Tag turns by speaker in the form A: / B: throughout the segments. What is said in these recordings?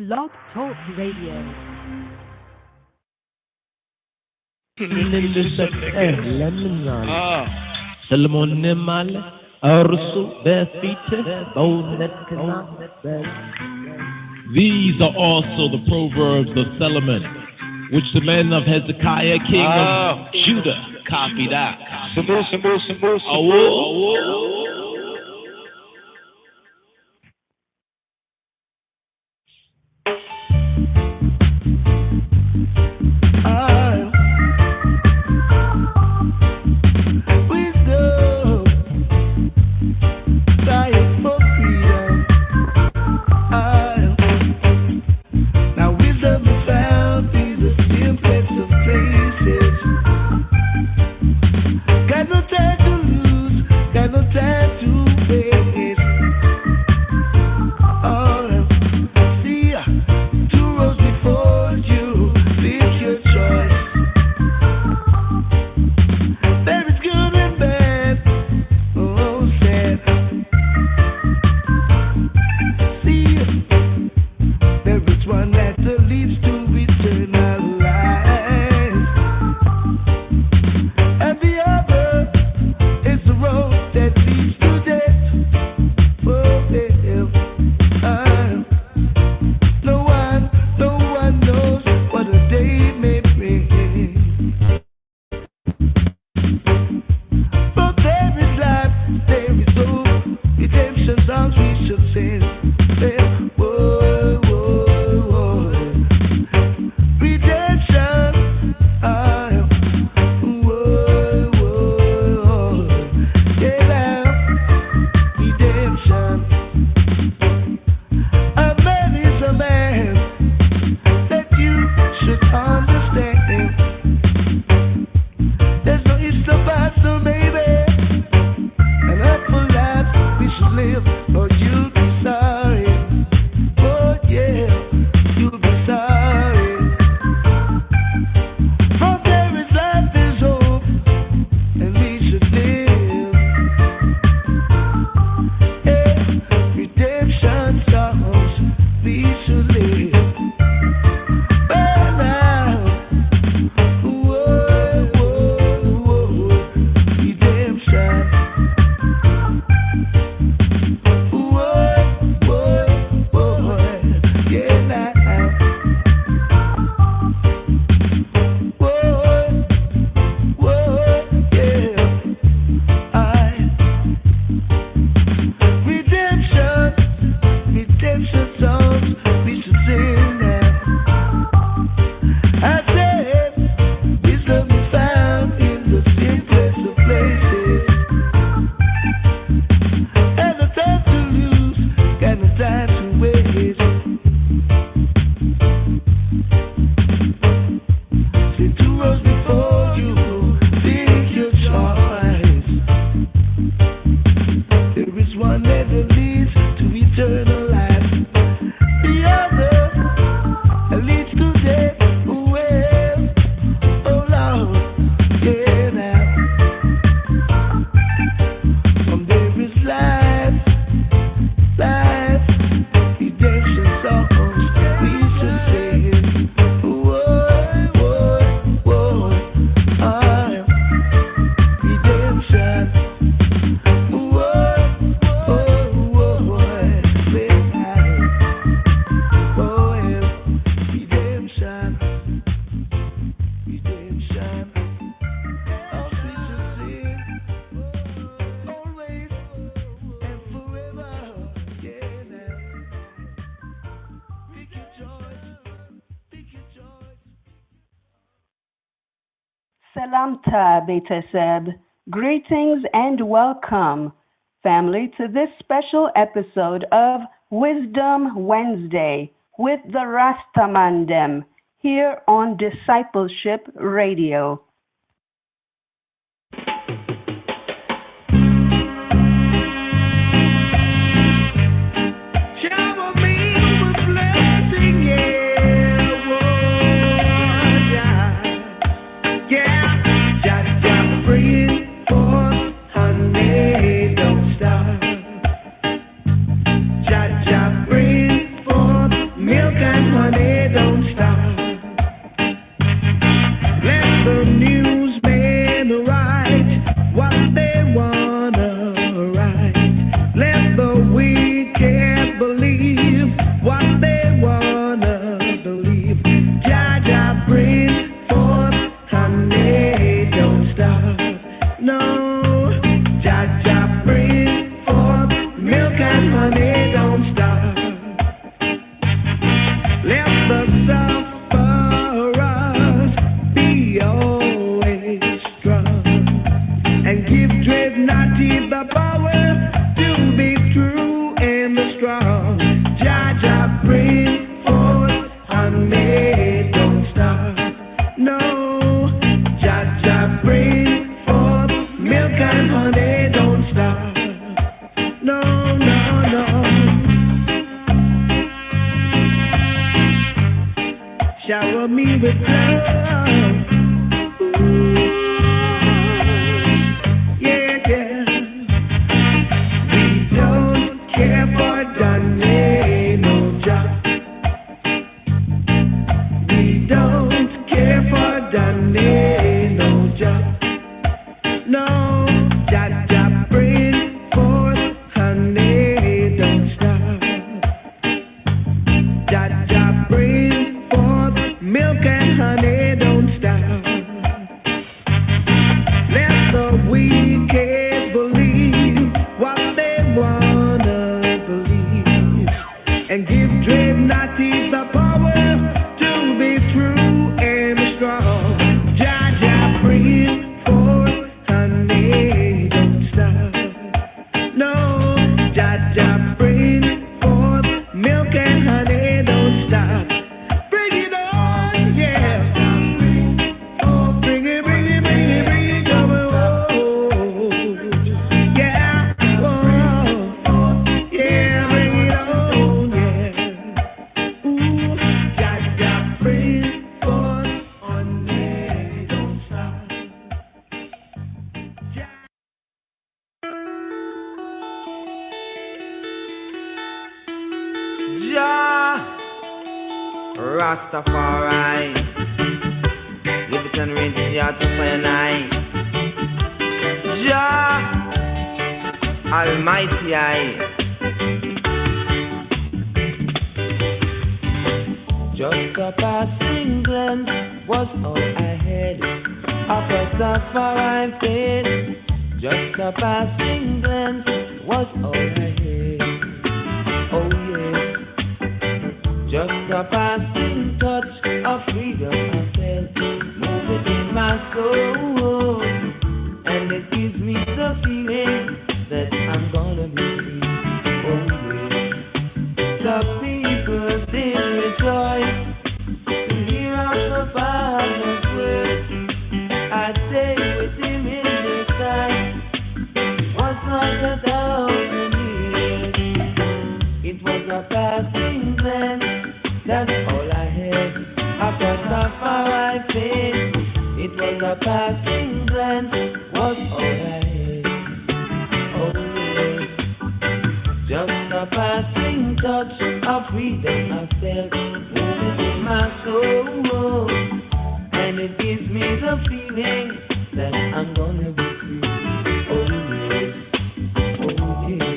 A: Blog Talk Radio.
B: These are also the proverbs of Solomon, which the men of Hezekiah, king of Judah, copied out.
A: Salamta Beteseb. Greetings and welcome, family, to this special episode of Wisdom Wednesday with the Rastamandem here on Discipleship Radio.
C: Milk and honey, don't stop. Let the newsmen write what they wanna write. Let the wicked believe what they wanna believe. Jaja, bring forth honey, don't stop. No, Jaja, bring forth milk and honey, don't stop. Let the sufferers be always strong, and give dreadnoughty the power to be true and strong. Jaja, bring forth honey, don't stop. No, Jaja, bring forth milk and honey, don't stop. No, no, no. Shower me with love. Ooh, yeah, yeah. We don't care for Dante, no job. We don't care for Dante, no job. No, Jaja, bring forth honey, don't stop. Jaja, bring forth milk and honey, don't stop. Let the wicked believe what they wanna believe, and give dreadnoughty the power to be true and strong. Jaja, bring forth honey, don't stop. No, Jaja, bring forth milk and honey, don't stop. Bring it on, yeah. Oh, bring it, bring it, bring it, bring it, come on. Yeah, oh, yeah, bring it on, yeah. Ooh, Jaja, bring forth honey, don't stop.
D: Jah Rastafari, give it and raise it out to fire night. Jah Almighty, just a passing glance was all I had of Rastafari faith. Just a passing glance was all I had. Oh yeah. Just a passing touch of freedom I felt, move it in my soul, and it gives me the feeling that I'm gonna be free. Oh yeah. The people still rejoice to hear of the Father's word. I stay with him in the sky. Was not 1,000 years. It was a passing glance. That's all I had. After Rastafari faith, it was a passing glance. Was all I had. Oh yeah. Just a passing touch of freedom I felt, moving in my soul, and it gives me the feeling that I'm gonna be free. Oh yeah. Oh yeah.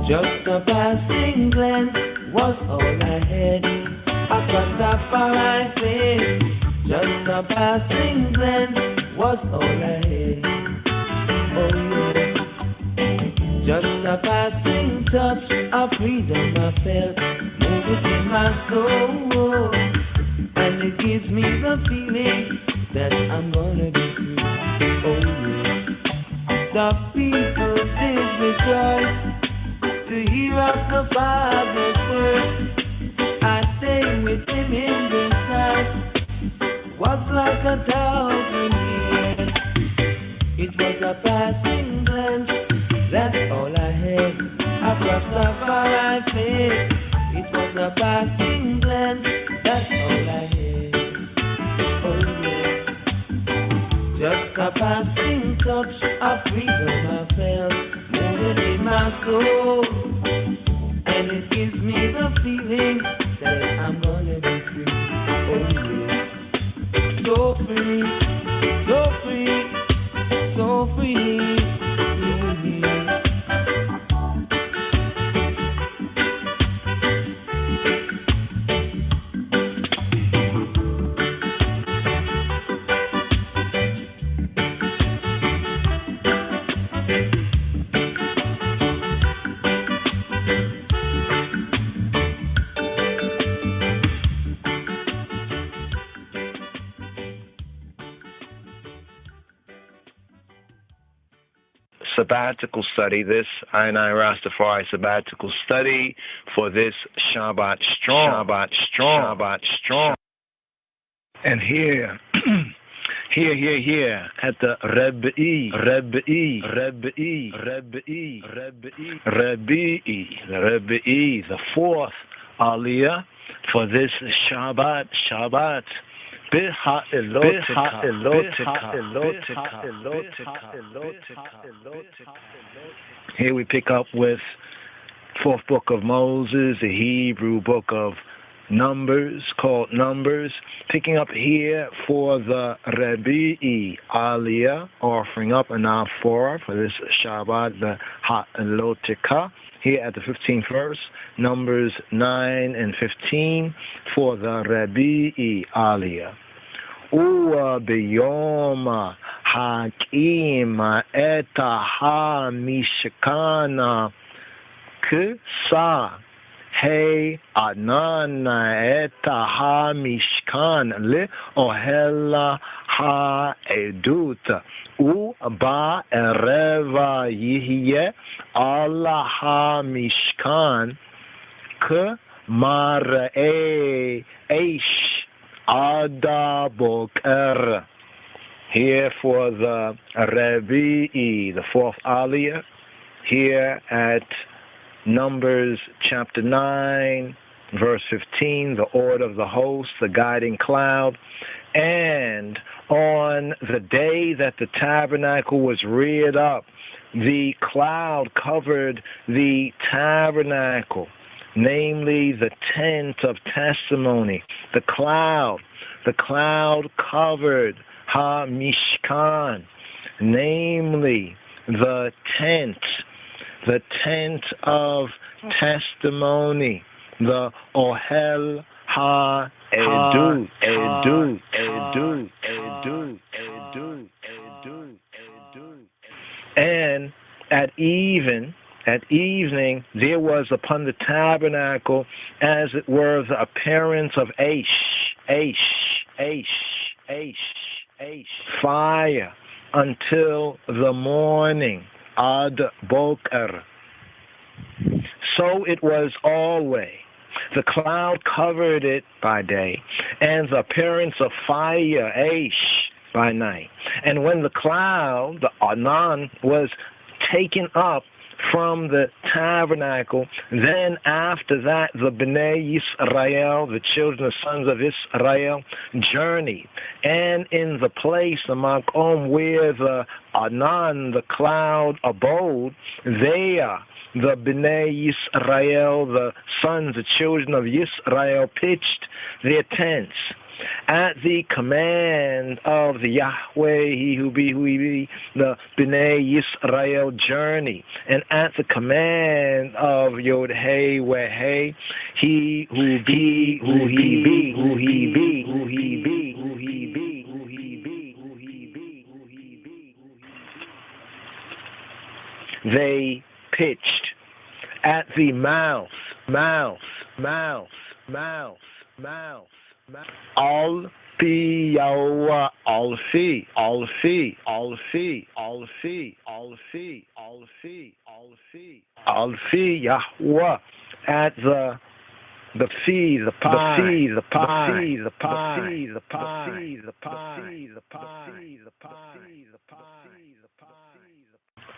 D: Just a passing glance was all I had. Across the far face. Just a passing glance was all I had. Oh yeah. Just a passing touch of freedom I felt, moving in my soul, and it gives me the feeling that I'm gonna be free. Oh yeah. The people did rejoice to hear of the Father's word. I stay with him in the sight. Was like 1,000 years. It was a passing glance. That's all I had. Across the far faith. It was a passing glance. That's all I had. Oh Just a passing touch of freedom I felt moving in my soul, and it gives me the feeling that I'm gonna be free. Oh yeah, so free, so free, so free.
E: Sabbatical study, this I Rastafari sabbatical study for this Shabbat strong, Shabbat strong. And here, here at the Rebbe, the fourth Aliyah for this Shabbat. Here we pick up with fourth book of Moses, the Hebrew book of Numbers, called Numbers, picking up here for the Rebi'i Aliyah, offering up an Asfaw for this Shabbat, the alotekha, here at the 15th verse, Numbers 9 and 15, for the Rebi'i Aliyah. Uwa biyoma hakima etaha mishkana ksa hey anana etaha mishkan le ohela ha edut u ba ereva yihye Allah ha mishkan k mar'e eish Adaboker. Here for the Rebi'i, the fourth Aliyah, here at Numbers chapter 9, verse 15, the order of the host, the guiding cloud. And on the day that the tabernacle was reared up, the cloud covered the tabernacle, namely the tent of testimony. The cloud covered Ha-Mishkan, namely the tent of testimony, the Ohel Ha-Edut. And at evening, there was upon the tabernacle, as it were, the appearance of fire until the morning, ad boker. So it was always. The cloud covered it by day, and the appearance of fire, by night. And when the cloud, the Anan, was taken up from the tabernacle, then after that the Bnei Yisrael, the children and sons of Israel, journeyed. And in the place, the Makom, where the Anan, the cloud, abode, there the Bnei Yisrael, the sons, the children of Yisrael, pitched their tents. At the command of the Yahweh, he who be, the Bnei Yisrael journey. And at the command of Yod-Heh, Weh-Heh, he who be, who he be, who he be, who he be, who he be, who he be, who he be, who he be. They pitched at the mouth. All fi Yahweh, all fi Yahweh at the fee, the pie,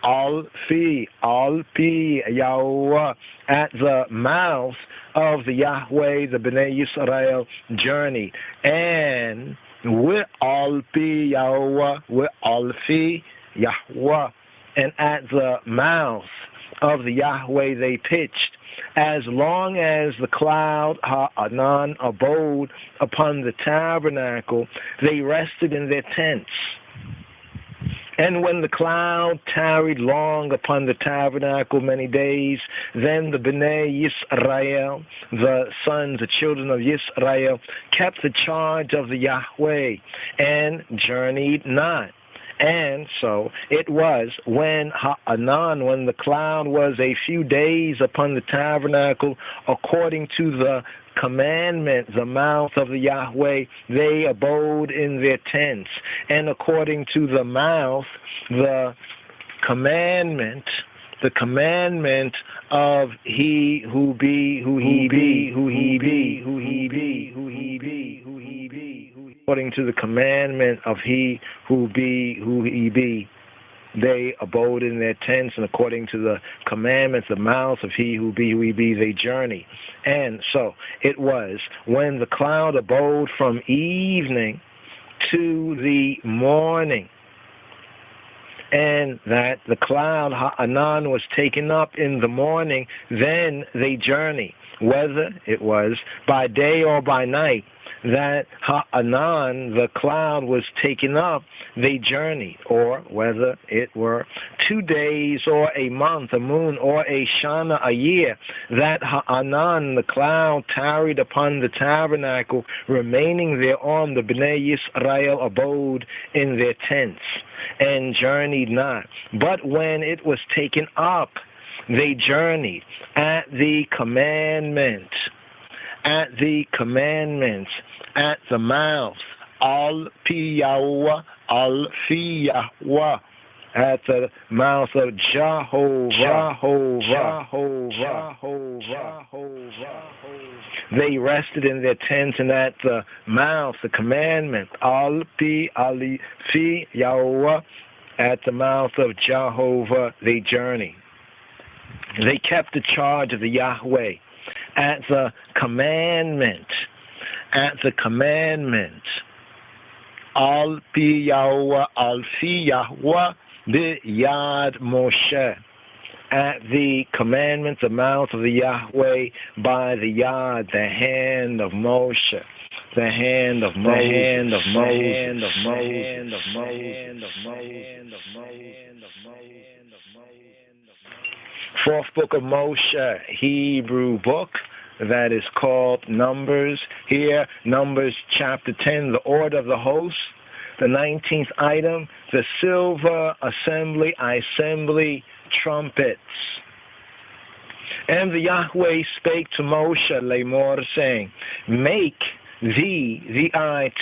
E: all fi Yahweh at the mouth of the Yahweh, the Bnei Yisrael journey. And We'alpi Yahweh, We'alfi Yahweh. And at the mouth of the Yahweh they pitched, as long as the cloud Ha'anan abode upon the tabernacle, they rested in their tents. And when the cloud tarried long upon the tabernacle many days, then the Bnei Yisrael, the sons, the children of Yisrael, kept the charge of the Yahweh and journeyed not. And so it was when Ha'anan, when the cloud was a few days upon the tabernacle, according to the commandment, the mouth of the Yahweh, they abode in their tents. And according to the mouth, the commandment of he who be, who he be, who he be, who he be, who he be, who he be, according to the commandment of he who be, who he be, they abode in their tents, and according to the commandments, the mouth of he who be, they journey. And so it was when the cloud abode from evening to the morning, and that the cloud Ha'anan was taken up in the morning, then they journey, whether it was by day or by night. That Ha'anan, the cloud, was taken up, they journeyed, or whether it were 2 days or a month, a moon, or a shana, a year, that Ha'anan, the cloud, tarried upon the tabernacle, remaining thereon, the Bnei Yisrael abode in their tents, and journeyed not. But when it was taken up, they journeyed at the commandment, at the mouth, al-pi Yahweh, al-fi Yahweh, at the mouth of Jehovah. They rested in their tents, and at the mouth, the commandment, al-pi Yahweh, at the mouth of Jehovah, they journeyed. They kept the charge of the Yahweh at the commandment, al-pi Yahweh, al-fi Yahweh, b'yad Moshe, at the commandment, the mouth of the Yahweh, by the yad, the hand of Moshe, the hand of Moses. Fourth book of Moshe, Hebrew book, that is called Numbers. Here, Numbers chapter 10, the order of the host. The 19th item, the silver assembly trumpets. And the Yahweh spake to Moshe, Lemor, saying, make thee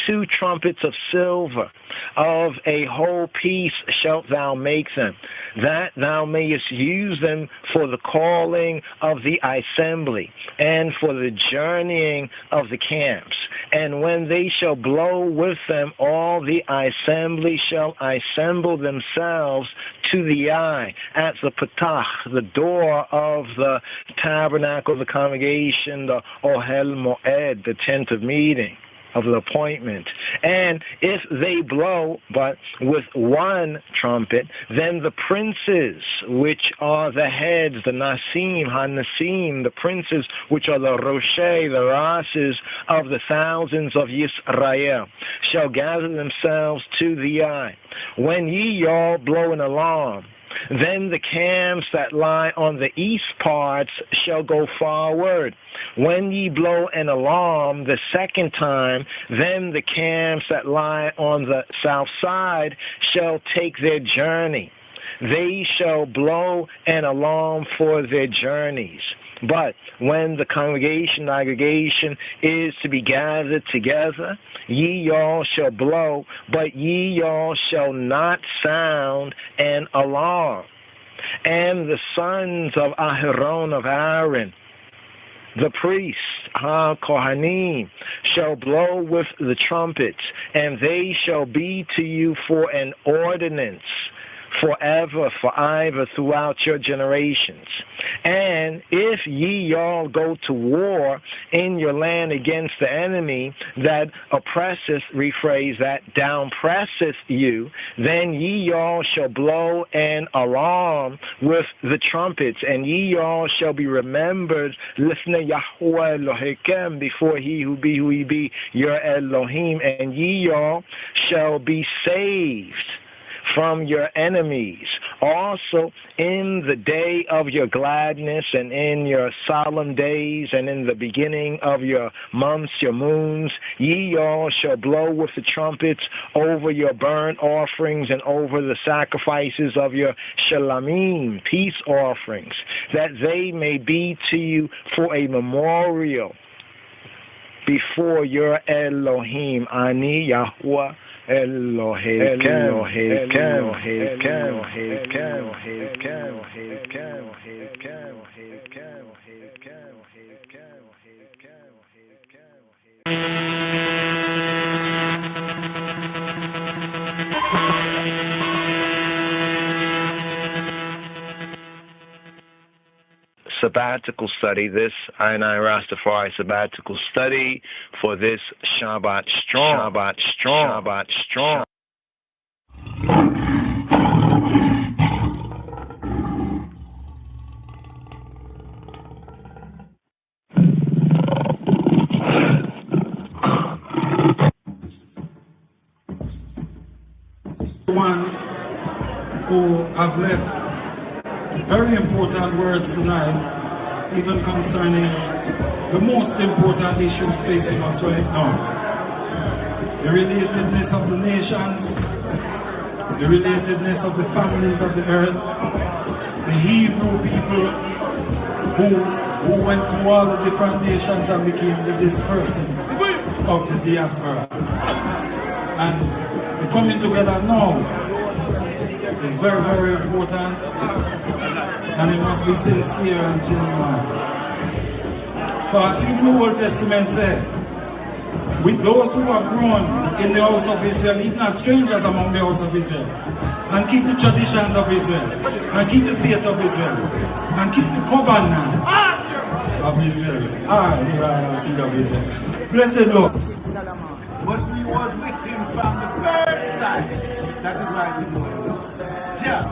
E: 2 trumpets of silver, of a whole piece shalt thou make them, that thou mayest use them for the calling of the assembly, and for the journeying of the camps. And when they shall blow with them, all the assembly shall assemble themselves to the eye, at the patach, the door of the tabernacle of the congregation, the ohel moed, the tent of meeting, of the appointment. And if they blow but with one trumpet, then the princes, which are the heads, the nasim, hanasim, the princes, which are the roshei, the rases of the thousands of Yisrael, shall gather themselves to the eye. When ye all blow an alarm, then the camps that lie on the east parts shall go forward. When ye blow an alarm the second time, then the camps that lie on the south side shall take their journey. They shall blow an alarm for their journeys. But when the aggregation is to be gathered together, ye all shall blow, but ye all shall not sound an alarm. And the sons of Aharon, of Aaron, the priests, ha-Kohanim, shall blow with the trumpets, and they shall be to you for an ordinance, forever, throughout your generations. And if ye all go to war in your land against the enemy that oppresseth, rephrase that, downpresseth you, then ye all shall blow an alarm with the trumpets, and ye all shall be remembered lifnei Yahweh Elohim, before he who be your Elohim, and ye all shall be saved from your enemies. Also in the day of your gladness, and in your solemn days, and in the beginning of your months, your moons, ye all shall blow with the trumpets over your burnt offerings, and over the sacrifices of your shalamim, peace offerings, that they may be to you for a memorial before your Elohim. Ani Yahweh sabbatical study, this I Rastafari sabbatical study for this Shabbat Strong.
F: One who have left very important words tonight, even concerning the most important issues facing us right now. The relatedness of the nation, the relatedness of the families of the earth, the Hebrew people who went through all the different nations and became the dispersing of the diaspora. And the coming together now is very, very important, and it must be sincere and genuine. So I think the Old Testament says, with those who have grown in the house of Israel, eat not strangers among the house of Israel, and keep the traditions of Israel, and keep the faith of Israel, and keep the covenant of Israel. The seed of Israel. Blessed Lord.
G: But we was with him from the first time. That is why we know it. Yeah.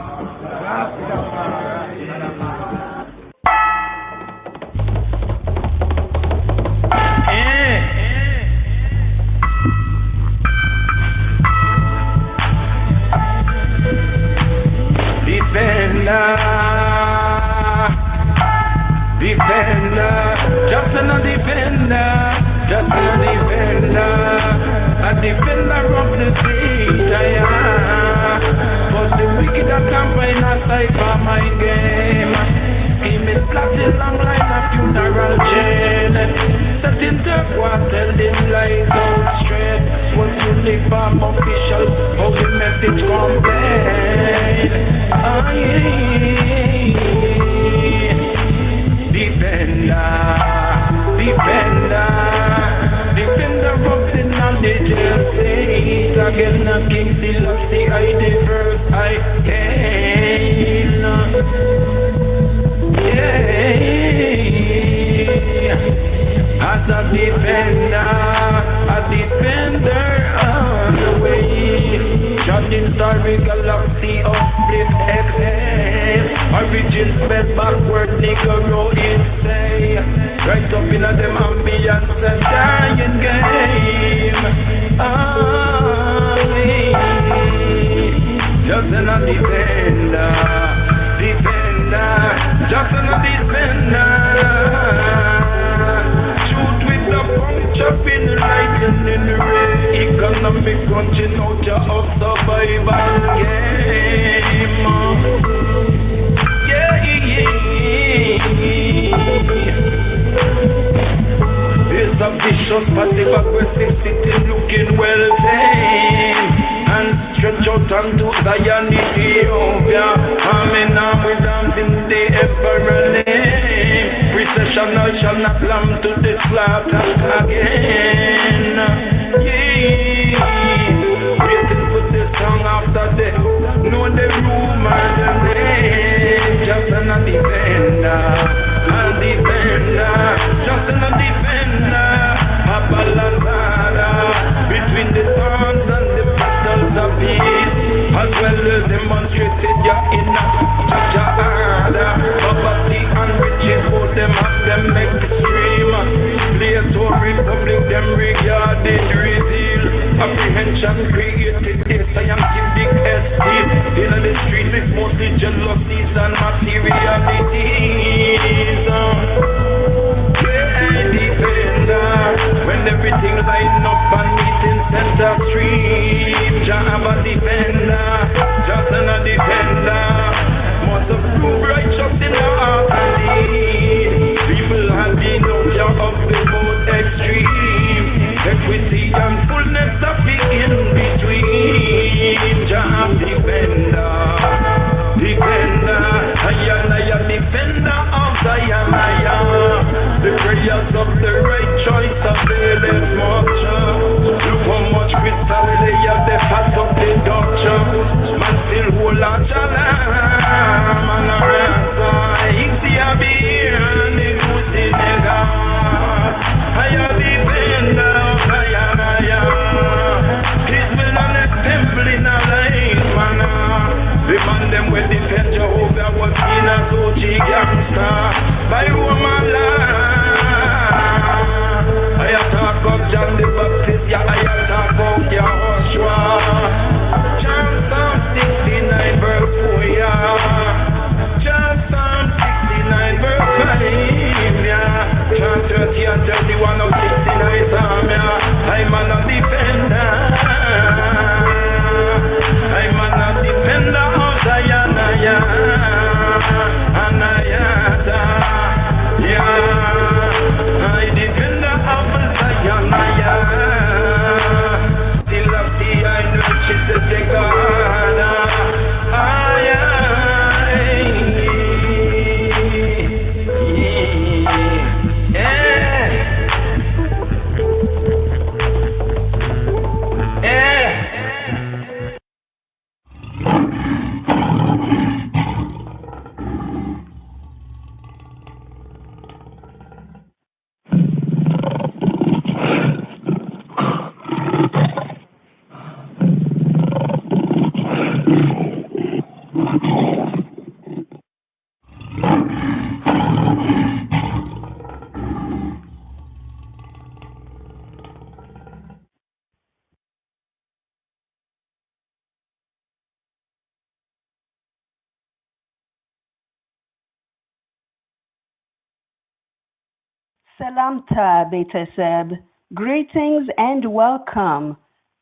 D: Defender, just a defender, a defender of the street, but the wicked are campaign aside for my game. He may slap the long line of funeral chain, set in the water, them lies out straight. What you live from official, how the message complain. Defender of the knowledge and faith. Again, a King Selassie, I the first I came. As a defender on the way. Shining star, galaxy of split XL. Origin spell backward, Negro insane. Right up in a them ambience and dying game. Just a defender, just a defender. Shoot with the punch in the lightning ray. Economic crunching out of survival game. It's a vicious, passive, aggressive city looking well tamed. And stretch out unto Zion, Ethiopia. Amen, we dance in the emperor name. Recessional shall not lamb to the slaughter again. Waiting for the song after death. Know the rumor, the name. Just an defender.
H: them will defend Jehovah was in a Sochi gangster by woman land. I talk of John the Baptist, yeah, I talk about Joshua. John Psalm 69 verse 4, yeah. John Psalm 69 verse 5, yeah. John 30 and 31 of 69 Psalm, yeah. I'm a defender. I'm a defender of Zion, Anayata, yeah. I defender of Zion, still of the I know she's the God,
A: Salamta Beteseb. Greetings and welcome,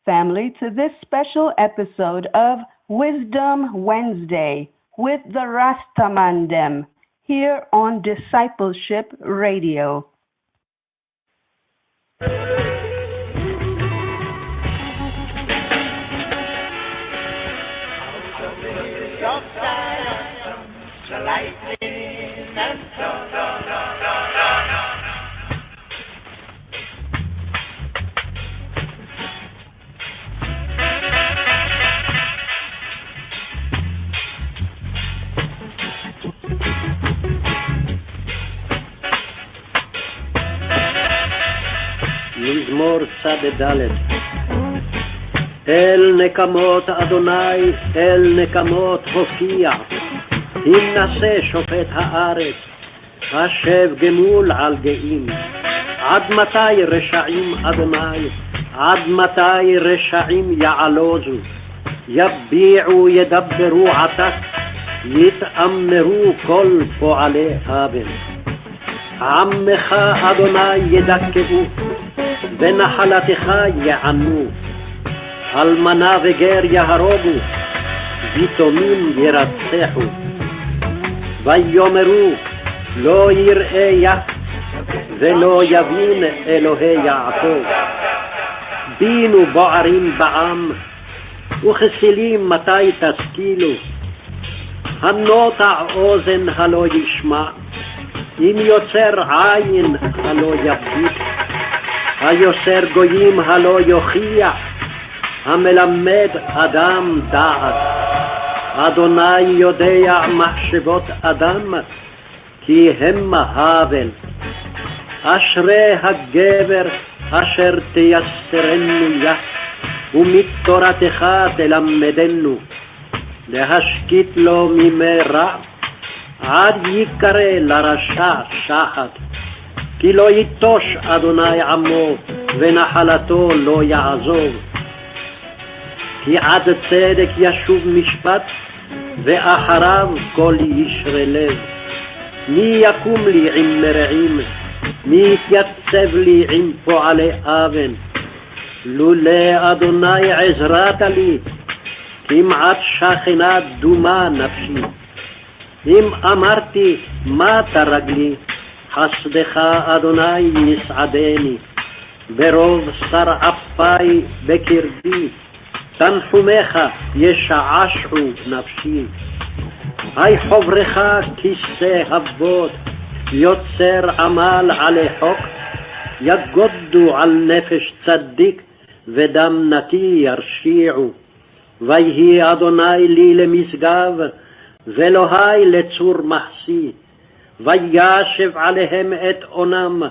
A: family, to this special episode of Wisdom Wednesday with the Rastamandem here on Discipleship Radio.
I: מזמור צד ד' אל נקמות אדוני, אל נקמות הופיע, הנשא שופט הארץ, השב גמול על גאים. עד מתי רשעים אדוני, עד מתי רשעים יעלוזו, יביעו ידברו עתק, יתאמרו כל פועלי הבל. עמך אדוני ידכאו, ונחלתך יענו, אלמנה וגר יהרוגו, ויתומים ירצחו. ויאמרו לא יראה יה, ולא יבין אלוהי יעקב. בינו בוערים בעם, וכסילים מתי תשכילו. הנוטע אוזן הלא ישמע, אם יוצר עין הלא יביט. היוסר גויים הלא יוכיח, המלמד אדם דעת. אדוני יודע מחשבות אדם, כי הם הבל. אשרי הגבר אשר תייסרנו יה, ומתורתך תלמדנו. להשקיט לו מימי רע, עד יקרא לרשע שחת. כי לא יתוש אדוני עמו, ונחלתו לא יעזוב. כי עד צדק ישוב משפט, ואחריו כל ישרי לב. מי יקום לי עם מרעים, מי יתייצב לי עם פועלי אבן. לולא אדוני עזרת לי, כמעט שכנה דומה נפשי. אם אמרתי מה תרגלי, חסדך אדוני יסעדני. ברוב שר אפי בקרבי, תנחומך ישעשעו נפשי. היי חברך כיסא אבות, יוצר עמל עלי חוק. יגודו על נפש צדיק, ודם נקי ירשיעו. ויהי אדוני לי למשגב, ואלוהי לצור מחסי. וישב עליהם את עונם,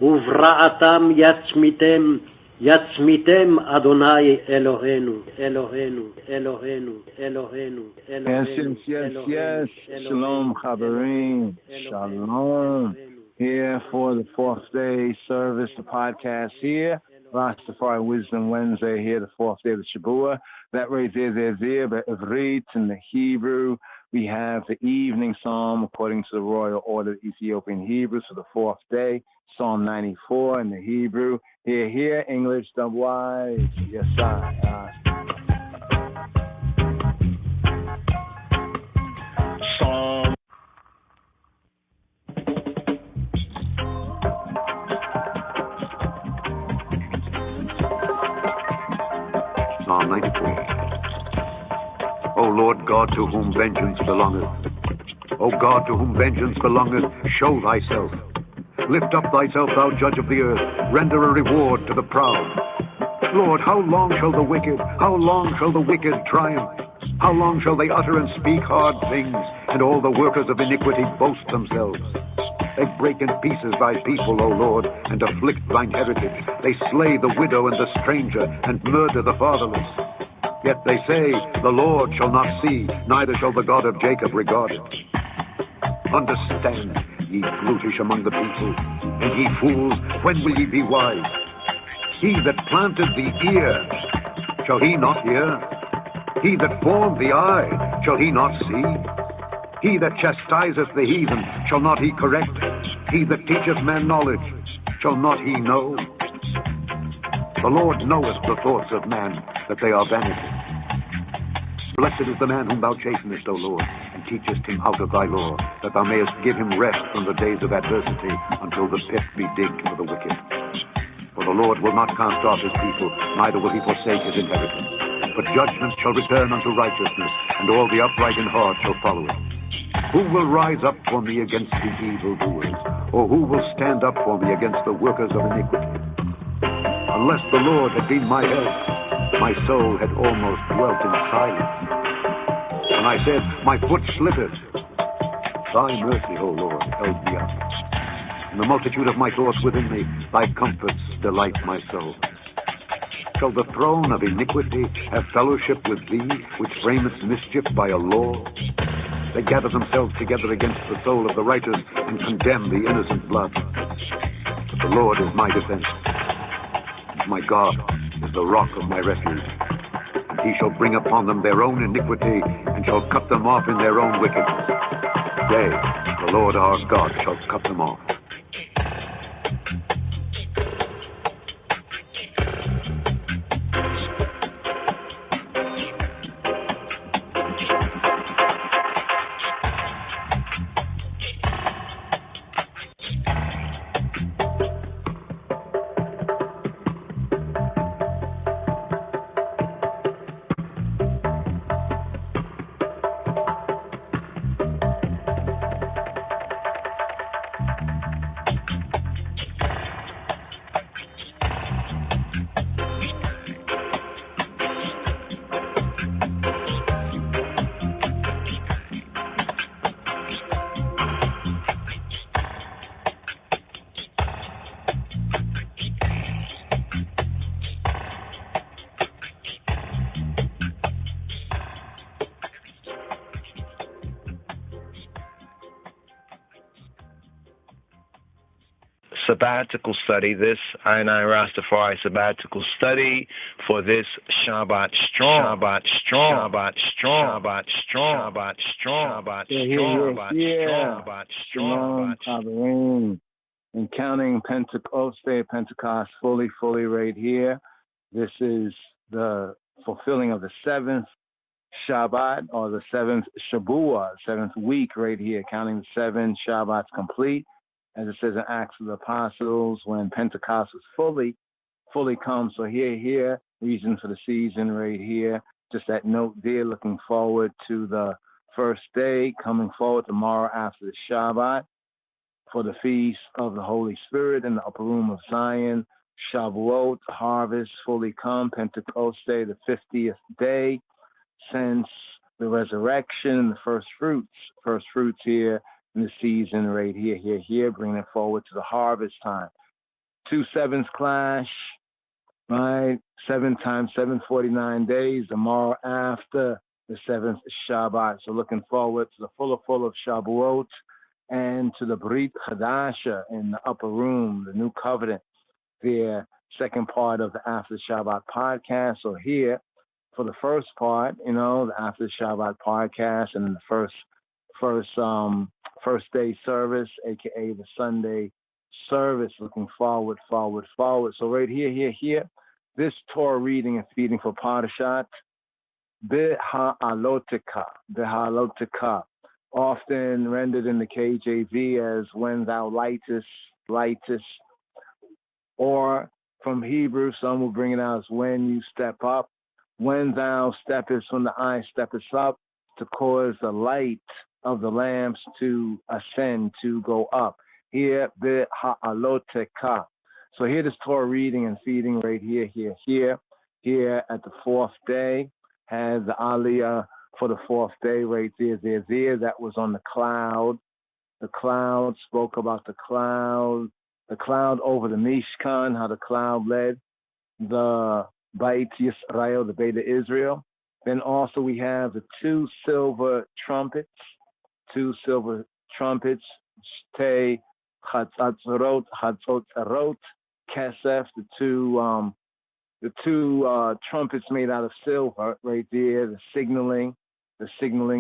I: וברעתם יצמיתם, יצמיתם אדוני אלוהינו, אלוהינו, אלוהינו, אלוהינו, אלוהינו.
E: Yes. Shalom, Chaverim. Shalom. Here for the fourth day service, the podcast here. Rastafari Wisdom Wednesday here, the fourth day of the Shabbat. That right there, but Ivrit in the Hebrew. We have the evening psalm according to the royal order of Ethiopian Hebrew, so the fourth day, Psalm 94 in the Hebrew. Here, English, dubwise. Yes, I. Psalm.
J: Psalm 94. O Lord God, to whom vengeance belongeth, O God, to whom vengeance belongeth, show thyself. Lift up thyself, thou judge of the earth. Render a reward to the proud. Lord, how long shall the wicked triumph? How long shall they utter and speak hard things, and all the workers of iniquity boast themselves? They break in pieces thy people, O Lord, and afflict thine heritage. They slay the widow and the stranger, and murder the fatherless. Yet they say, the Lord shall not see, neither shall the God of Jacob regard it. Understand, ye brutish among the people, and ye fools, when will ye be wise? He that planted the ear, shall he not hear? He that formed the eye, shall he not see? He that chastiseth the heathen, shall not he correct? He that teacheth man knowledge, shall not he know? The Lord knoweth the thoughts of man, that they are vanity. Blessed is the man whom thou chastenest, O Lord, and teachest him out of thy law, that thou mayest give him rest from the days of adversity, until the pit be digged for the wicked. For the Lord will not cast off his people, neither will he forsake his inheritance. But judgment shall return unto righteousness, and all the upright in heart shall follow it. Who will rise up for me against the evildoers? Or who will stand up for me against the workers of iniquity? Unless the Lord had been my help, my soul had almost dwelt in silence. And I said, my foot slippeth. Thy mercy, O Lord, held me up. In the multitude of my thoughts within me, thy comforts delight my soul. Shall the throne of iniquity have fellowship with thee, which framest mischief by a law? They gather themselves together against the soul of the righteous, and condemn the innocent blood. But the Lord is my defense. My God is the rock of my refuge. And he shall bring upon them their own iniquity, and shall cut them off in their own wickedness. Yea, the Lord our God shall cut them off.
E: Sabbatical study, this I Rastafari sabbatical study for this Shabbat strong, Shabbat strong, Shabbat strong, Shabbat strong, Shabbat strong, Shabbat strong, Shabbat strong, Shabbat strong. And counting Pentecost Day, Pentecost fully right here. This is the fulfilling of the seventh Shabbat, or the seventh Shabuah, seventh week right here, counting the 7 Shabbats complete. As it says in Acts of the Apostles, when Pentecost was fully come. So here, reason for the season right here. Just that note there, looking forward to the first day, coming forward tomorrow after the Shabbat for the Feast of the Holy Spirit in the upper room of Zion. Shavuot, harvest, fully come. Pentecost Day, the 50th day since the resurrection, the first fruits here in the season right here, bringing it forward to the harvest time. 2 sevens clash, right? 7 times 749 days, tomorrow after the 7th Shabbat. So looking forward to the full of Shabuot and to the Brit Chadasha in the upper room, the new covenant, the second part of the After Shabbat podcast. So here for the first part, the After Shabbat podcast, and then the first day service, aka the Sunday service. Looking forward. So right here, this Torah reading and feeding for Parashat alotekha, often rendered in the KJV as when thou lightest, or from Hebrew, some will bring it out as when you step up, when thou steppest, when the eye steppest up, to cause the light of the lamps to ascend, to go up. Here, alotekha. So here, this Torah reading and feeding right here at the fourth day, has the aliyah for the fourth day right there. That was on the cloud. The cloud spoke about the cloud over the Mishkan, how the cloud led the Beit Yisrael, the Beit of Israel. Then also we have the two silver trumpets, Te Hatzotzarot, Kesef, the two trumpets made out of silver right there, the signaling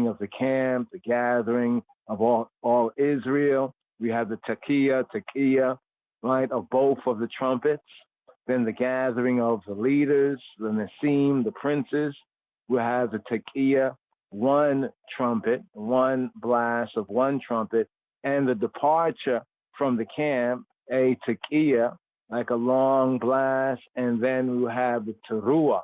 E: of the camp, the gathering of all Israel. We have the tekiah, right, of both of the trumpets. Then the gathering of the leaders, the Nesim, the princes. We have the tekiah, one trumpet, one blast of one trumpet, and the departure from the camp, a tekiah, like a long blast, and then we will have the teruah,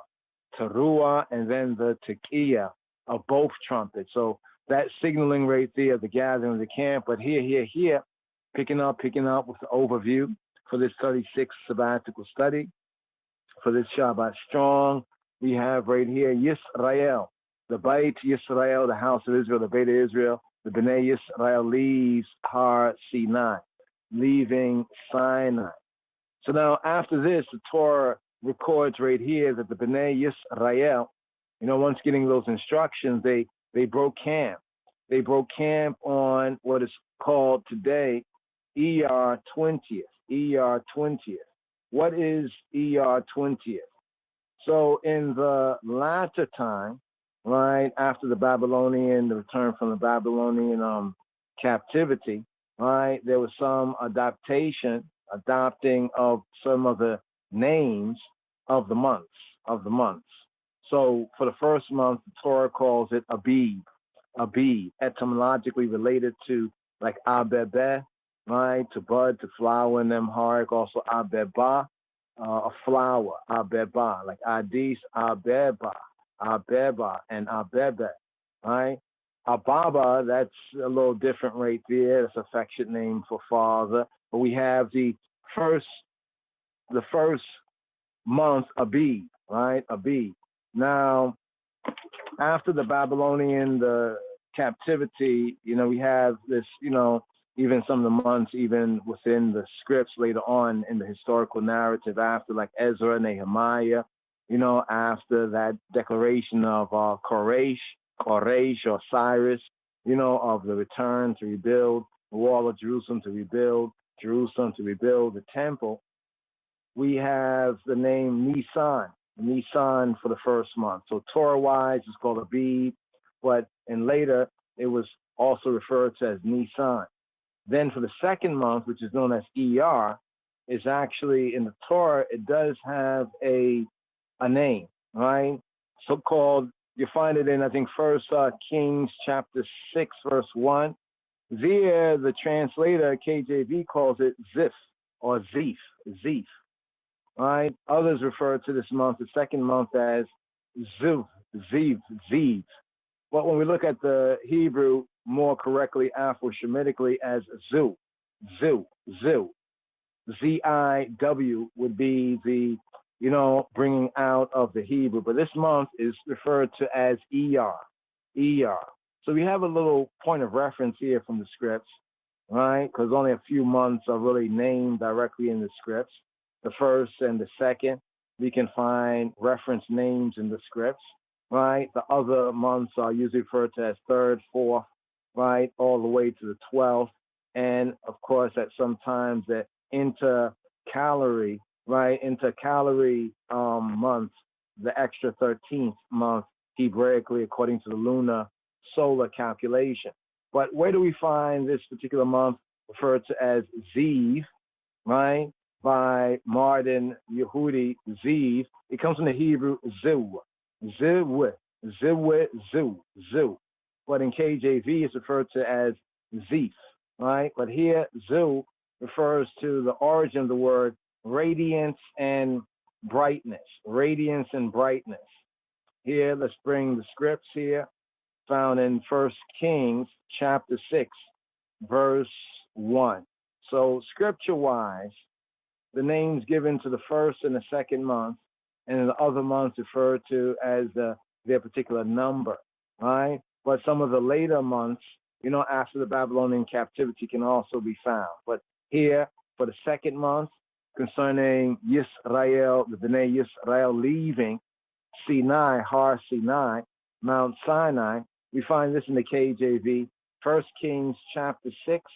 E: and then the tekiah of both trumpets. So that signaling right there, the gathering of the camp. But here, picking up with the overview for this 36th sabbatical study, for this Shabbat Strong, we have right here Yisrael, the Beit Yisrael, the house of Israel, the Beit of Israel, the Bnei Yisrael leaves Har Sinai, leaving Sinai. So now after this, the Torah records right here that the Bnei Yisrael, once getting those instructions, they broke camp. They broke camp on what is called today ER 20th. ER 20th. What is ER 20th? So in the latter time, right after the return from the Babylonian captivity, right, there was some adopting of some of the names of the months. So for the first month, the Torah calls it Abib, etymologically related to like Abebe, right, to bud, to flower in them hard. Also Abeba, a flower, Abeba, like Adis, Abeba, and Abebe, right? Ababa, that's a little different right there. That's an affectionate name for father. But we have the first month, Abib, right? Abib. Now, after the Babylonian, the captivity, we have this, even some of the months, even within the scripts later on in the historical narrative, after like Ezra, Nehemiah, after that declaration of Koresh or Cyrus, of the return to rebuild the wall of Jerusalem, to rebuild the temple, we have the name Nisan for the first month. So Torah-wise, it's called Abib, and later it was also referred to as Nisan. Then for the second month, which is known as ER, is actually in the Torah, it does have a name, right? So-called, you find it in, I think, First Kings chapter 6, verse 1. There, the translator, KJV, calls it Ziph or Ziph. Right? Others refer to this month, the second month, as Ziv. But when we look at the Hebrew, more correctly, Afro-Shemitically, as Ziw. Z-I-W would be the, bringing out of the Hebrew. But this month is referred to as ER. So we have a little point of reference here from the scripts, right? Because only a few months are really named directly in the scripts. The first and the second, we can find reference names in the scripts, right? The other months are usually referred to as 3rd, 4th, right, all the way to the 12th. And, of course, at sometimes the intercalary month, the extra 13th month, Hebraically, according to the lunar solar calculation. But where do we find this particular month referred to as Ziv, right? By Martin Yehudi, Ziv. It comes from the Hebrew Zu. Zu. But in KJV, it's referred to as Zif, right? But here, Zu refers to the origin of the word radiance and brightness. Radiance and brightness. Here, let's bring the scripts here, found in 1 Kings chapter 6, verse 1. So scripture-wise, the names given to the first and the second month, and the other months referred to as their particular number, right? But some of the later months, after the Babylonian captivity can also be found. But here, for the second month, concerning Yisrael, the Bnei Yisrael leaving Sinai, Har Sinai, Mount Sinai, we find this in the KJV, 1 Kings chapter 6,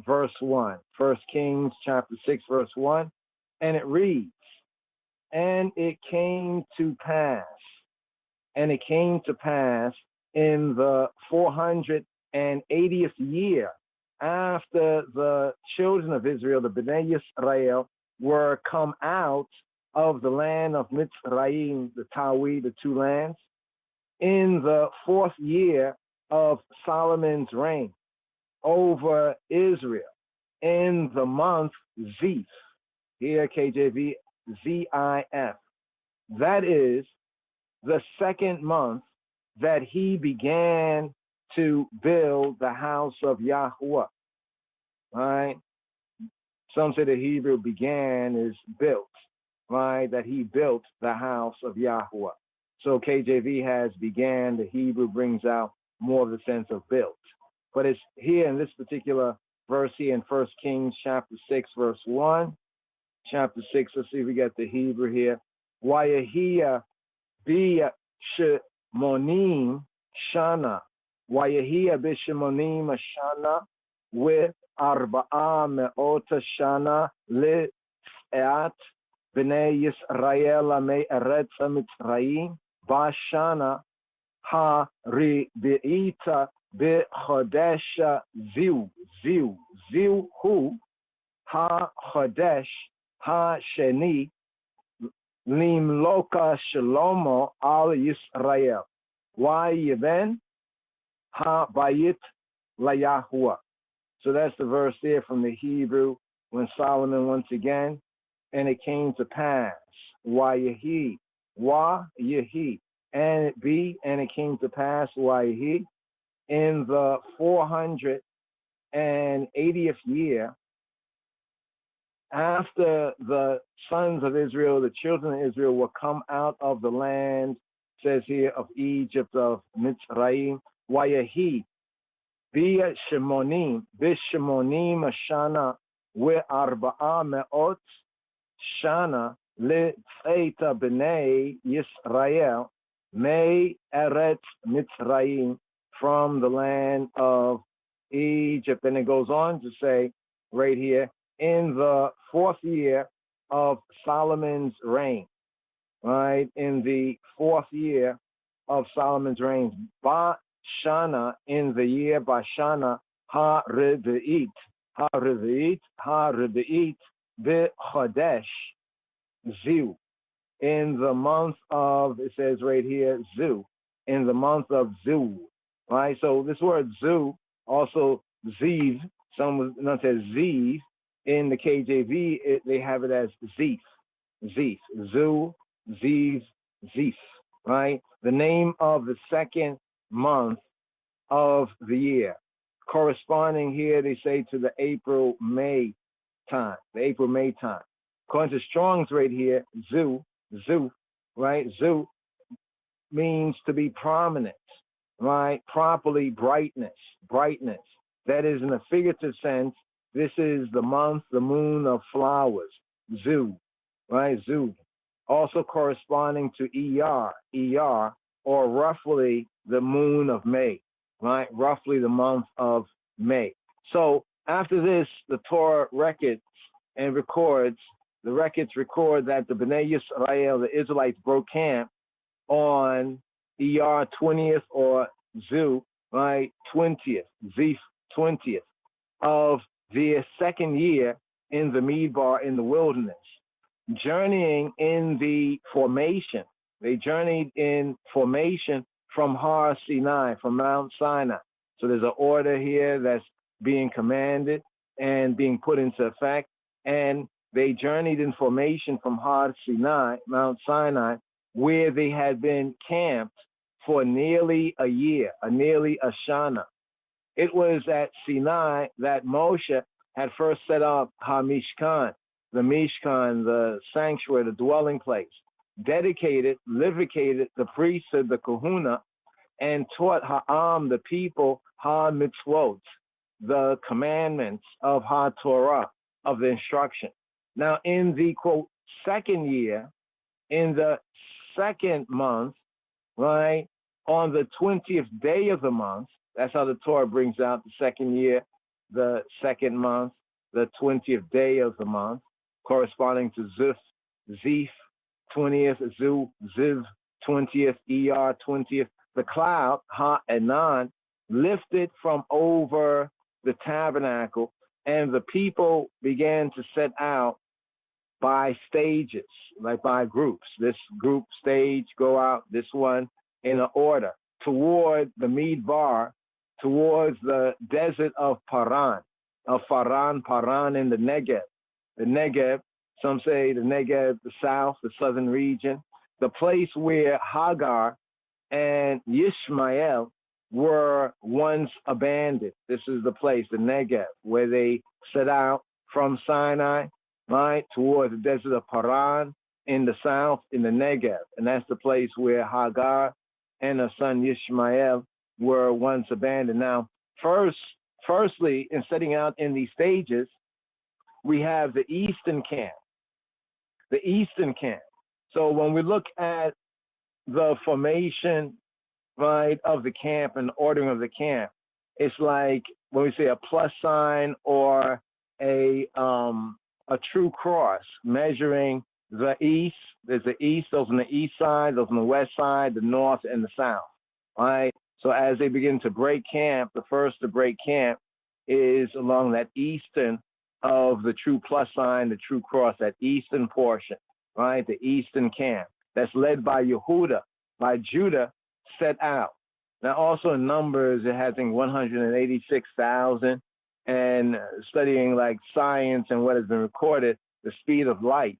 E: verse 1. 1 Kings chapter 6, verse 1. And it reads, And it came to pass in the 480th year after the children of Israel, the Bnei Yisrael, were come out of the land of Mitzrayim, the Tawi, the two lands, in the 4th year of Solomon's reign over Israel, in the month Zif, here KJV, Z-I-F. That is the second month that he began to build the house of Yahweh, right? Some say the Hebrew began is built, right? That he built the house of Yahweh. So KJV has began, the Hebrew brings out more of the sense of built. But it's here in this particular verse here in 1 Kings chapter 6, verse 1. Chapter 6, let's see if we get the Hebrew here. Wayahia bishemonim shana. Wayahia bishemonim shana with arba'a me'ota shana li'at b'nei Yisrael me'eretz Mitzrayim ba'shana ha-ri'ita b'chodesha ziu hu ha-chodesh ha-sheni limloka shlomo al Yisrael Wayiven ha-bayit la-Yahuwah. So that's the verse there from the Hebrew when Solomon once again, and it came to pass, Wayahi, Wayahi, and it be, and it came to pass, Wayahi, in the 480th year, after the sons of Israel, the children of Israel were come out of the land, says here, of Egypt, of Mitzrayim, Wayahi, Bishemonim Ashana, Arba'a Me'ot Shana, Li'tzeta B'nei Yisrael, Me Eretz Mitzrayim, from the land of Egypt. And it goes on to say, right here, in the 4th year of Solomon's reign, right? In the 4th year of Solomon's reign, Bashana, in the year Bashana, Ha-Rebe'it, B'Chodesh, Ziu, in the month of, it says right here, Zu, in the month of Zu, right? So this word Zu, also Ziv, some says Ziv, in the KJV, they have it as Zif, Zu, Ziv, Zif, right? The name of the second month of the year, corresponding here, they say, to the April-May time, According to Strong's right here, Zu, right? Zu means to be prominent, right? Properly brightness. That is, in a figurative sense, this is the month, the moon of flowers, Zu, right? Zu. also corresponding to ER, or roughly the moon of May, right? Roughly the month of May. So after this, the Torah records and records, the records record that the Bnei Yisrael, the Israelites, broke camp on ER 20th or Zu, right? 20th, Zif 20th of their second year in the Midbar in the wilderness, journeying in the formation. They journeyed in formation from Har Sinai, from Mount Sinai. So there's an order here that's being commanded and being put into effect. And they journeyed in formation from Har Sinai, Mount Sinai, where they had been camped for nearly a year, nearly a Shana. It was at Sinai that Moshe had first set up HaMishkan, the Mishkan, the sanctuary, the dwelling place, dedicated, livicated the priesthood, the kahuna, and taught Ha'am, the people, Ha-Mitzvot, the commandments of Ha-Torah, of the instruction. Now, in the, quote, second year, in the second month, right, on the 20th day of the month, that's how the Torah brings out the second year, the second month, the 20th day of the month, corresponding to Zif 20th, Zu, Ziv 20th, ER 20th. The cloud, Ha-Enan, lifted from over the tabernacle, and the people began to set out by stages, like by groups. This group stage go out, this one in an order, toward the Midbar, towards the desert of Paran in the Negev. The Negev, some say the Negev, the south, the southern region, the place where Hagar and Ishmael were once abandoned. This is the place, the Negev, where they set out from Sinai, right, toward the desert of Paran in the south, in the Negev. And that's the place where Hagar and her son Ishmael were once abandoned. Now, firstly, in setting out in these stages, we have the eastern camp. The eastern camp. So when we look at the formation, right, of the camp and the ordering of the camp, it's like when we say a plus sign or a true cross measuring the east. There's the east, those on the east side, those on the west side, the north and the south. Right? So as they begin to break camp, the first to break camp is along that eastern of the true plus sign, the true cross, that eastern portion, right? The eastern camp that's led by Yehuda, by Judah, set out. Now also in Numbers, it has, I think, 186,000, and studying like science and what has been recorded, the speed of light.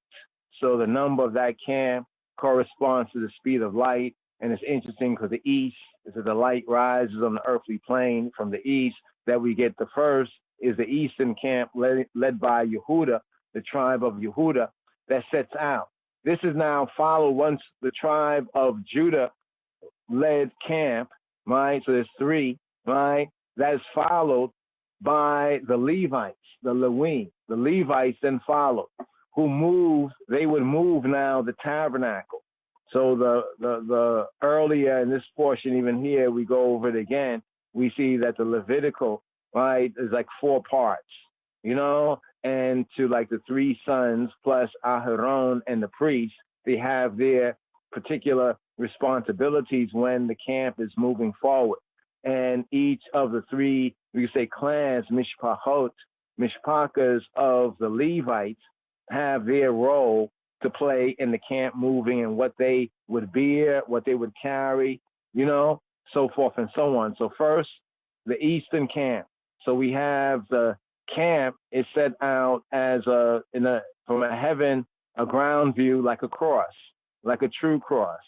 E: So the number of that camp corresponds to the speed of light. And it's interesting because the east, so the light rises on the earthly plane from the east, that we get the first is the eastern camp led by Yehuda, the tribe of Yehuda, that sets out. This is now followed once the tribe of Judah led camp, right? So there's three, right? That is followed by the Levites, the looong. The Levites then followed, who moved, they would move now the tabernacle. So the earlier in this portion, even here, we go over it again, we see that the Levitical, right, is like 4 parts, you know, and to like the 3 sons plus Aharon and the priests, they have their particular responsibilities when the camp is moving forward. And each of the 3, we could say clans, mishpakas of the Levites, have their role to play in the camp moving and what they would bear, what they would carry, you know, so forth and so on. So first, the eastern camp. So we have the camp is set out as from a heaven, a ground view, like a cross, like a true cross.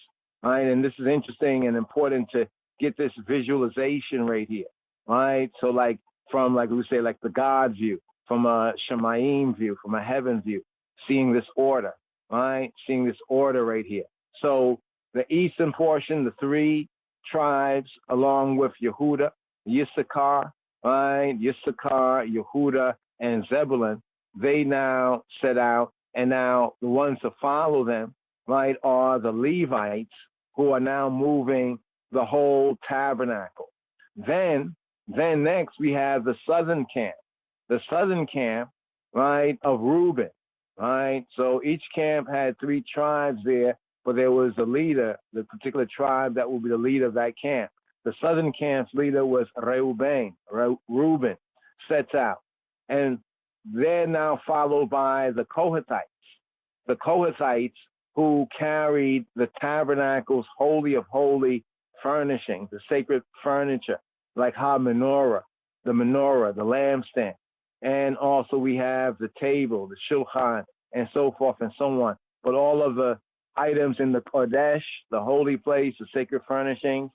E: Right? And this is interesting and important to get this visualization right here. Right? So like from, like we say, like the God view, from a Shemayim view, from a heaven view, seeing this order, right? Seeing this order right here. So the eastern portion, the 3 tribes, along with Yehuda, Yissachar, right? Yissachar, Yehuda, and Zebulun, they now set out, and now the ones to follow them right, are the Levites who are now moving the whole tabernacle. Then next we have the southern camp. The southern camp, right, of Reuben, right? So each camp had 3 tribes there, but there was a leader, the particular tribe that will be the leader of that camp. The southern camp's leader was Reuben sets out. And they're now followed by the Kohathites. The Kohathites who carried the tabernacle's holy of holy furnishings, the sacred furniture, like the menorah, the lampstand. And also we have the table, the shulchan, and so forth and so on. But all of the items in the Kodesh, the holy place, the sacred furnishings,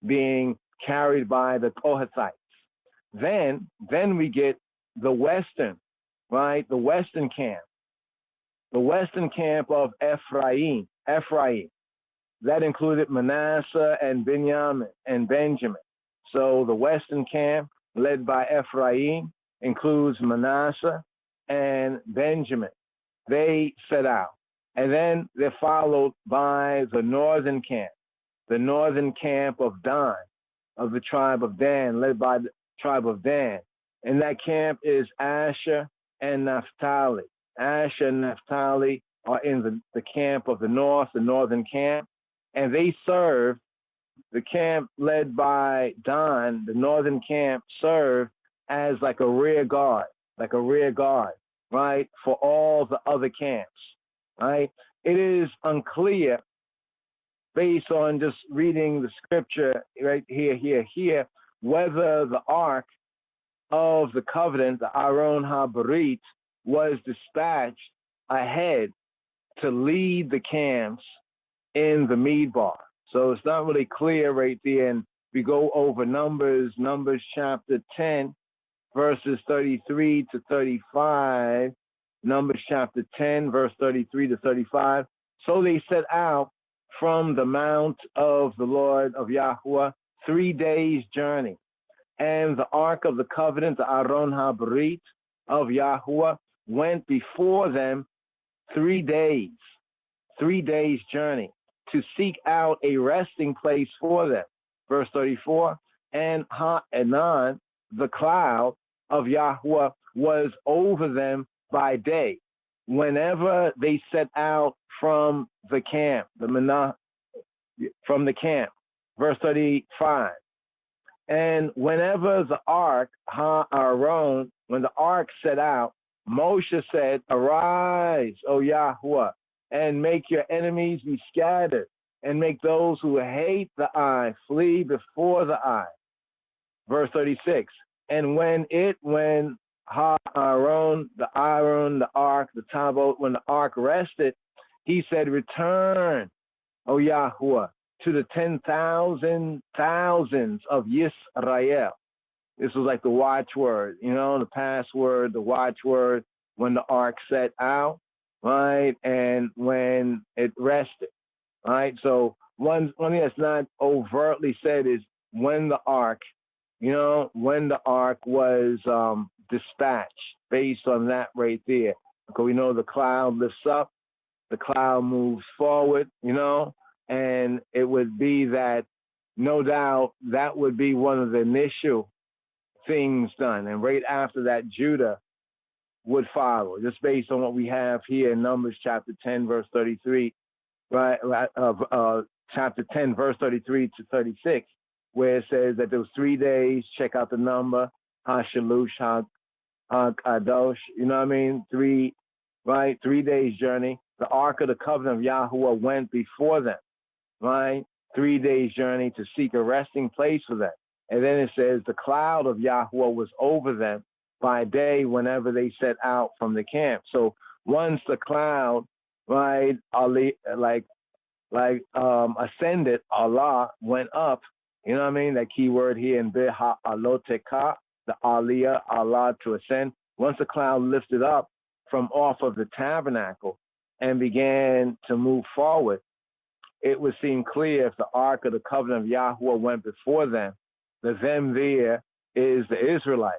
E: being carried by the Kohathites. Then we get the western, right? The western camp. The western camp of Ephraim. That included Manasseh and Benjamin. So the western camp, led by Ephraim, includes Manasseh and Benjamin. They set out. And then they're followed by the northern camp of Dan, of the tribe of Dan, led by the tribe of Dan. And that camp is Asher and Naphtali. Asher and Naphtali are in the camp of the north, the northern camp, and they serve the camp led by Dan. The northern camp served as like a rear guard, right, for all the other camps, right? It is unclear, based on just reading the scripture right here, whether the Ark of the Covenant, the Aron HaBarit, was dispatched ahead to lead the camps in the Midbar. So it's not really clear right there. And we go over Numbers chapter 10, verses 33 to 35. Numbers chapter 10, verse 33 to 35. So they set out from the mount of the Lord of Yahuwah, 3 days' journey. And the Ark of the Covenant, the Aron HaBarit of Yahuwah, went before them 3 days journey, to seek out a resting place for them. Verse 34, and Ha'enan, the cloud of Yahuwah, was over them by day, whenever they set out from the camp, from the camp. Verse 35, and whenever the ark, Ha'aron, when the ark set out, Moshe said, arise, O Yahuwah, and make your enemies be scattered, and make those who hate the eye flee before the eye. Verse 36, and when Aaron, the ark, the tabot, when the ark rested, he said, return, O Yahuwah, to the 10,000 thousands of Yisrael. This was like the watchword, the password, the watchword when the ark set out, right? And when it rested, right? So one thing that's not overtly said is when the ark, when the ark was dispatched, based on that right there. Because we know the cloud lifts up, the cloud moves forward, and it would be that, no doubt, that would be one of the initial things done. And right after that, Judah would follow, just based on what we have here in Numbers chapter 10, verse 33, right? Chapter 10, verse 33 to 36, where it says that there was 3 days, check out the number, HaShalush, HaKadosh, 3 days journey. The Ark of the Covenant of Yahuwah went before them, right? 3 days journey to seek a resting place for them. And then it says the cloud of Yahuwah was over them by day whenever they set out from the camp. So once the cloud, right, ascended, Allah went up, that key word here in alotekha, the aliyah, Allah, to ascend. Once the cloud lifted up from off of the tabernacle and began to move forward, it would seem clear if the Ark of the Covenant of Yahuwah went before them, that them there is the Israelites.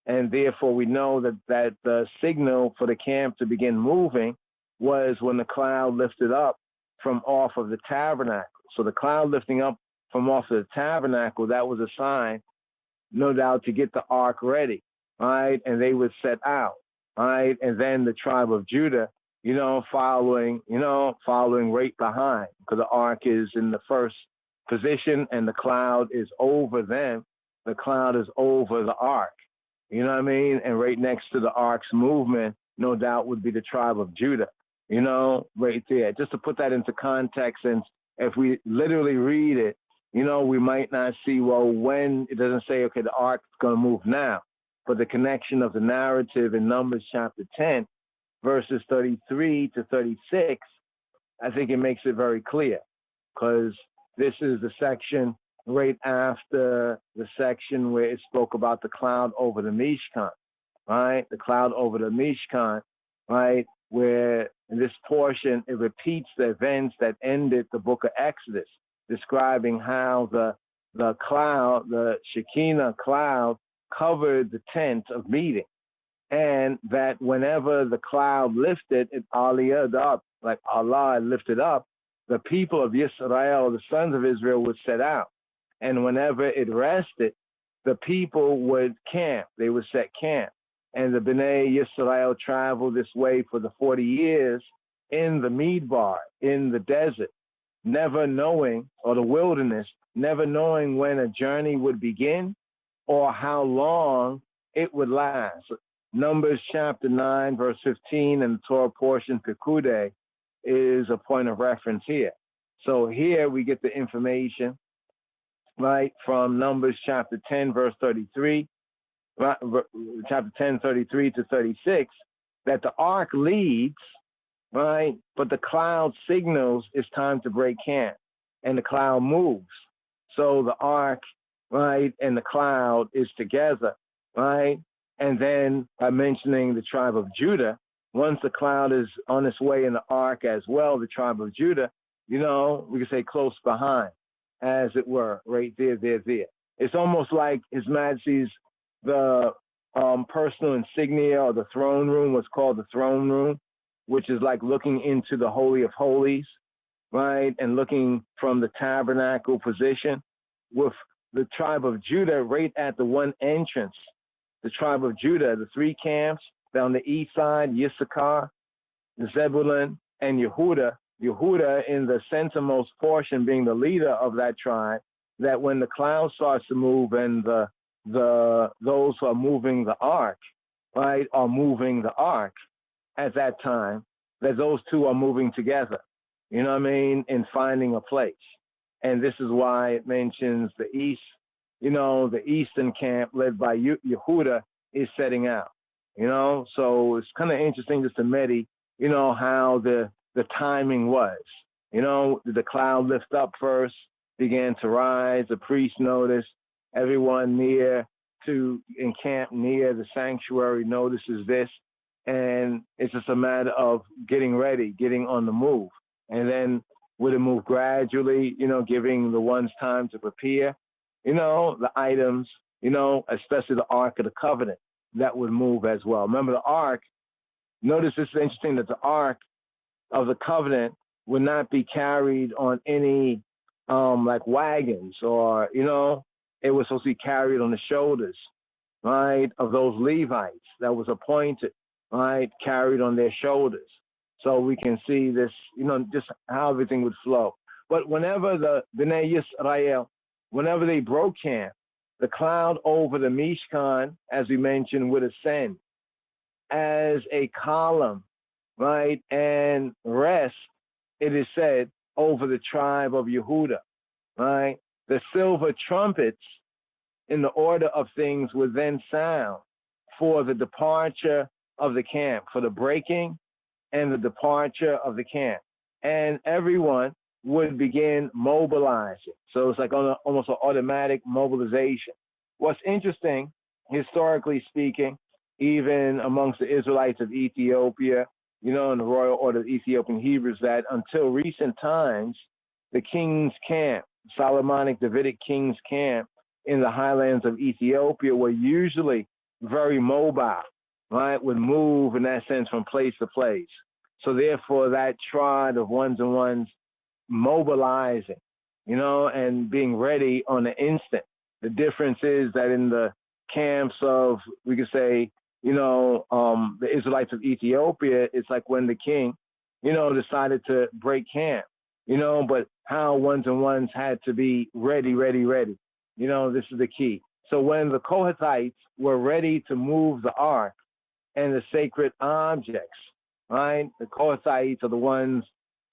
E: And therefore we know that the signal for the camp to begin moving was when the cloud lifted up
K: from off of the tabernacle. So the cloud lifting up from off of the tabernacle, that was a sign, no doubt, to get the ark ready, right? And they would set out, right? And then the tribe of Judah, following right behind, because the ark is in the first position and the cloud is over them. The cloud is over the ark, you know what I mean? And right next to the ark's movement, no doubt, would be the tribe of Judah, right there. Just to put that into context, and if we literally read it, we might not see, when it doesn't say, okay, the ark is going to move now, but the connection of the narrative in Numbers chapter 10, verses 33 to 36, I think it makes it very clear, because this is the section right after the section where it spoke about the cloud over the Mishkan, right? The cloud over the Mishkan, right? Where in this portion, it repeats the events that ended the book of Exodus, describing how the cloud, the Shekinah cloud, covered the tent of meeting. And that whenever the cloud lifted, it aliyah'd up, like Allah lifted up, the people of Israel, the sons of Israel, would set out. And whenever it rested, the people would camp. They would set camp. And the B'nai Yisrael traveled this way for the 40 years in the Midbar, in the desert, never knowing, or the wilderness, never knowing when a journey would begin or how long it would last. Numbers chapter 9, verse 15, and the Torah portion, Pekude, is a point of reference here. So here we get the information, right, from Numbers chapter 10, verse 33, chapter 10, 33 to 36, that the ark leads, right, but the cloud signals it's time to break camp, and the cloud moves. So the ark, right, and the cloud is together, right? And then by mentioning the tribe of Judah, once the cloud is on its way in the ark as well, the tribe of Judah, we can say close behind, as it were, right there. It's almost like His Majesty's, the personal insignia or the throne room was called the throne room, which is like looking into the Holy of Holies, right? And looking from the tabernacle position with the tribe of Judah right at the one entrance. The tribe of Judah, the three camps down the east side, Issachar, Zebulun, and Yehuda. Yehuda in the centermost portion being the leader of that tribe, that when the cloud starts to move and those who are moving the ark, right, are moving the ark at that time, that those two are moving together, in finding a place. And this is why it mentions the east, the eastern camp led by Yehuda is setting out, So it's kind of interesting just to meditate, how the timing was. Did the cloud lift up first, began to rise, the priest noticed, everyone near to encamp near the sanctuary notices this, and it's just a matter of getting ready, getting on the move. And then would it move gradually, giving the ones time to prepare, the items, especially the Ark of the Covenant, that would move as well. Remember the Ark, notice this is interesting, that the Ark of the Covenant would not be carried on any like wagons or, it was supposed to be carried on the shoulders, right, of those Levites that was appointed, right, carried on their shoulders. So we can see this, just how everything would flow. But whenever the B'nai Yisrael, whenever they broke camp, the cloud over the Mishkan, as we mentioned, would ascend as a column, right, and rest, it is said, over the tribe of Yehuda, right? The silver trumpets in the order of things would then sound for the departure of the camp, for the breaking and the departure of the camp. And everyone would begin mobilizing. So it's like almost an automatic mobilization. What's interesting, historically speaking, even amongst the Israelites of Ethiopia, in the royal order of Ethiopian Hebrews, that until recent times, the king's camp, Solomonic Davidic king's camp in the highlands of Ethiopia were usually very mobile, right? Would move in that sense from place to place. So therefore that tribe of ones and ones mobilizing, and being ready on the instant. The difference is that in the camps of, we could say, the Israelites of Ethiopia, it's like when the king, decided to break camp, but how ones and ones had to be ready. This is the key. So when the Kohathites were ready to move the ark and the sacred objects, right? The Kohathites are the ones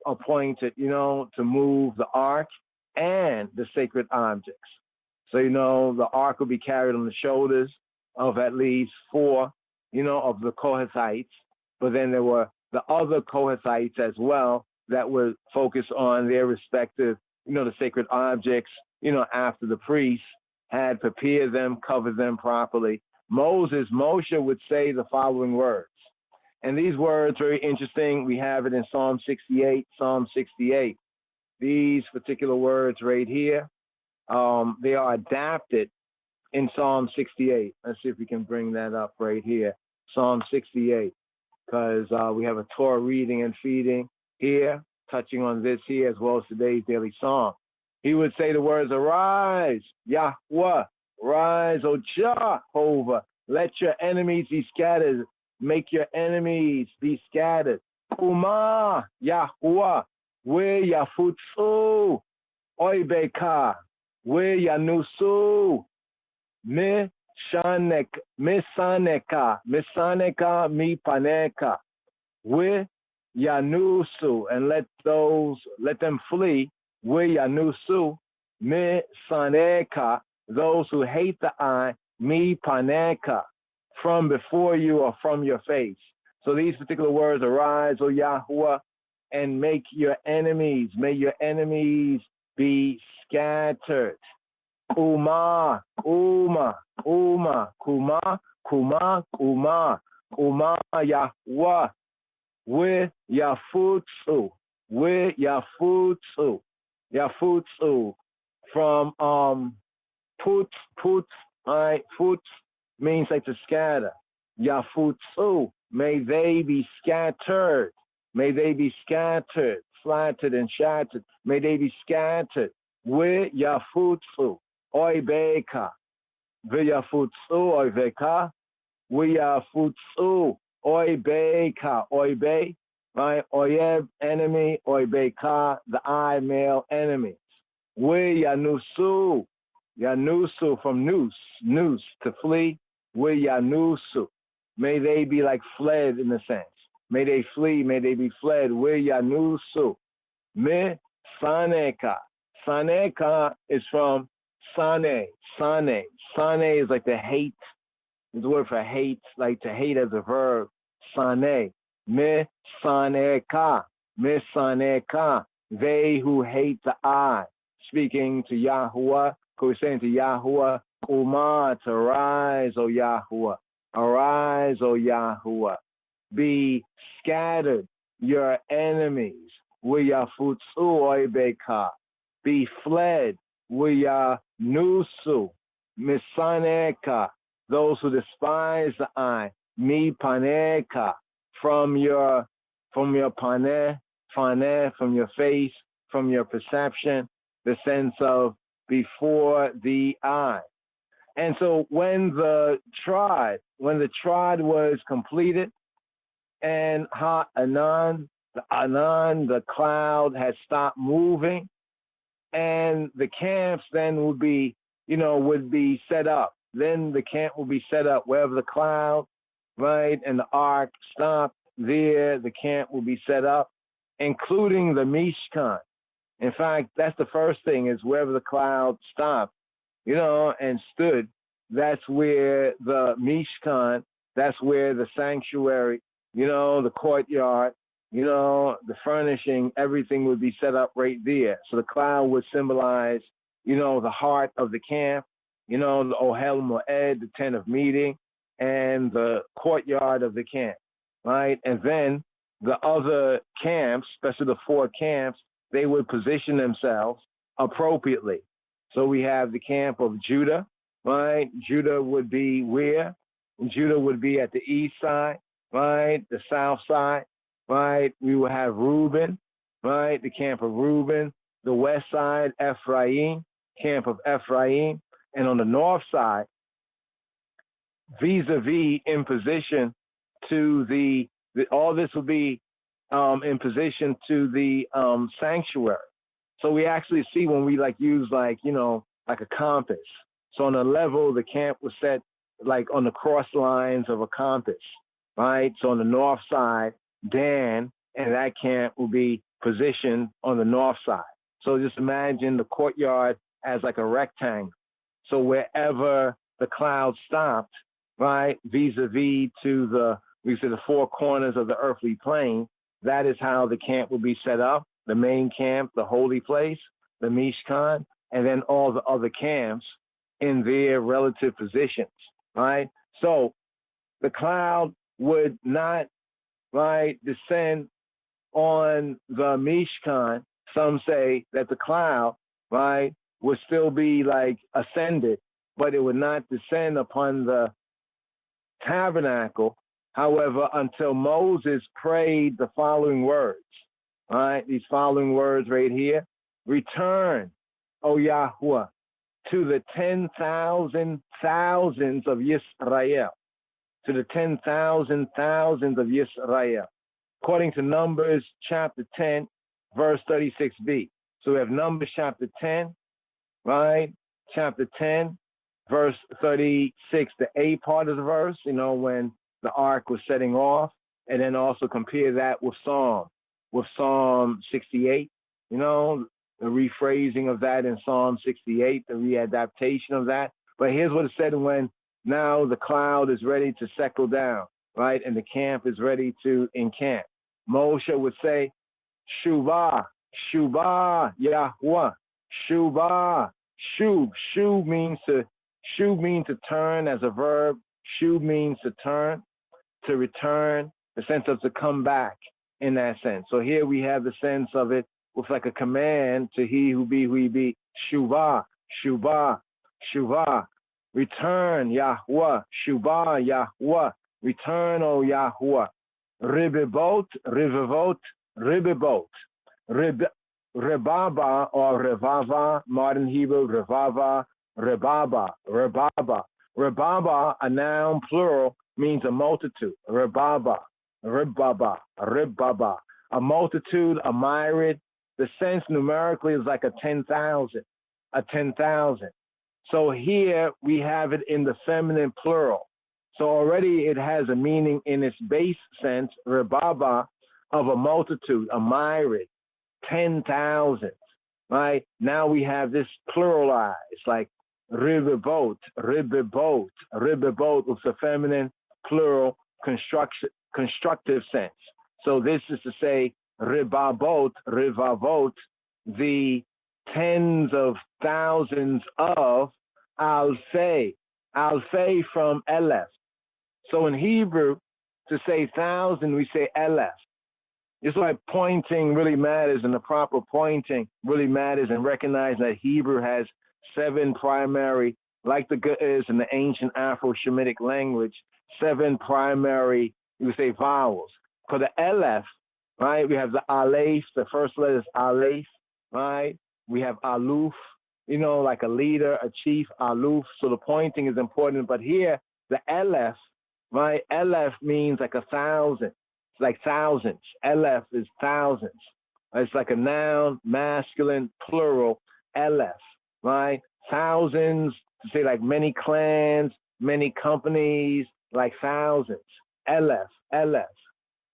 K: appointed, to move the ark and the sacred objects. So, the ark will be carried on the shoulders of at least 4, of the Kohathites. But then there were the other Kohathites as well that would focus on their respective, the sacred objects, after the priests had prepared them, covered them properly. Moshe would say the following words. And these words, very interesting. We have it in Psalm 68. These particular words right here, they are adapted in Psalm 68. Let's see if we can bring that up right here. Psalm 68, because we have a Torah reading and feeding here, touching on this here, as well as today's daily song. He would say the words, arise, Yahweh, rise, O Jehovah, let your enemies be scattered, make your enemies be scattered. Uma, Yahweh, we yafutsu, oibeka, we yanusu, misaneka, mi paneka, we yanusu, and let them flee. We yanusu, mi saneka, those who hate the eye, mi paneka, from before you or from your face. So these particular words, arise, O Yahweh, and make your enemies, may your enemies be scattered. Uma, Yahweh, we yafutsu, from put, right? Put means like to scatter. Yafutsu, may they be scattered. May they be scattered, flattered and shattered. May they be scattered. We yafutsu, oibeka. V'yafutsu, oibeka. We yafutsu, oibeka. Oibe, right? Oyeb, enemy. Oibeka, the I, male enemies. We yanusu. Yanusu, from noose, to flee. We yanusu. May they be like fled in a sense. May they flee, may they be fled. We yanusu. Me saneka. Saneka is from sane. Sane is like the hate. It's the word for hate, like to hate as a verb. Sane. Me saneka. Me saneka. They who hate the I. Speaking to Yahuwah, who is saying to Yahuwah, Uma, to rise, O Yahuwah. Arise, O Yahuwah. Be scattered, your enemies. We yafutsu oibeka. Be fled. We yanusu. Misaneka. Those who despise the I. Mi paneka. From your paneh, from your face, from your perception, the sense of before the eye. And so when the trod was completed, and the cloud had stopped moving, and the camps then would be set up. Then the camp will be set up wherever the cloud, right, and the ark stopped. There, the camp will be set up, including the Mishkan. In fact, that's the first thing, is wherever the cloud stopped, and stood, that's where the Mishkan, that's where the sanctuary, the courtyard, the furnishing, everything would be set up right there. So the cloud would symbolize, the heart of the camp, the Ohel Moed, the tent of meeting, and the courtyard of the camp, right? And then the other camps, especially the 4 camps, they would position themselves appropriately. So we have the camp of Judah, right? Judah would be where? Judah would be at the east side, right? The south side, right? We will have Reuben, right? The camp of Reuben. The west side, Ephraim, camp of Ephraim. And on the north side, vis-a-vis in position to all this will be in position to the sanctuary. So we actually see when we use like a compass. So on a level, the camp was set like on the cross lines of a compass, right? So on the north side, Dan and that camp will be positioned on the north side. So just imagine the courtyard as like a rectangle. So wherever the cloud stopped, right, vis-a-vis to the four corners of the earthly plane, that is how the camp will be set up. The main camp, the holy place, the Mishkan, and then all the other camps in their relative positions, right? So the cloud would not, right, descend on the Mishkan. Some say that the cloud, right, would still be like ascended, but it would not descend upon the tabernacle. However, until Moses prayed the following words, all right, these following words right here: return, O Yahweh, to the 10,000 thousands of Yisrael, to the 10,000 thousands of Yisrael, according to Numbers chapter 10, verse 36b. So we have Numbers chapter 10, right? Chapter 10, verse 36, the A part of the verse, when the ark was setting off, and then also compare that with Psalm 68, the rephrasing of that in Psalm 68, the readaptation of that. But here's what it said when now the cloud is ready to settle down, right? And the camp is ready to encamp. Moshe would say, Shuvah, Shuvah, Yahweh, Shuvah, Shub. Shub means to turn as a verb. Shub means to turn, to return, the sense of to come back in that sense. So here we have the sense of it with like a command to he who be, Shuvah, Shuvah, Shuvah, return, Yahweh, Shuvah, Yahweh, return, O Yahweh, Ribibot, Rivivot, Ribibot, Rebaba or Revava, modern Hebrew, Revava, Rebaba, Rebaba. Rebaba, a noun plural, means a multitude. Rebaba, Ribaba, Ribaba, a multitude, a myriad. The sense numerically is like a 10,000, a 10,000. So here we have it in the feminine plural. So already it has a meaning in its base sense, Rebaba, of a multitude, a myriad, 10,000, right? Now we have this pluralized, like Ribibot, Ribibot, Ribibot with the feminine plural constructive sense. So this is to say Ribabot, Rivavot, the tens of thousands of Alfei, Alfei from Elef. So in Hebrew, to say thousand, we say Elef. It's like pointing really matters, and the proper pointing really matters, and recognizing that Hebrew has 7 primary, like the Ge'ez in the ancient Afro-Shemitic language, 7 primary, you would say, vowels. For the Elef, right, we have the Aleph, the first letter is Aleph, right? We have Aluf, like a leader, a chief, Aluf. So the pointing is important. But here, the Elef, right, Elef means like 1,000. It's like thousands. Elef is thousands. It's like a noun, masculine, plural, Elef, right? Thousands, to say like many clans, many companies, like thousands. Elef, Elef,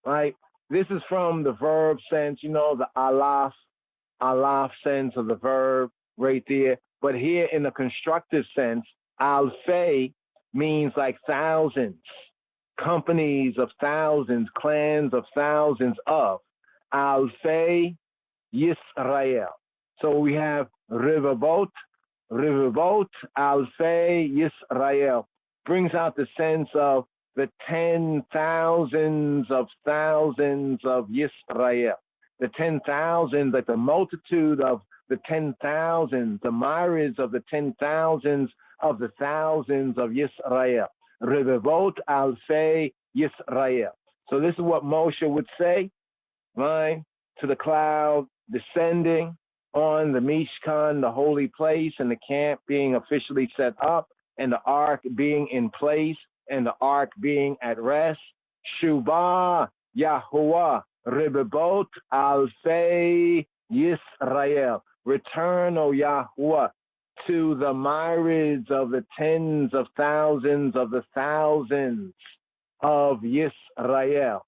K: right? This is from the verb sense, the alaf sense of the verb right there. But here in the constructive sense, alfei means like thousands, companies of thousands, clans of thousands of. Alfei Yisrael. So we have Rivabot, Alfei Yisrael. Brings out the sense of the 10,000s of thousands of Yisrael. The 10,000, like the multitude of the 10,000, the myriads of the 10,000s of the thousands of Yisrael. Revivot Alfei Yisrael. So this is what Moshe would say, right? to the cloud descending on the Mishkan, the holy place, and the camp being officially set up, and the ark being in place, and the ark being at rest. Shubah Yahuwah Ribibot Alfei Yisrael. Return, O Yahuwah, to the myriads of the tens of thousands of the thousands of Yisrael,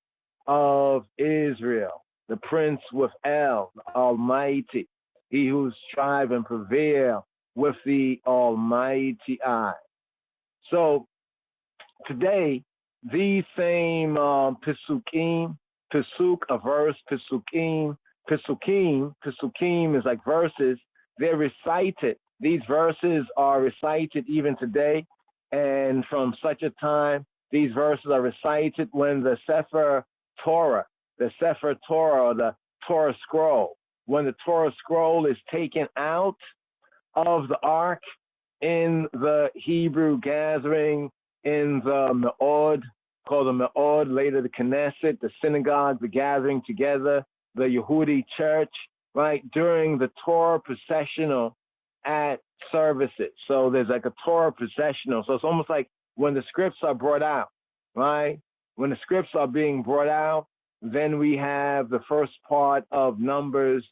K: of Israel, the Prince with El, the Almighty, he who strive and prevail with the Almighty Eye. So today, these same Pesukim, Pesuk, a verse, Pesukim is like verses. They're recited. These verses are recited even today. And from such a time, these verses are recited when the Sefer Torah, or the Torah scroll, when the Torah scroll is taken out of the ark in the Hebrew gathering, in the Me'od, called the Me'od, later the Knesset, the synagogue, the gathering together, the Yehudi church, right, during the Torah processional at services. So there's like a Torah processional. So it's almost like when the scripts are brought out, right? When the scripts are being brought out, then we have the first part of Numbers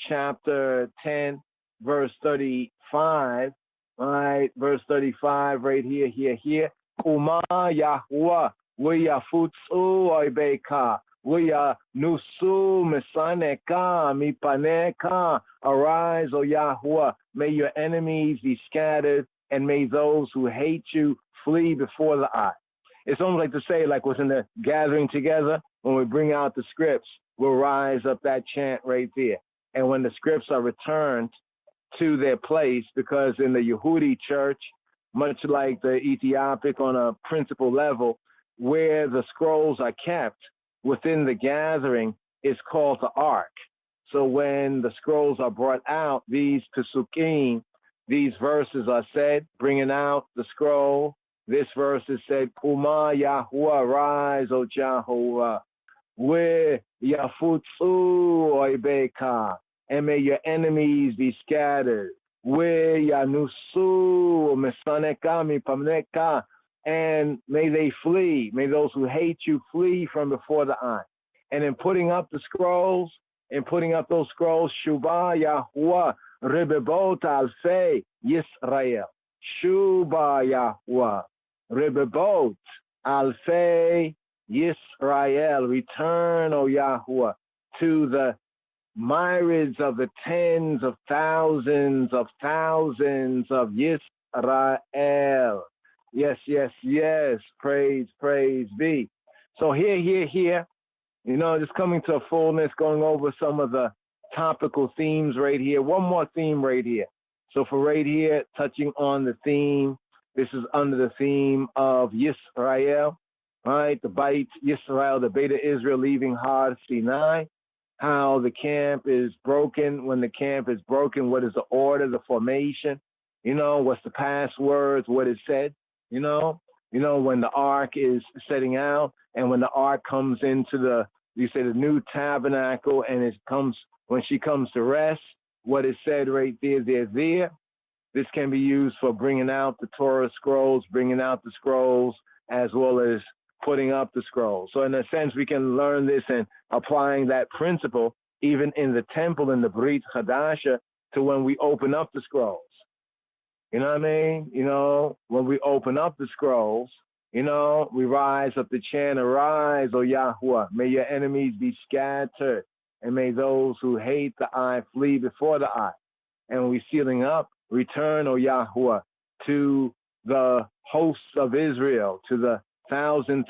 K: chapter 10, verse 35, right? Verse 35 right here. Uma Yahuwah, Wiyafutsu Oibeka, Wiya Nusu Mesaneka, Mipaneka. Arise, O Yahuwah, may your enemies be scattered, and may those who hate you flee before the eye. It's almost like to say, like what's in the gathering together, when we bring out the scripts, we'll rise up that chant right there. And when the scripts are returned to their place, because in the Yehudi church, much like the Ethiopic on a principal level, where the scrolls are kept within the gathering is called the ark. So when the scrolls are brought out, these Pesukim, these verses are said, bringing out the scroll. This verse is said, Kuma Yahuwah, rise, O Jehovah, we Yafutsu Oibeka, and may your enemies be scattered. We Yanusu Mesaneka Mipamneka, and may they flee. May those who hate you flee from before the eye. And in putting up the scrolls, Shubah Yahuwah, Rebebot Alfei Yisrael. Shubah Yahuwah, Rebebot Alfei Yisrael. Return, O Yahuwah, to the myriads of the tens of thousands of Yisrael. Yes. Praise be. So here, just coming to a fullness, going over some of the topical themes right here. One more theme right here. So for right here, touching on the theme, this is under the theme of Yisrael, right? The Beit Yisrael, the Beta Israel leaving Har Sinai, how the camp is broken. When the camp is broken, what is the order, the formation? What's the passwords, what is said? When the ark is setting out, and when the ark comes into the new tabernacle, and when she comes to rest, what is said right there. This can be used for bringing out the Torah scrolls, as well as putting up the scrolls. So in a sense, we can learn this and applying that principle even in the temple, in the Brit Hadasha, to when we open up the scrolls. You know what I mean? When we open up the scrolls, we rise up the chant, arise, O Yahuwah, may your enemies be scattered, and may those who hate the eye flee before the eye. And when we're sealing up, return, O Yahuwah, to the hosts of Israel, to the thousands,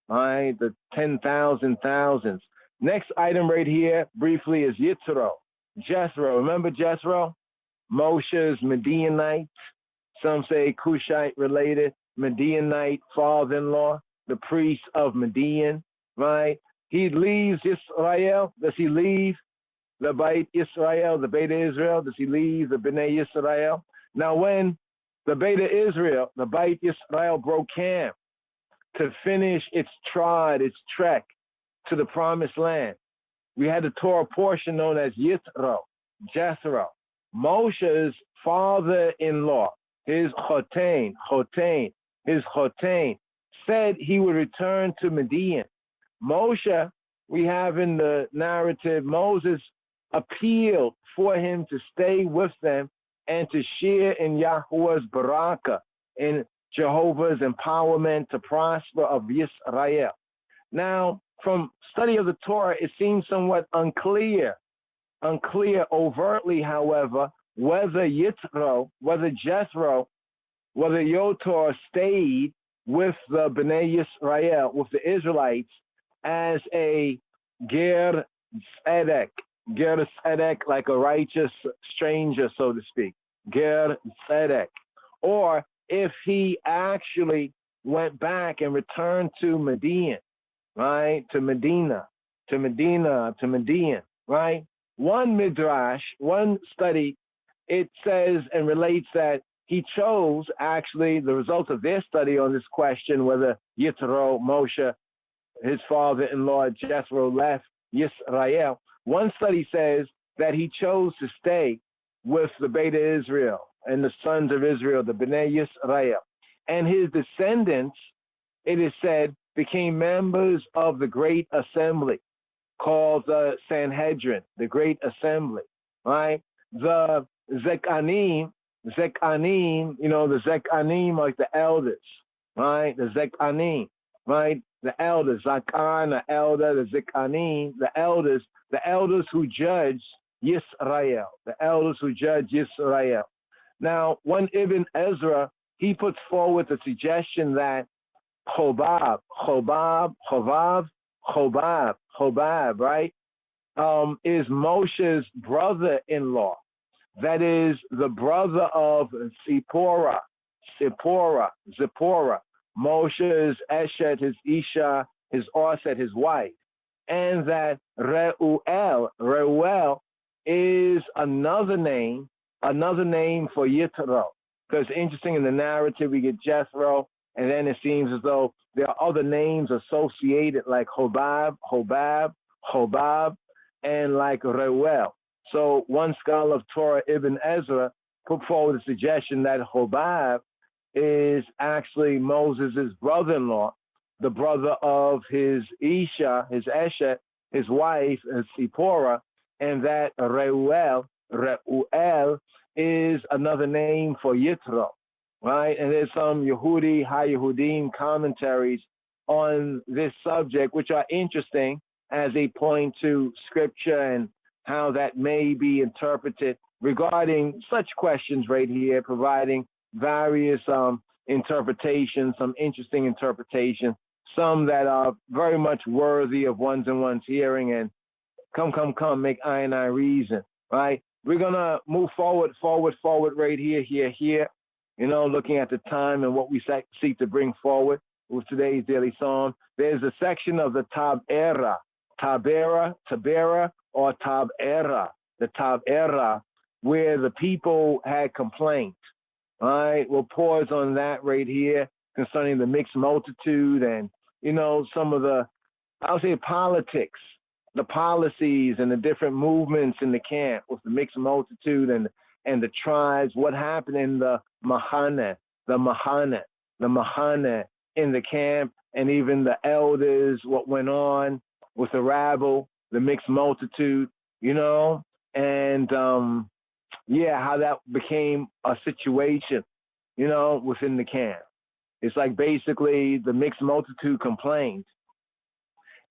K: right? The 10,000 thousands. Next item right here, briefly, is Jethro. Remember Jethro? Moshe's Midianite, some say Cushite related, Midianite father-in-law, the priest of Midian, right? He leaves Israel. Does he leave the Beit Israel, the Beta Israel? Does he leave the Bnei Israel? Now when the Beta Israel, the Beit Israel broke camp to finish its trek to the promised land, we had the Torah portion known as Jethro, Moshe's father-in-law, his chotain, said he would return to Midian. Moshe, we have in the narrative, Moses appealed for him to stay with them and to share in Yahweh's barakah, in Jehovah's empowerment to prosper of Yisrael. Now, from study of the Torah, it seems somewhat unclear overtly, however, whether Yitro, whether Jethro, whether Yotor stayed with the Bnei Yisrael, with the Israelites, as a Ger Tzedek, like a righteous stranger, so to speak, Ger Tzedek, or if he actually went back and returned to Midian, right, to Median, right? One midrash, one study, it says and relates that he chose, actually, the result of their study on this question, whether Yitro, Moshe, his father-in-law Jethro, left Yisrael. One study says that he chose to stay with the Beta Israel and the sons of Israel, the Bnei Yisrael. And his descendants, it is said, became members of the great assembly called the Sanhedrin, the great assembly, right? The Zekanim, the Zekanim, like the elders, right? The Zekanim, right? The elders, Zakan, the elder, the Zekanim, the elders who judge Yisrael, the elders who judge Yisrael. Now, one Ibn Ezra, he puts forward the suggestion that Chobab, right, is Moshe's brother-in-law. That is the brother of Zipporah, Moshe's Eshet, his Isha, his Orset, his wife. And that Reuel is another name for Yitro. Because interesting, in the narrative, we get Jethro, and then it seems as though there are other names associated like Hobab, and like Reuel. So one scholar of Torah, Ibn Ezra, put forward the suggestion that Hobab is actually Moses' brother-in-law, the brother of his Isha, his Eshet, his wife, Zipporah, and that Reuel is another name for Yitro, right? And there's some Yehudi, Ha-Yehudim commentaries on this subject, which are interesting as they point to scripture and how that may be interpreted regarding such questions right here, providing various interpretations, some interesting interpretations, some that are very much worthy of one's and one's hearing, and come, make I and I reason, right? We're going to move forward right here, looking at the time and what we seek to bring forward with today's daily psalm. There's a section of the Tabera, or Tabera, the Tabera, where the people had complained. All right, we'll pause on that right here concerning the mixed multitude and, some of the, I'll say, politics, the policies and the different movements in the camp with the mixed multitude and the tribes, what happened in the Mahane in the camp, and even the elders, what went on with the rabble, the mixed multitude, and how that became a situation, within the camp. It's like basically the mixed multitude complained.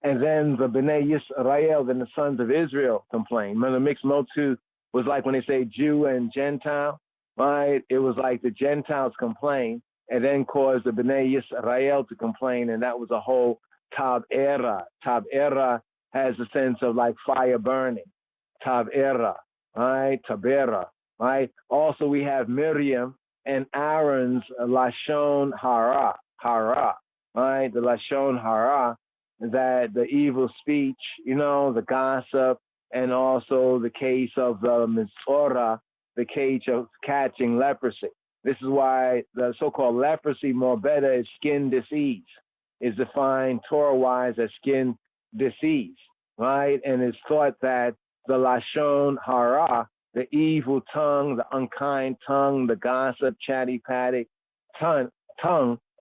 K: And then the Bnei Yisrael, then the sons of Israel complained. Remember, the mixed multitude was like when they say Jew and Gentile, right? It was like the Gentiles complained and then caused the Bnei Yisrael to complain, and that was a whole Tabera. Tabera has a sense of like fire burning. Tabera, right? Tabera, right? Also, we have Miriam and Aaron's Lashon Hara, right? The Lashon Hara, that the evil speech, the gossip, and also the case of the Mitzora, the case of catching leprosy. This is why the so-called leprosy, more better, is skin disease, is defined Torah-wise as skin disease. right? And it's thought that the Lashon Hara, the evil tongue, the unkind tongue, the gossip, chatty-patty tongue,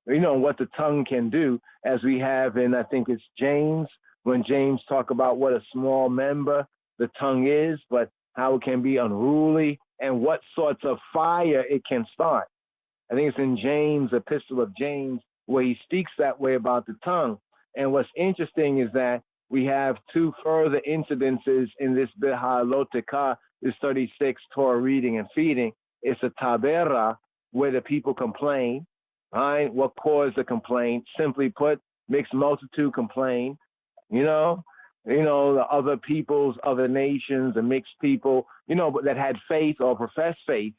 K: what the tongue can do, as we have in, I think it's James, when James talk about what a small member the tongue is, but how it can be unruly and what sorts of fire it can start. I think it's in James, Epistle of James, where he speaks that way about the tongue. And what's interesting is that we have two further incidences in this alotekha, this 36 Torah reading and feeding. It's a tabera, where the people complain. Right? What caused the complaint? Simply put, mixed multitude complain. The other peoples, other nations, and mixed people, but that had faith or professed faith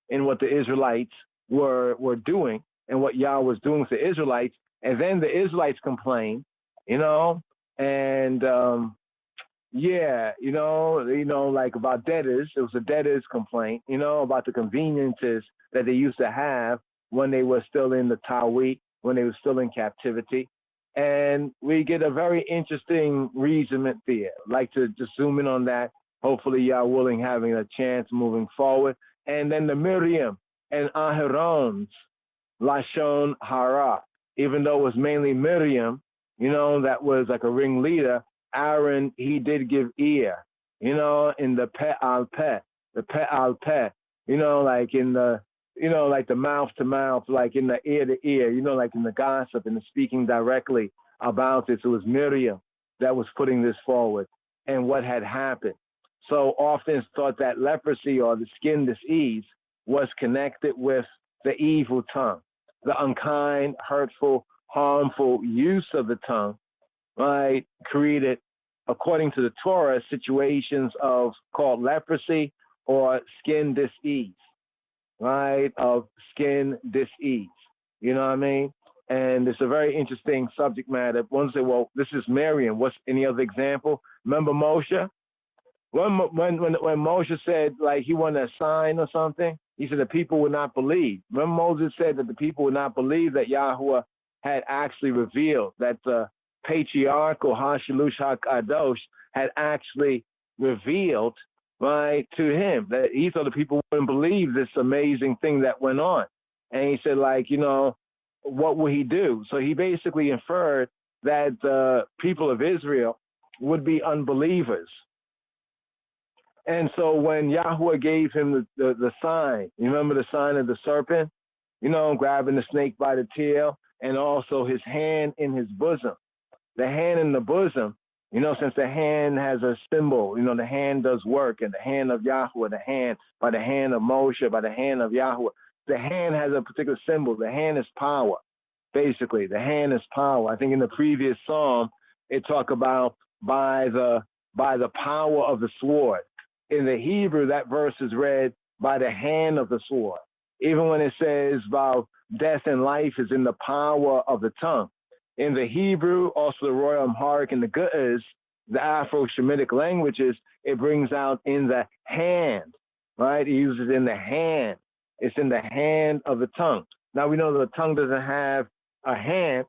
K: in what the Israelites were doing and what Yah was doing with the Israelites. And then the Israelites complained, and like about debtors. It was a debtors complaint, about the conveniences that they used to have when they were still in the Tawit, when they were still in captivity. And we get a very interesting reasonment there. I'd like to just zoom in on that. Hopefully, Yah willing, having a chance moving forward. And then the Miriam and Aharon's Lashon Hara, even though it was mainly Miriam, that was like a ringleader. Aaron, he did give ear, in the pe-al-pe, the pe-al-pe, like in the, like the mouth to mouth, like in the ear to ear, like in the gossip and the speaking directly about it. So it was Miriam that was putting this forward and what had happened. So often it's thought that leprosy or the skin disease was connected with the evil tongue, the unkind, hurtful, harmful use of the tongue, right? Created, according to the Torah, situations of called leprosy or skin disease. Right, of skin disease. You know what I mean? And it's a very interesting subject matter. One say, well, this is Miriam. What's any other example? Remember Moshe? When Moshe said, like, he wanted a sign or something, he said the people would not believe. Remember Moses said that the people would not believe that Yahuwah had actually revealed, that the patriarchal Hashalush HaKadosh had actually revealed, right, to him, that he thought the people wouldn't believe this amazing thing that went on. And he said, like, what will he do? So he basically inferred that the people of Israel would be unbelievers. And so when Yahuwah gave him the sign, you remember the sign of the serpent, grabbing the snake by the tail, and also his hand in his bosom. The hand in the bosom, since the hand has a symbol, the hand does work, and the hand of Yahuwah, the hand, by the hand of Moshe, by the hand of Yahuwah, the hand has a particular symbol. The hand is power, basically. The hand is power. I think in the previous psalm, it talked about by the power of the sword. In the Hebrew, that verse is read by the hand of the sword. Even when it says about death and life is in the power of the tongue. In the Hebrew, also the Royal Amharic and the Ge'ez, the Afro-Shemitic languages, it brings out in the hand, right? It uses in the hand. It's in the hand of the tongue. Now we know the tongue doesn't have a hand,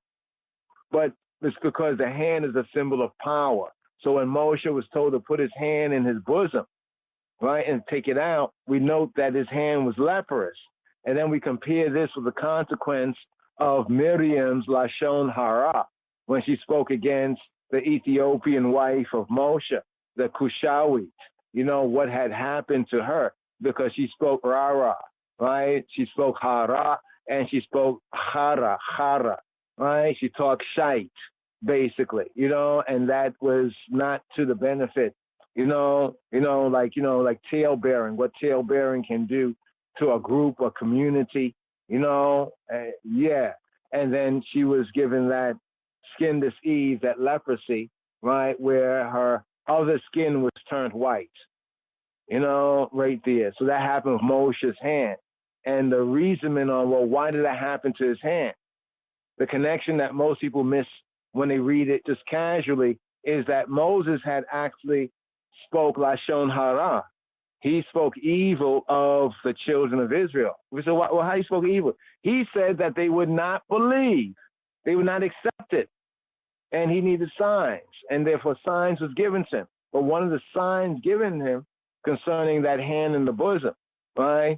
K: but it's because the hand is a symbol of power. So when Moshe was told to put his hand in his bosom, right, and take it out, we note that his hand was leprous. And then we compare this with the consequence of Miriam's Lashon Hara, when she spoke against the Ethiopian wife of Moshe, the Cushawite, what had happened to her, because she spoke Rara, right? She spoke Hara, and she spoke Chara, right? She talked shite, basically, and that was not to the benefit, like tail-bearing, what tail-bearing can do to a group, a community, And then she was given that skin disease, that leprosy, right, where her other skin was turned white, right there. So that happened with Moshe's hand. And the reasoning on, well, why did that happen to his hand? The connection that most people miss when they read it just casually is that Moses had actually spoke Lashon Hara. He spoke evil of the children of Israel. We said, well, how he spoke evil? He said that they would not believe. They would not accept it. and he needed signs, and therefore signs was given to him. But one of the signs given him concerning that hand in the bosom, right?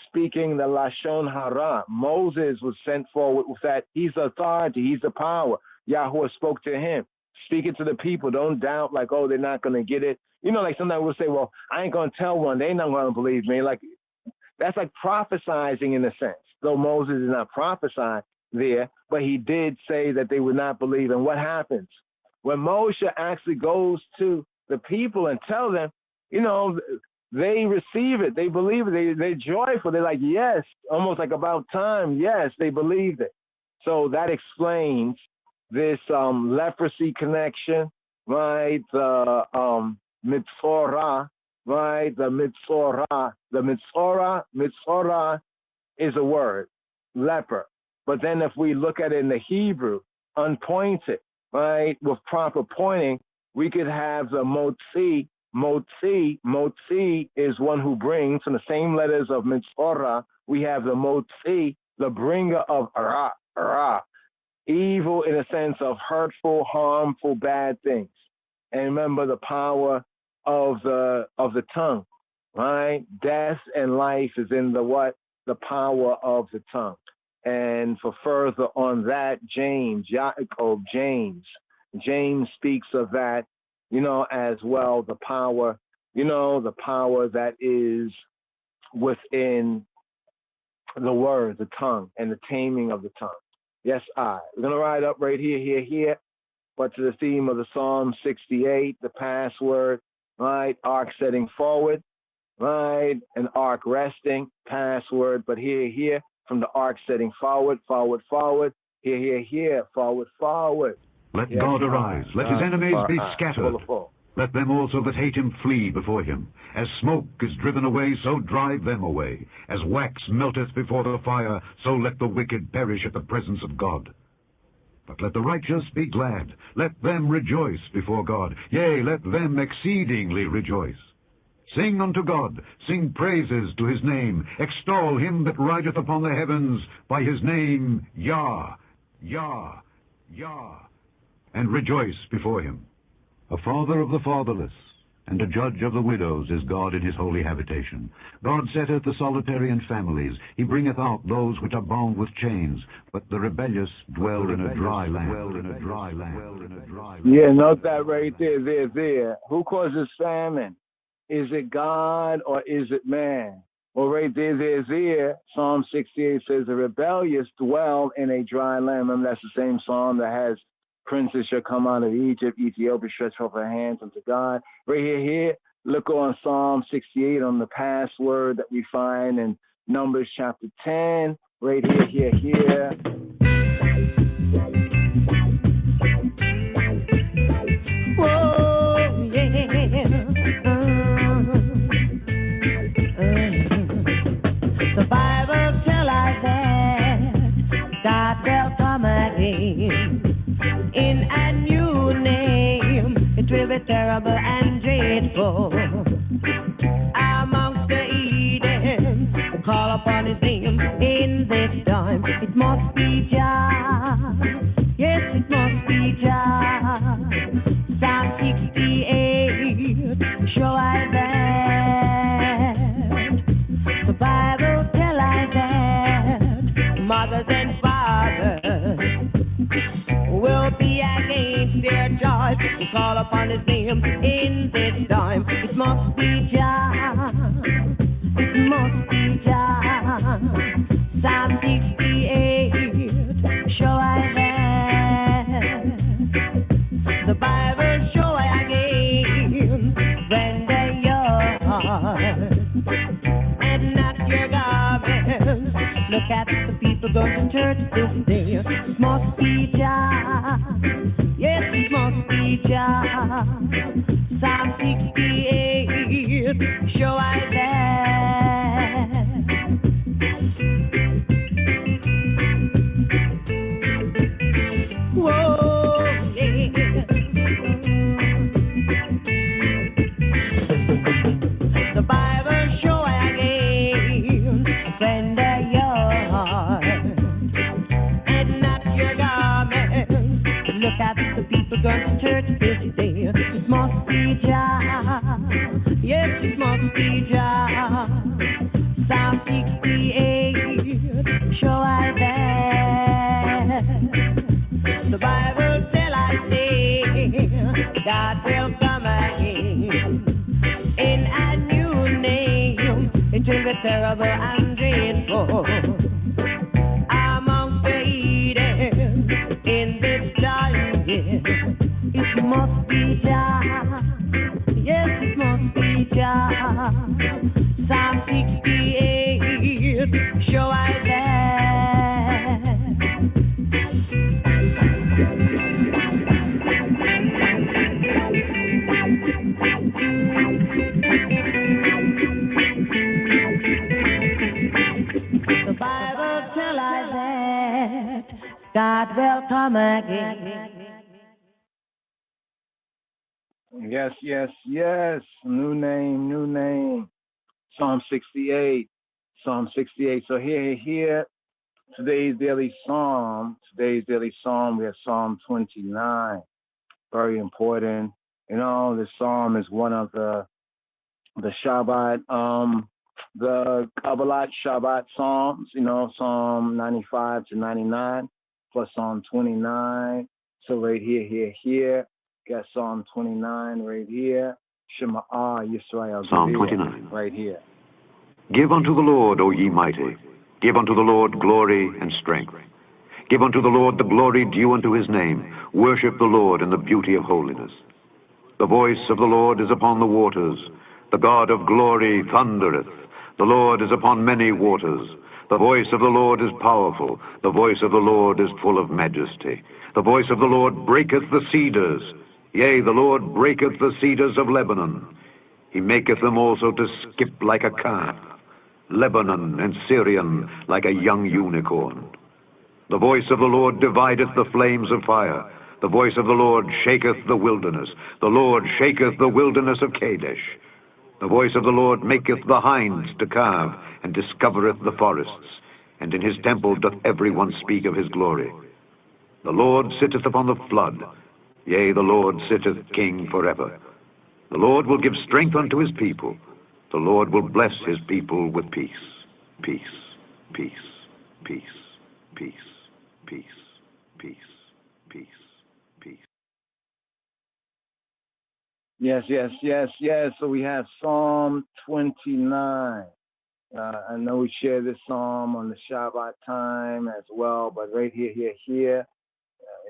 K: Speaking the Lashon Hara, Moses was sent forward with that. He's the authority, he's the power. Yahweh spoke to him, speaking to the people. Don't doubt, like, oh, they're not going to get it. You know, like sometimes we'll say, well, I ain't going to tell one. They ain't not going to believe me. Like, that's like prophesizing in a sense, though Moses is not prophesying there, but he did say that they would not believe. And what happens? When Moshe actually goes to the people and tell them, you know, they receive it, they believe it, they're joyful, they're like, yes, almost like about time, yes, they believed it. So that explains this leprosy connection, right? The mitzvah, right? The mitzvah is a word, leper. But then if we look at it in the Hebrew, unpointed, right, with proper pointing, we could have the motzi. Motzi is one who brings, from the same letters of mitzvah, we have the motzi, the bringer of ra, evil in a sense of hurtful, harmful, bad things. And remember the power of the tongue, right? Death and life is in the what? The power of the tongue. And for further on that, James speaks of that, you know, as well, the power, you know, the power that is within the word, the tongue, and the taming of the tongue. Yes, We're going to ride up right here, but to the theme of the Psalm 68, the password, right, arc setting forward, right, and arc resting, password, but here, from the arc setting forward, here, forward.
J: Let God arise, let his enemies be scattered. Let them also that hate him flee before him. As smoke is driven away, so drive them away. As wax melteth before the fire, so let the wicked perish at the presence of God. But let the righteous be glad, let them rejoice before God. Yea, let them exceedingly rejoice. Sing unto God, sing praises to his name. Extol him that rideth upon the heavens by his name, Yah, and rejoice before him. A father of the fatherless, and a judge of the widows is God in his holy habitation. God setteth the solitary in families. He bringeth out those which are bound with chains, but the rebellious dwell in a dry land.
K: Yeah, note that right there. Who causes famine? Is it God or is it man? Well, right there. Psalm 68 says, the rebellious dwell in a dry land. Remember, that's the same psalm that has princes shall come out of Egypt, Ethiopia stretch forth her hands unto God. Right here, look on Psalm 68 on the password that we find in Numbers chapter 10. Right here.
L: Whoa, yeah. The Bible tells us that God will come again in a new name. It will be terrible and dreadful. Amongst the Eden, call upon his name in this time. It must be Jah. Yes, it must be Jah. Psalm 68, show I that. The Bible tells us that mothers and fathers will be against their choice to call upon his name in this time. It must be Jah. It must be Jah. Psalm 68, show I that. The Bible show again, render your heart and not your garments. Look at the people going to church this day. It must be Jah. Yes, it must be Jah. Psalm 68, show I that. Whoa, yeah. The Bible show again, render your heart and not your garment. Look at the people till I that God will come again.
K: Yes, yes, yes. New name. Psalm 68. Psalm 68. So here. Today's daily psalm, we have Psalm 29. Very important. You know, this psalm is one of the Shabbat, the Kabbalat Shabbat psalms, you know, Psalm 95 to 99, plus Psalm 29. So right here, got Psalm 29 right here. Shema'ah Yisrael.
J: Psalm 29.
K: Right here.
J: Give unto the Lord, O ye mighty. Give unto the Lord glory and strength. Give unto the Lord the glory due unto his name. Worship the Lord in the beauty of holiness. The voice of the Lord is upon the waters. The God of glory thundereth. The Lord is upon many waters. The voice of the Lord is powerful. The voice of the Lord is full of majesty. The voice of the Lord breaketh the cedars. Yea, the Lord breaketh the cedars of Lebanon. He maketh them also to skip like a calf. Lebanon and Syrian like a young unicorn. The voice of the Lord divideth the flames of fire. The voice of the Lord shaketh the wilderness. The Lord shaketh the wilderness of Kadesh. The voice of the Lord maketh the hinds to calve, and discovereth the forests. And in his temple doth every one speak of his glory. The Lord sitteth upon the flood. Yea, the Lord sitteth king forever. The Lord will give strength unto his people. The Lord will bless his people with peace. Peace, peace, peace, peace, peace, peace, peace, peace.
K: Yes. So we have Psalm 29. I know we share this psalm on the Shabbat time as well, but right here.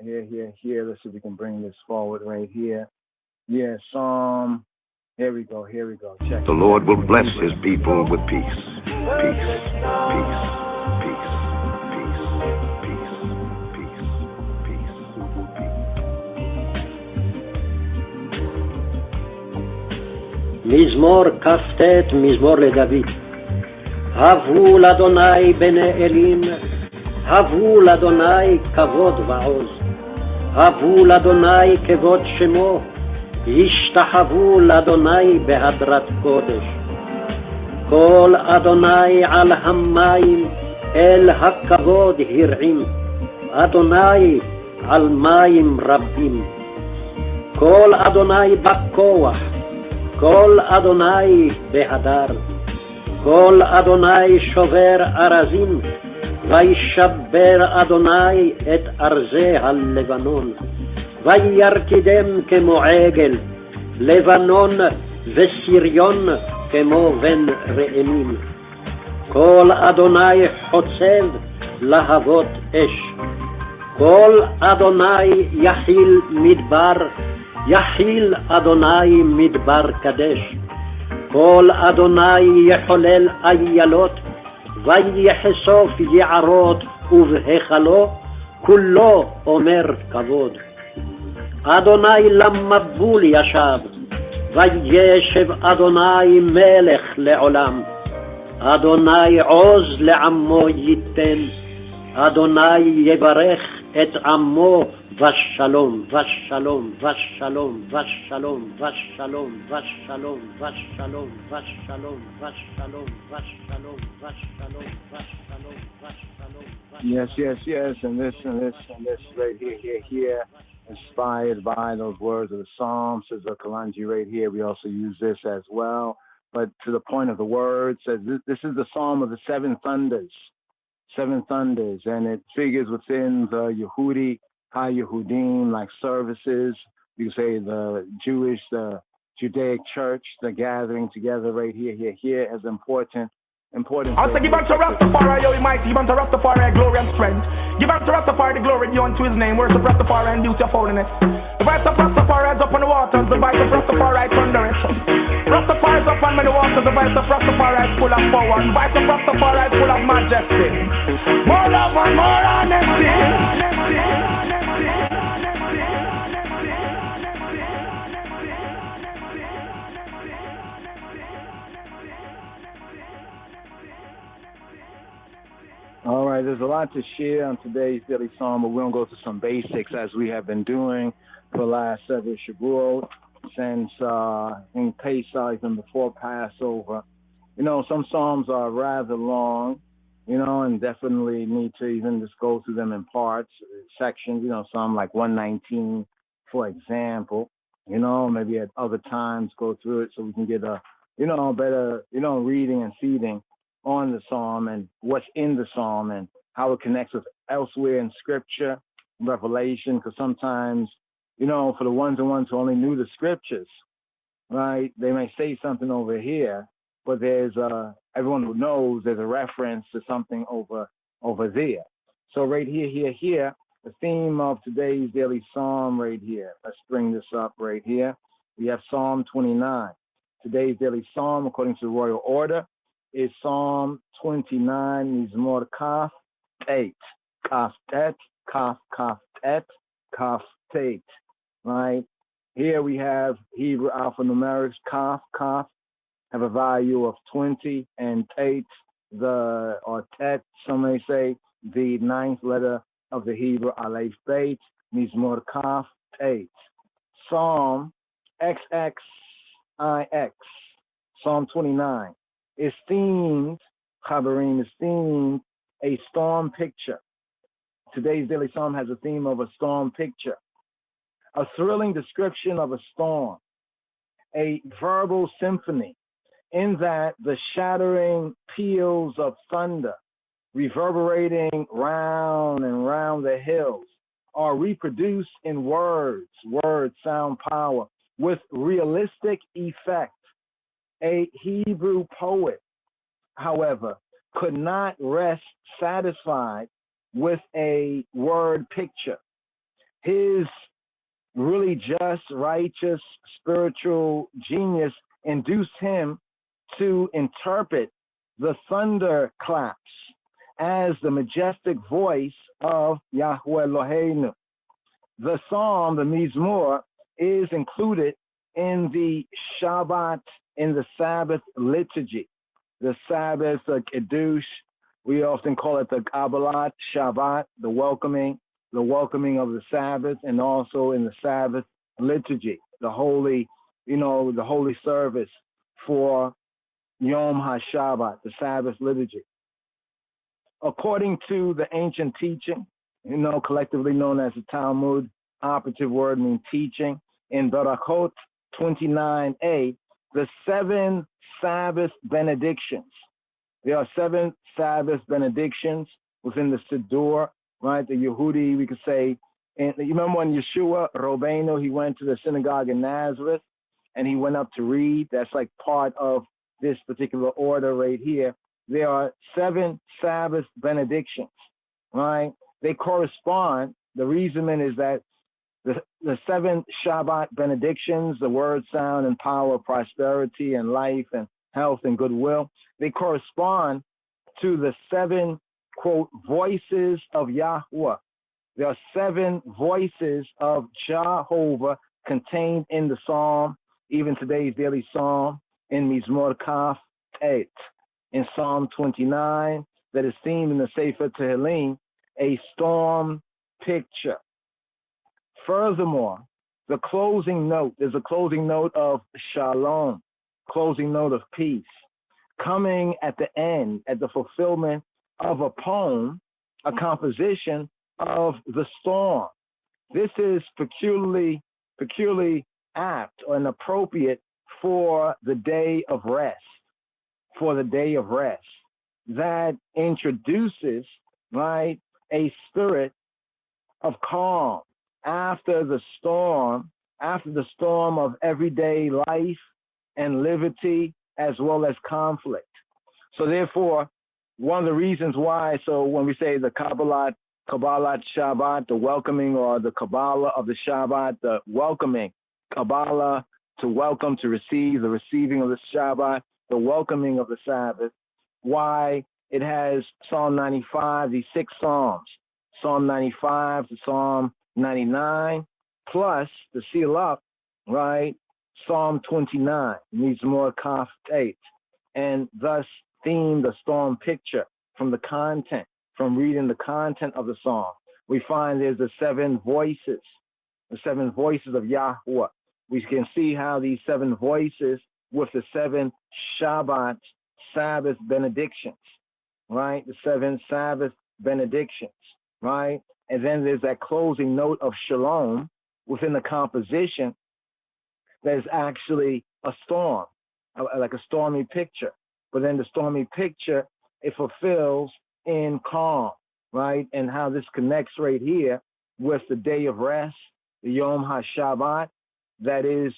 K: Let's see if we can bring this forward right here. Yeah, Psalm. Here we go. Check.
J: The Lord will bless his people with peace. Peace, peace, peace, peace, peace, peace, peace.
I: מזמור כ"ט, מזמור לדוד. הבו לאדוני בני אלים, הבו לאדוני כבוד ועוז. הבו לאדוני כבוד שמו, ישתחוו לאדוני בהדרת קודש. כל אדוני על המים אל הכבוד הרעים, אדוני על מים רבים. כל אדוני בכוח, כל אדוני בהדר. כל אדוני שובר ארזים, וישבר אדוני את ארזי הלבנון. וירקידם כמו עגל, לבנון וסיריון כמו בן ראמים. כל אדוני חוצב להבות אש. כל אדוני יחיל מדבר, יחיל אדוני מדבר קדש. כל אדוני יחולל איילות, ויחשוף יערות ובהיכלו, כולו אומר כבוד. אדוני למבול ישב, וישב אדוני מלך לעולם. אדוני עוז לעמו ייתן, אדוני יברך את עמו ושלום, ושלום, ושלום, ושלום, ושלום, ושלום, ושלום, ושלום, ושלום, ושלום, ושלום, ושלום, ושלום.
K: Yes, and this right here, inspired by those words of the Psalm, says the Kalanji right here. We also use this as well. But to the point of the word, says this is the Psalm of the seven thunders, and it figures within the Yehudi, Ha-Yehudim, like services. You say the Jewish, the Judaic church, the gathering together right here as important.
M: Also give unto Rastafari, O mighty, give unto Rastafari glory and strength. Give unto Rastafari the glory due unto his name. Worship Rastafari and beauty of holiness. The voice of Rastafari is upon the waters, the voice of Rastafari thundereth. Rastafari is upon many waters, the voice of Rastafari is full of power, the voice of Rastafari is full of majesty. More love and more honesty.
K: All right, there's a lot to share on today's Daily Psalm, but we're going to go to some basics as we have been doing for the last several Shavuot, since in Pesach, even before Passover. You know, some Psalms are rather long, you know, and definitely need to even just go through them in parts, sections, you know, some like 119, for example, you know, maybe at other times go through it so we can get a, you know, better, you know, reading and feeding on the Psalm and what's in the Psalm and how it connects with elsewhere in Scripture, Revelation, because sometimes, you know, for the ones who only knew the Scriptures, right, they may say something over here, but there's everyone who knows there's a reference to something over there. So right here, the theme of today's daily Psalm right here. Let's bring this up right here. We have Psalm 29. Today's daily Psalm, according to the royal order, is Psalm 29, Mizmor Kaf 8. Kaf Tet, Kaf Tet, Kaf Tet. Right? Here we have Hebrew alphanumerics, Kaf, have a value of 20, and Tet, or Tet, some may say, the ninth letter of the Hebrew Aleph Beit, Mizmor Kaf Tet. Psalm XXIX, Psalm 29, is themed, Chabarim, is themed a storm picture. Today's daily Psalm has a theme of a storm picture, a thrilling description of a storm, a verbal symphony, in that the shattering peals of thunder reverberating round and round the hills are reproduced in words, sound, power, with realistic effect. A Hebrew poet, however, could not rest satisfied with a word picture. His really just, righteous, spiritual genius induced him to interpret the thunderclaps as the majestic voice of Yahweh Eloheinu. The psalm, the Mizmor, is included in the Shabbat, in the Sabbath liturgy. The Sabbath, the Kiddush, we often call it the Kabbalat Shabbat, the welcoming of the Sabbath, and also in the Sabbath liturgy, the holy, you know, the holy service for Yom HaShabbat, the Sabbath liturgy. According to the ancient teaching, you know, collectively known as the Talmud, operative word means teaching, in Barachot 29a, the 7 Sabbath benedictions. There are 7 Sabbath benedictions within the Siddur, right? The Yehudi, we could say. And you remember when Yeshua Robbeinu, he went to the synagogue in Nazareth and he went up to read. That's like part of this particular order right here. There are 7 Sabbath benedictions, right? They correspond. The reason is that the 7 Shabbat benedictions, the word, sound, and power, prosperity, and life, and health, and goodwill, they correspond to the 7, quote, voices of Yahweh. There are 7 voices of Jehovah contained in the psalm, even today's daily psalm, in Mizmor Kaf 8. In Psalm 29, that is themed in the Sefer Tehillim, a storm picture. Furthermore, the closing note, there's a closing note of shalom, closing note of peace, coming at the end, at the fulfillment of a poem, a composition of the storm. This is peculiarly apt and appropriate for the day of rest, that introduces, right, a spirit of calm after the storm of everyday life and liberty, as well as conflict. So therefore, one of the reasons why, so when we say the Kabbalat Shabbat, the welcoming, or the Kabbalah of the Shabbat, the welcoming, Kabbalah, to welcome, to receive, the receiving of the Shabbat, the welcoming of the Sabbath, why it has Psalm 95, these 6 Psalms, Psalm 95 to Psalm 99, plus the seal up, right, Psalm 29, Mizmor Kaf 8, and thus theme the storm picture from the content. from reading the content of the song. We find there's the 7 voices of Yahweh. We can see how these 7 voices with the 7 Shabbat, Sabbath benedictions, right? The 7 Sabbath benedictions, right? And then there's that closing note of Shalom within the composition. There's actually a storm, like a stormy picture. But then the stormy picture, it fulfills in calm, right? And how this connects right here with the day of rest, the Yom HaShabbat, that is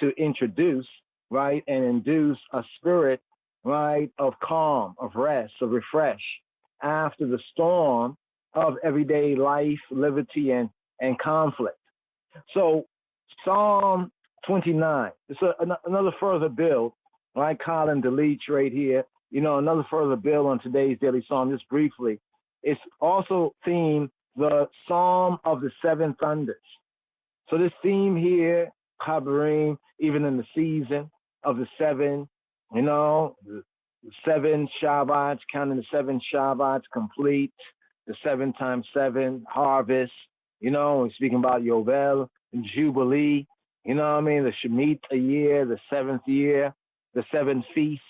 K: to introduce, right, and induce a spirit, right, of calm, of rest, of refresh after the storm of everyday life, liberty, and conflict. So Psalm 29, it's another further build, right? Colin deletes right here, another further build on today's daily psalm, just briefly. It's also themed the Psalm of the 7 Thunders. So this theme here, Chabarim, even in the season of the 7, the 7 Shabbats, counting the 7 Shabbats complete, the 7 times 7 harvest, we're speaking about Yovel and Jubilee, the Shemitah year, the 7th year, the 7 feasts,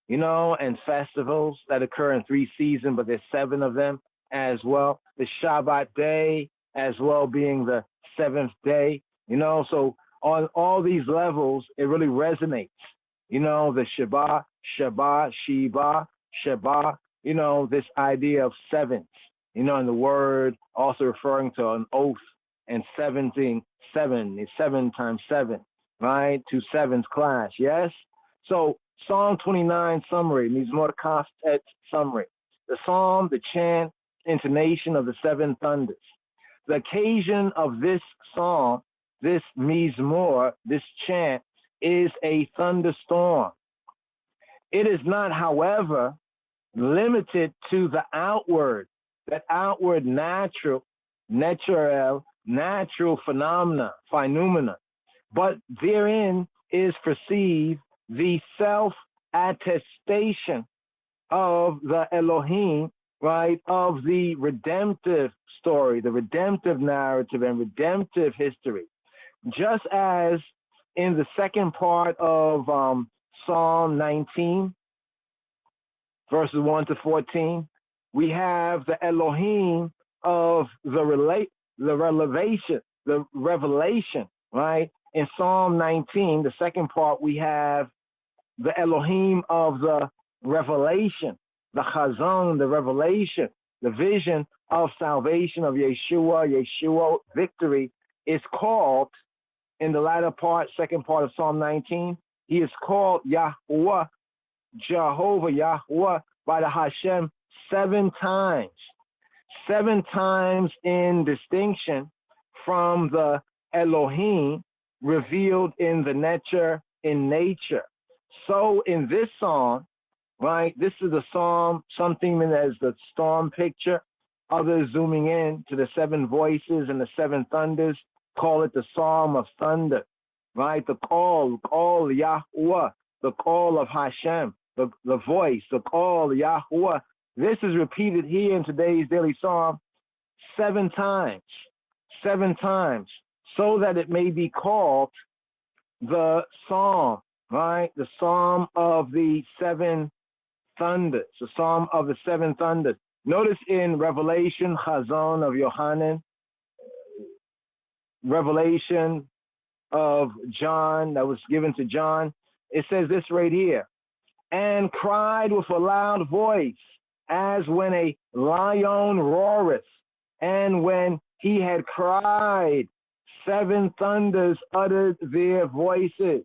K: and festivals that occur in 3 seasons, but there's 7 of them as well. The Shabbat day as well being the 7th day, so on all these levels, it really resonates. The Shabbat, Sheba, this idea of 7s, and the word also referring to an oath, and 7 is 7 times 7, right? 2 7s clash, yes? So Psalm 29 summary, Mizmor Kaftet summary. The psalm, the chant, intonation of the 7 thunders. The occasion of this psalm, this Mizmor, this chant, is a thunderstorm. It is not, however, limited to the outward, that outward natural phenomena, but therein is perceived the self-attestation of the Elohim, right, of the redemptive story, the redemptive narrative and redemptive history. Just as in the second part of Psalm 19, verses 1 to 14, we have the Elohim of the revelation, right? In Psalm 19, the second part, we have the Elohim of the revelation, the chazon, the revelation, the vision of salvation of Yeshua victory is called, in the latter part, second part of Psalm 19, he is called Yahweh, Jehovah, Yahweh, by the Hashem 7 times. 7 times in distinction from the Elohim revealed in the nature, So in this psalm, right, this is a psalm, something as the storm picture, others zooming in to the 7 voices and the 7 thunders, call it the Psalm of Thunder, right? The call Yahweh, the call of Hashem, the voice, the call Yahweh. This is repeated here in today's daily psalm 7 times, so that it may be called the psalm, right? The Psalm of the 7 thunders, the Psalm of the 7 thunders. Notice in Revelation, Chazon of Yohanan, Revelation of John that was given to John, it says this right here, and cried with a loud voice, as when a lion roareth, and when he had cried, 7 thunders uttered their voices.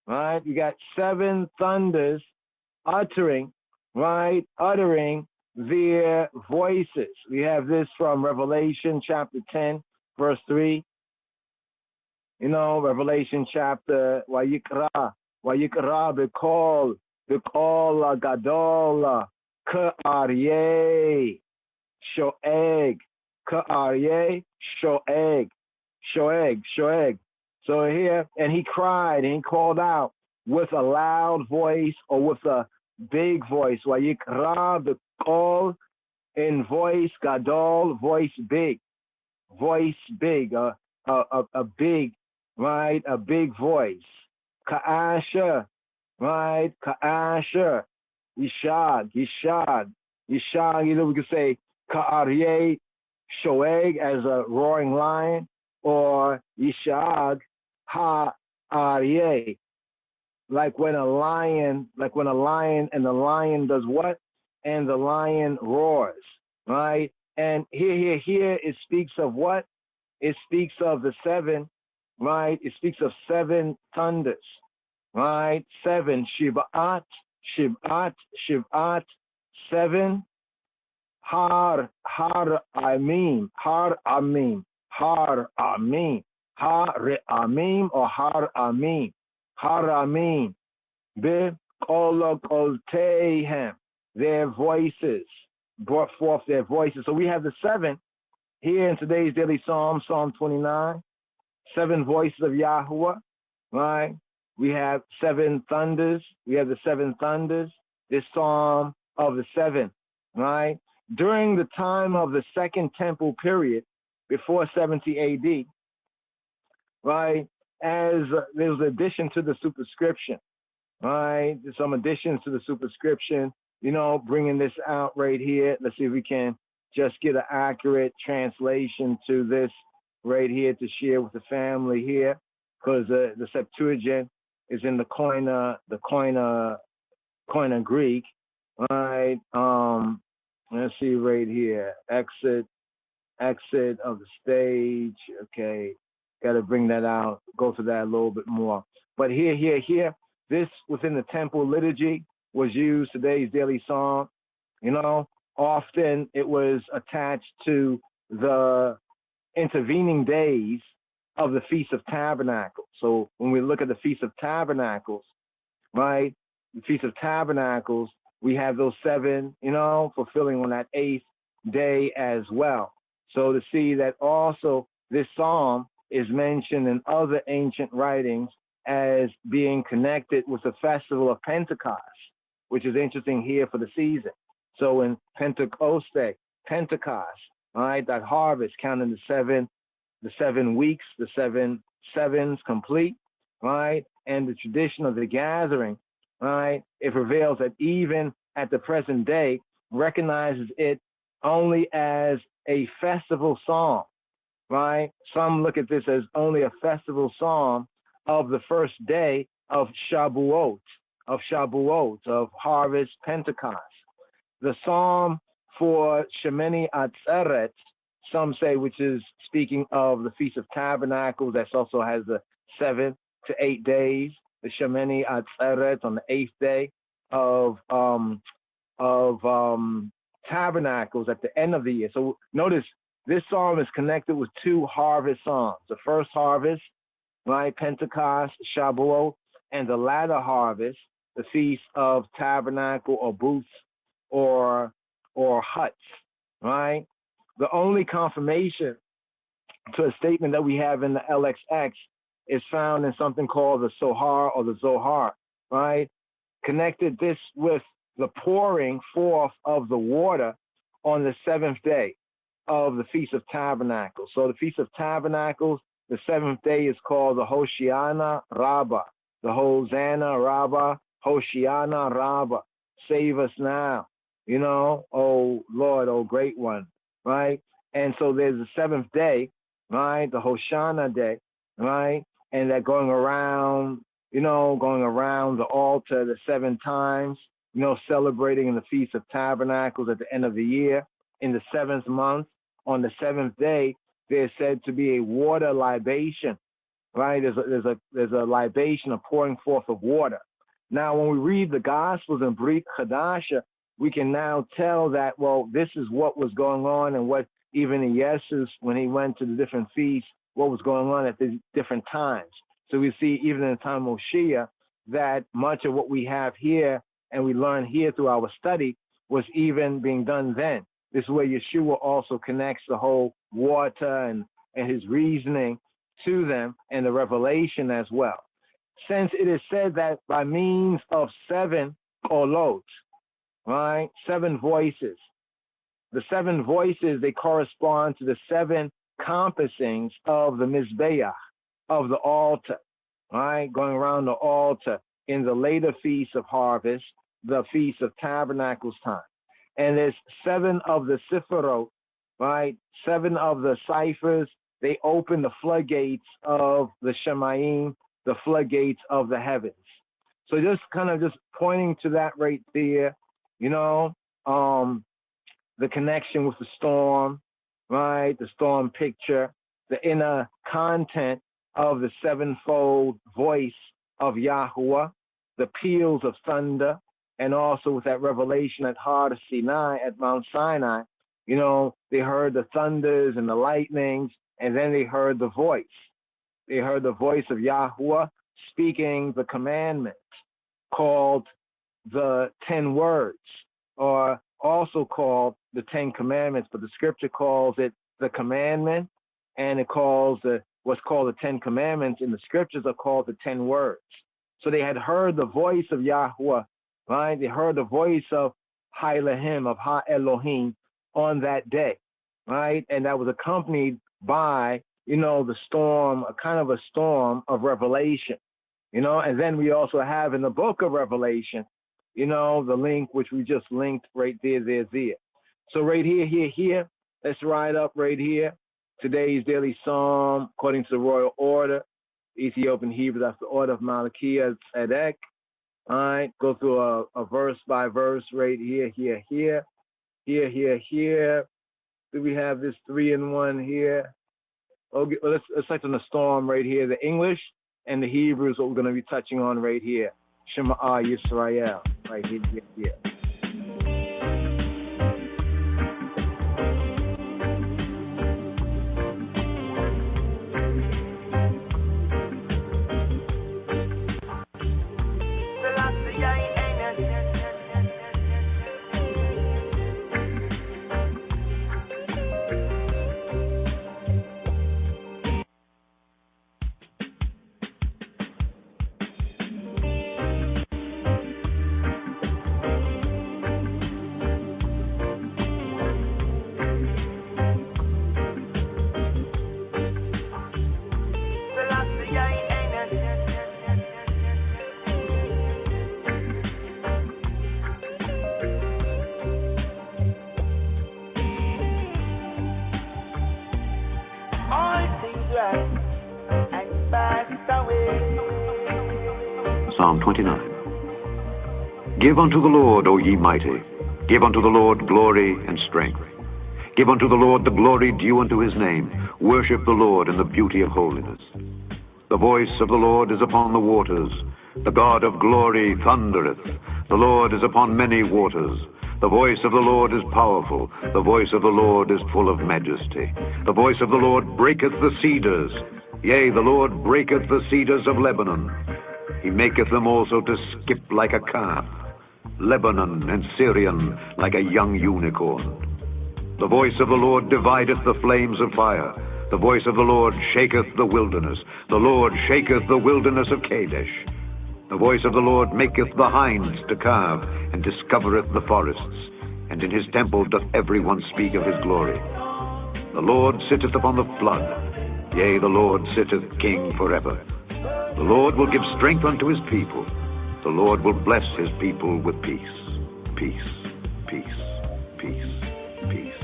K: Right? You got 7 thunders uttering their voices. We have this from Revelation chapter 10, verse 3. Revelation chapter, Vayikra b'kol gadol k'aryeh shoeg. So here, and he cried and he called out with a loud voice or with a big voice. Vayikra b'kol in voice, gadol, voice big, a big, right? A big voice. Ka'asha, right? Ka'asha, Yishag. Either we could say Ka'aryeh, Shoeg as a roaring lion, or Yishag, Ha'aryeh. Like when a lion, and the lion does what? And the lion roars, right? And here, it speaks of what? It speaks of the seven, right? It speaks of seven thunders, right? Seven, Shib'at, seven, Har Amim, or Har Amim, Bi'Koloteihem, their voices, brought forth their voices. So we have the seven here in today's daily Psalm, Psalm 29, seven voices of Yahweh, right? We have seven thunders. We have the seven thunders, this Psalm of the seven, right? During the time of the Second Temple period, before 70 AD, right, as there's addition to the superscription, right? There's some additions to the superscription, bringing this out right here. Let's see if we can just get an accurate translation to this right here to share with the family here, because the Septuagint is in the Koine Greek, right? Let's see right here. Exit of the stage. Okay, got to bring that out. Go to that a little bit more. But here, this within the temple liturgy was used today's daily psalm. Often it was attached to the intervening days of the Feast of Tabernacles. So when we look at the Feast of Tabernacles, right, the Feast of Tabernacles, we have those seven, fulfilling on that eighth day as well. So to see that also this psalm is mentioned in other ancient writings as being connected with the festival of Pentecost, which is interesting here for the season. So in Pentecost, all right, that harvest, counting the 7 weeks, the 7 sevens complete, right? And the tradition of the gathering, right? It prevails that even at the present day, recognizes it only as a festival psalm, right? Some look at this as only a festival psalm of the first day of Shabuot, of harvest, Pentecost. The psalm for Shemini Atzeret, some say, which is speaking of the Feast of Tabernacles, that also has the 7 to 8 days. The Shemini Atzeret on the 8th day of Tabernacles at the end of the year. So notice this psalm is connected with two harvest psalms. The first harvest, right, Pentecost, Shabuot, and the latter harvest, the Feast of Tabernacle or booths or huts, right? The only confirmation to a statement that we have in the LXX is found in something called the Sohar or the Zohar, right? Connected this with the pouring forth of the water on the 7th day of the Feast of Tabernacles. So the Feast of Tabernacles, the 7th day is called the Hoshiana Rabbah, the Hosanna Rabbah, Hoshiana Rabbah. Save us now, oh Lord, oh great one, right? And so there's the 7th day, right? The Hoshana day, right? And that going around the altar the 7 times, celebrating in the Feast of Tabernacles at the end of the year. In the 7th month, on the 7th day, there's said to be a water libation, right? There's a libation, a pouring forth of water. Now, when we read the Gospels in Brit Chadasha, we can now tell that, well, this is what was going on, and what even in Jesus, when he went to the different feasts, what was going on at the different times. So we see even in the time of Moshiach that much of what we have here and we learn here through our study was even being done then. This is where Yeshua also connects the whole water and his reasoning to them and the revelation as well. Since it is said that by means of 7 kolot, right, 7 voices, the 7 voices, they correspond to the 7 compassings of the Mizbeach, of the altar, right? Going around the altar in the later Feast of Harvest, the Feast of Tabernacles time. And there's 7 of the Sifrot, right? 7 of the ciphers. They open the floodgates of the Shemayim, the floodgates of the heavens. So just kind of just pointing to that right there, you know, the connection with the storm, right? The storm picture, the inner content of the 7-fold voice of Yahuwah, the peals of thunder, and also with that revelation at Har Sinai, at Mount Sinai, you know, they heard the thunders and the lightnings, and then they heard the voice. They heard the voice of Yahuwah speaking the commandment called the 10 words, or also called the 10 commandments, but the scripture calls it the commandment, and it calls what's called the 10 commandments in the scriptures are called the 10 words. So they had heard the voice of Yahuwah, right? They heard the voice of HAILE, of Ha Elohim on that day, right? And that was accompanied by, you know, the storm, a kind of a storm of revelation, you know. And then we also have in the book of Revelation, you know, the link which we just linked right there. So right here, let's ride up right here. Today's daily psalm, according to the royal order, Ethiopian Hebrew, that's the order of Malachiah Tzedek. All right, go through a verse by verse right here. Do we have this 3-in-1 here? Okay, let's touch on the storm right here. The English and the Hebrew is what we're going to be touching on right here. Shema Yisrael, right here.
J: Psalm 29. Give unto the Lord, O ye mighty, give unto the Lord glory and strength. Give unto the Lord the glory due unto his name. Worship the Lord in the beauty of holiness. The voice of the Lord is upon the waters. The God of glory thundereth. The Lord is upon many waters. The voice of the Lord is powerful. The voice of the Lord is full of majesty. The voice of the Lord breaketh the cedars. Yea, the Lord breaketh the cedars of Lebanon. He maketh them also to skip like a calf. Lebanon and Syrian like a young unicorn. The voice of the Lord divideth the flames of fire. The voice of the Lord shaketh the wilderness. The Lord shaketh the wilderness of Kadesh. The voice of the Lord maketh the hinds to calve, and discovereth the forests. And in his temple doth every one speak of his glory. The Lord sitteth upon the flood. Yea, the Lord sitteth king forever. The Lord will give strength unto his people. The Lord will bless his people with peace. Peace, peace, peace, peace,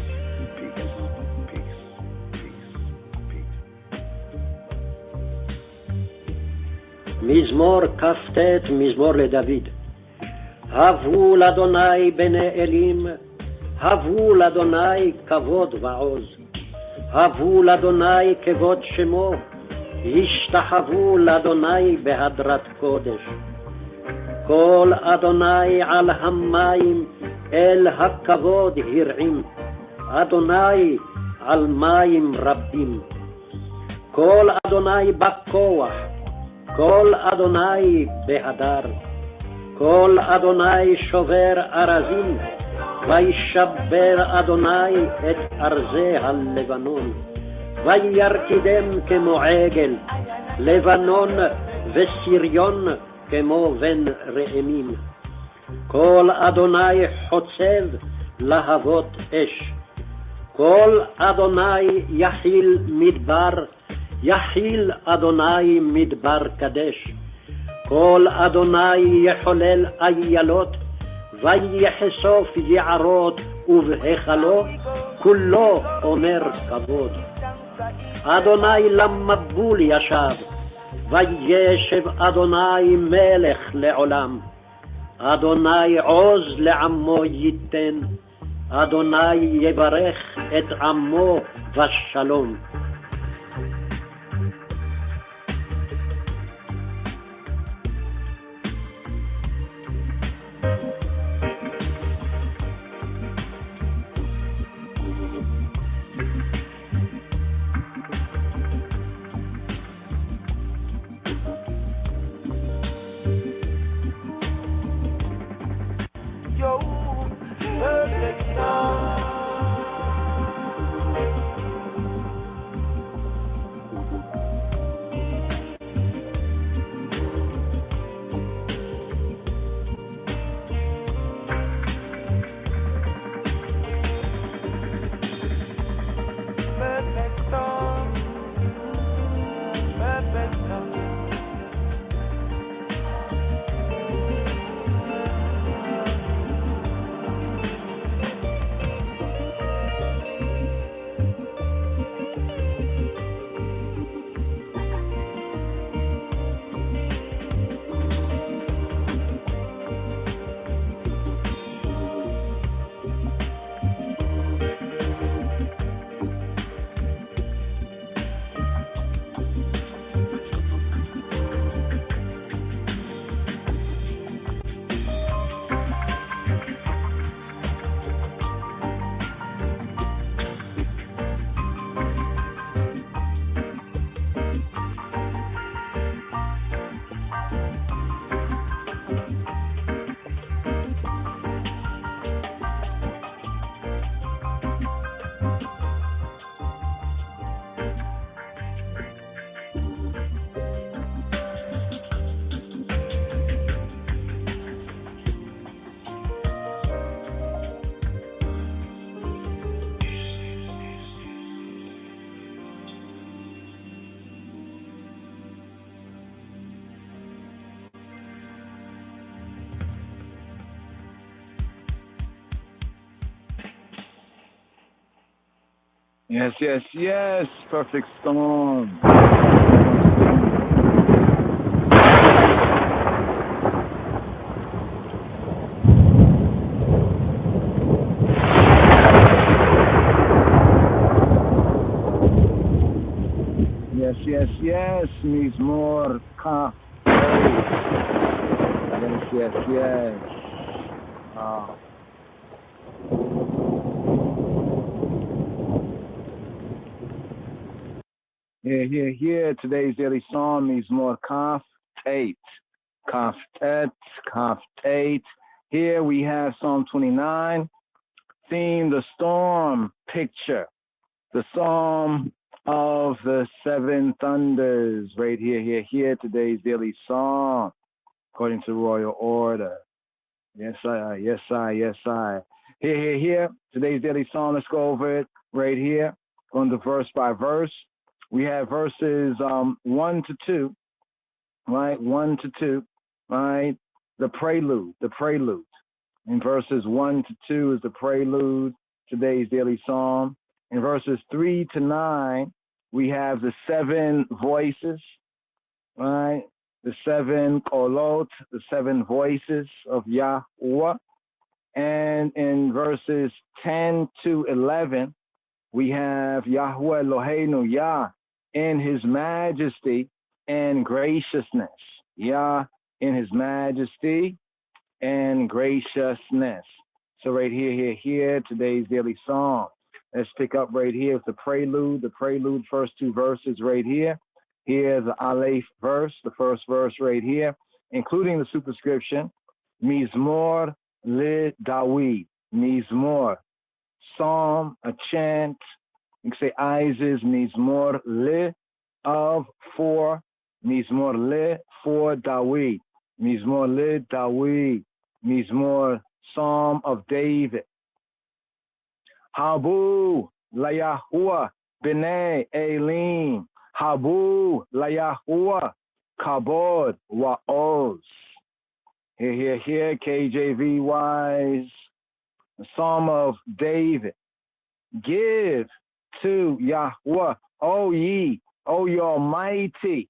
J: peace, peace, peace, peace.
I: מזמור כ"ט, מזמור לדוד. הבו לאדוני בני אלים, הבו לאדוני כבוד ועוז. הבו לאדוני כבוד שמו, ישתחוו לאדוני בהדרת קודש. כל אדוני על המים אל הכבוד הרעים, אדוני על מים רבים. כל אדוני בכוח, כל אדוני בהדר. כל אדוני שובר ארזים, וישבר אדוני את ארזי הלבנון. וירקידם כמו עגל, לבנון וסיריון כמו בן ראמים. כל אדוני חוצב להבות אש, כל אדוני יחיל מדבר, יחיל אדוני מדבר קדש. כל אדוני יחולל איילות, ויחשוף יערות ובהיכלו, כולו אומר כבוד. אדוני למבול ישב, וישב אדוני מלך לעולם. אדוני עוז לעמו ייתן, אדוני יברך את עמו בשלום.
K: Yes, yes, yes. Perfect storm. Yes, yes, yes. Needs more coffee. Yes, yes, yes. Here. Today's daily psalm needs more kaf tate. Kaf tate. Here we have Psalm 29. Theme, the storm picture. The psalm of the seven thunders. Right here. Today's daily psalm. According to royal order. Yes, I. Here. Today's daily psalm. Let's go over it right here. Going to verse by verse. We have verses 1 to 2, right? 1 to 2, right? The prelude. In verses 1 to 2 is the prelude, today's daily psalm. In verses 3 to 9, we have the seven voices, right? The seven kolot, the seven voices of Yahweh. And in verses 10 to 11, we have Yahweh Eloheinu, Yah, in his majesty and graciousness. Yah, in his majesty and graciousness. So right here, today's daily psalm. Let's pick up right here with the prelude. The prelude, first two verses right here. Here's the Aleph verse, the first verse right here, including the superscription, Mizmor le David. Mizmor, psalm, a chant. You can say Isis, Mizmor le of for, Mizmor le for David. Mizmor le David. Mizmor, psalm of David. Habu, Layahuah, B'nai Elim, Habu, Layahuah, Kabod, Wa'oz. Here, KJV wise, the Psalm of David. Give to Yahweh, O ye, O ye Almighty,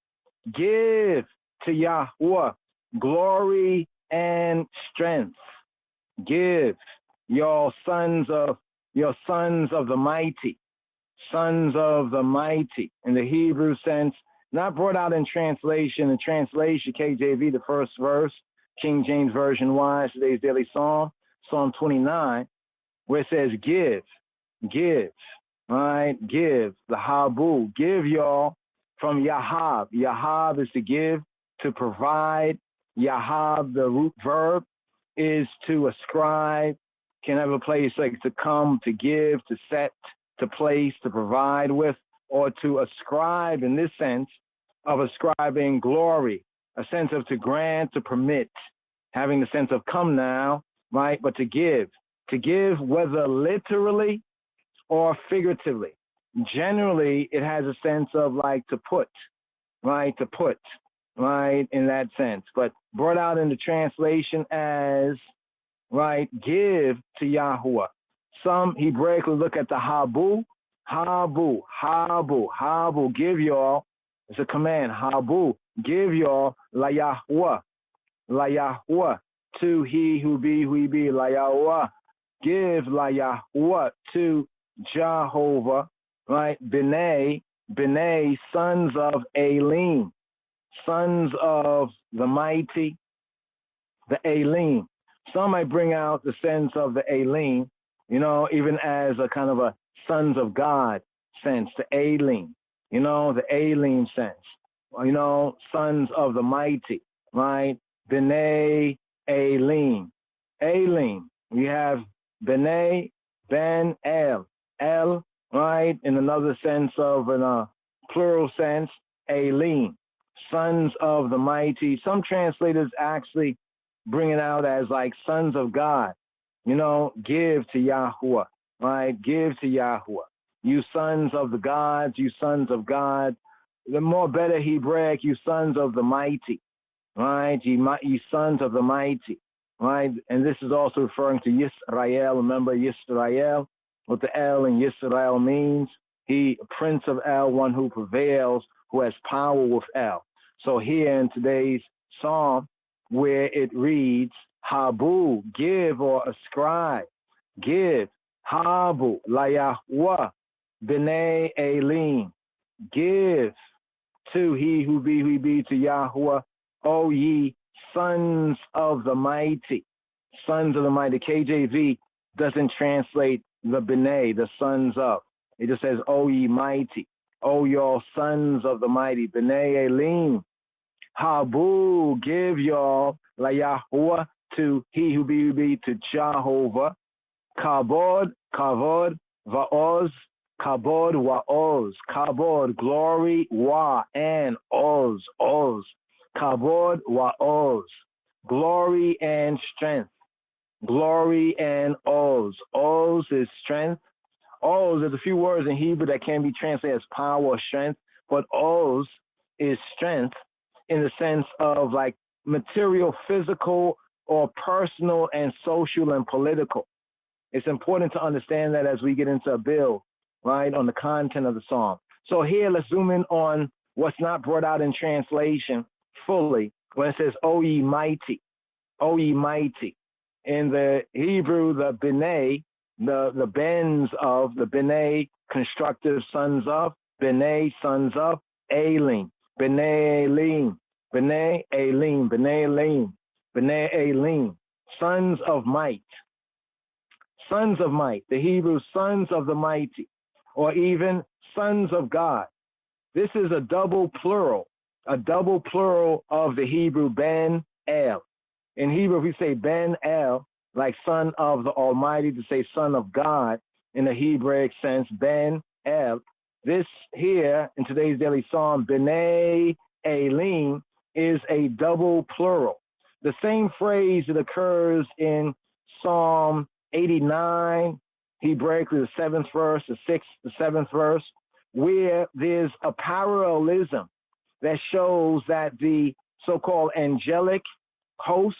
K: give to Yahweh glory and strength. Give your sons of the mighty, sons of the mighty, in the Hebrew sense, not brought out in translation. The translation, KJV, the first verse, King James Version wise, today's daily psalm, Psalm 29, where it says, give, right? Give, the Habu, give y'all from Yahab. Yahab is to give, to provide. Yahab, the root verb, is to ascribe. Can have a place like to come, to give, to set, to place, to provide with, or to ascribe in this sense of ascribing glory, a sense of to grant, to permit, having the sense of come now, right? But to give whether literally or figuratively. Generally, it has a sense of like to put, right? To put, right? In that sense, but brought out in the translation as, right, give to Yahuwah. Some Hebraically look at the Habu, give y'all. It's a command. Habu, give y'all la Yahuwah, to he who be, la Yahuwah. Give la Yahuwah to Jehovah, right? B'nai, sons of Elim, sons of the mighty, the Elim. Some might bring out the sense of the Elim, even as a kind of a sons of God sense, the Elim, the Elim sense, sons of the mighty, right? B'nai Elim. We have B'nai, Ben El, right? In another sense of, in a plural sense, Elim, sons of the mighty. Some translators actually bring it out as like sons of God, give to Yahuwah, right? Give to Yahuwah. You sons of the gods, you sons of God. The more better Hebraic, you sons of the mighty, right? You sons of the mighty, right? And this is also referring to Yisrael. Remember Yisrael, what the El in Yisrael means? He, Prince of El, one who prevails, who has power with El. So here in today's psalm, where it reads, Habu, give or ascribe, give, Habu, la Yahuwah, B'nai Elim, give to he who be to Yahuwah, O ye sons of the mighty, sons of the mighty. KJV doesn't translate the B'nai, the sons of. It just says, O ye mighty, O y'all sons of the mighty, B'nai Elim. Habu, give y'all la Yahuwah to he who be to Jehovah. Kabod, va'oz, kabod, wa'oz. Kabod, glory, wa, and oz. Kabod, wa'oz. Glory and strength. Glory and oz. Oz is strength. Oz, there's a few words in Hebrew that can be translated as power or strength, but oz is strength in the sense of like material, physical, or personal and social and political. It's important to understand that as we get into a build, right, on the content of the psalm. So here, let's zoom in on what's not brought out in translation fully when it says, O ye mighty, O ye mighty. In the Hebrew, the B'nai, the bens of the B'nai, constructive sons of, B'nai, sons of, Elim, B'nai Elim, B'nai Elim, B'nai Elim, B'nai Elim, sons of might. Sons of might, the Hebrew sons of the mighty, or even sons of God. This is a double plural of the Hebrew Ben El. In Hebrew, if we say Ben El, like son of the Almighty, to say son of God in the Hebraic sense, Ben El. This here in today's daily psalm, B'nai Elim, is a double plural. The same phrase that occurs in Psalm 89, Hebraically the 7th verse, the 6th, the 7th verse, where there's a parallelism that shows that the so-called angelic hosts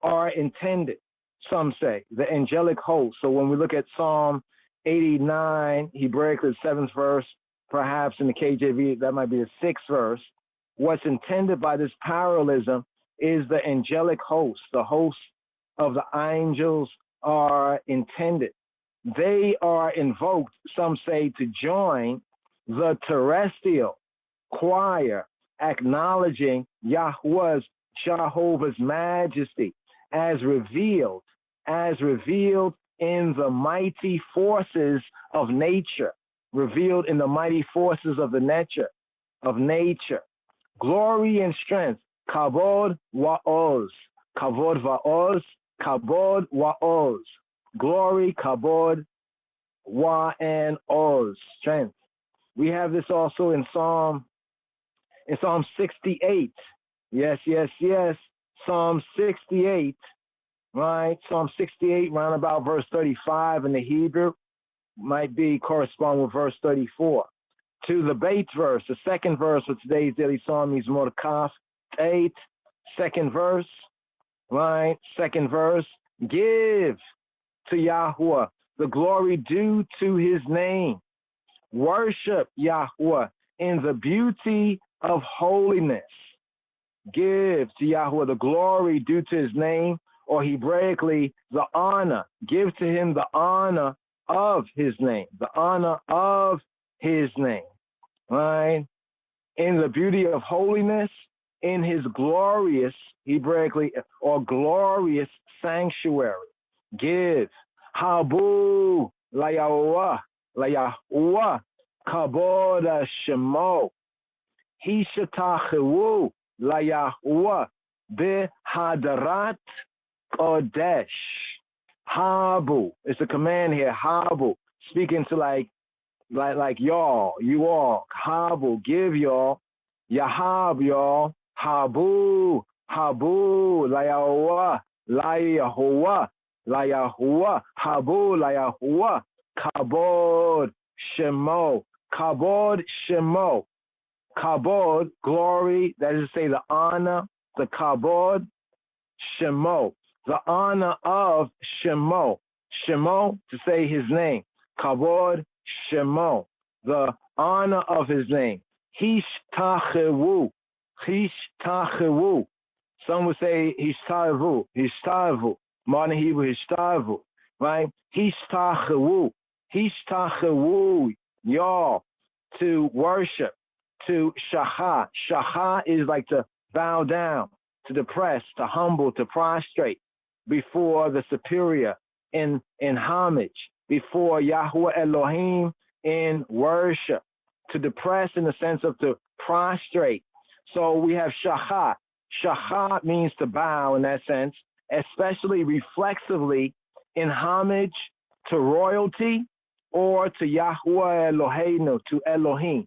K: are intended, some say, the angelic hosts. So when we look at Psalm 89, Hebraically the 7th verse, perhaps in the KJV, that might be the 6th verse, what's intended by this parallelism is the angelic hosts. The hosts of the angels are intended. They are invoked, some say, to join the terrestrial choir, acknowledging Jehovah's majesty as revealed in the mighty forces of nature, revealed in the mighty forces of the nature. Glory and strength, kavod wa'oz, kavod va'oz, kavod wa'oz. Glory, kabod, wa, and oz, strength. We have this also in Psalm 68. Yes. Psalm 68, right? Psalm 68, round about verse 35 in the Hebrew, might be correspond with verse 34. To the Beit verse, the 2nd verse of today's daily psalm is Mordekaf 8, 2nd verse, right? 2nd verse, give to Yahweh the glory due to his name. Worship Yahweh in the beauty of holiness. Give to Yahweh the glory due to his name, or Hebraically, the honor. Give to him the honor of his name. The honor of his name. Right? In the beauty of holiness, in his glorious, Hebraically, or glorious sanctuary. Give. Habu la Yahweh, kabod shemo. Hishatachewu la Yahweh bihadarat kodesh. Habu. It's a command here. Habu. Speaking to like y'all, you all. Habu. Give y'all. Yahab y'all. Habu. La Yahweh. La Yahweh. La Yahweh, Habu La Yahweh, Kabod Shemo, Kabod Shemo, Kabod, glory, that is to say the honor, the Kabod Shemo, the honor of Shemo, Shemo to say his name, Kabod Shemo, the honor of his name, Hishtachewu, some would say Hishtavu. Modern Hebrew, Hishtavu, right? Hishtachewu, y'all, to worship, to shaha. Shaha is like to bow down, to depress, to humble, to prostrate before the superior in homage, before Yahweh Elohim in worship, to depress in the sense of to prostrate. So we have shaha. Shaha means to bow in that sense, especially reflexively in homage to royalty or to Yahweh Eloheinu, to Elohim.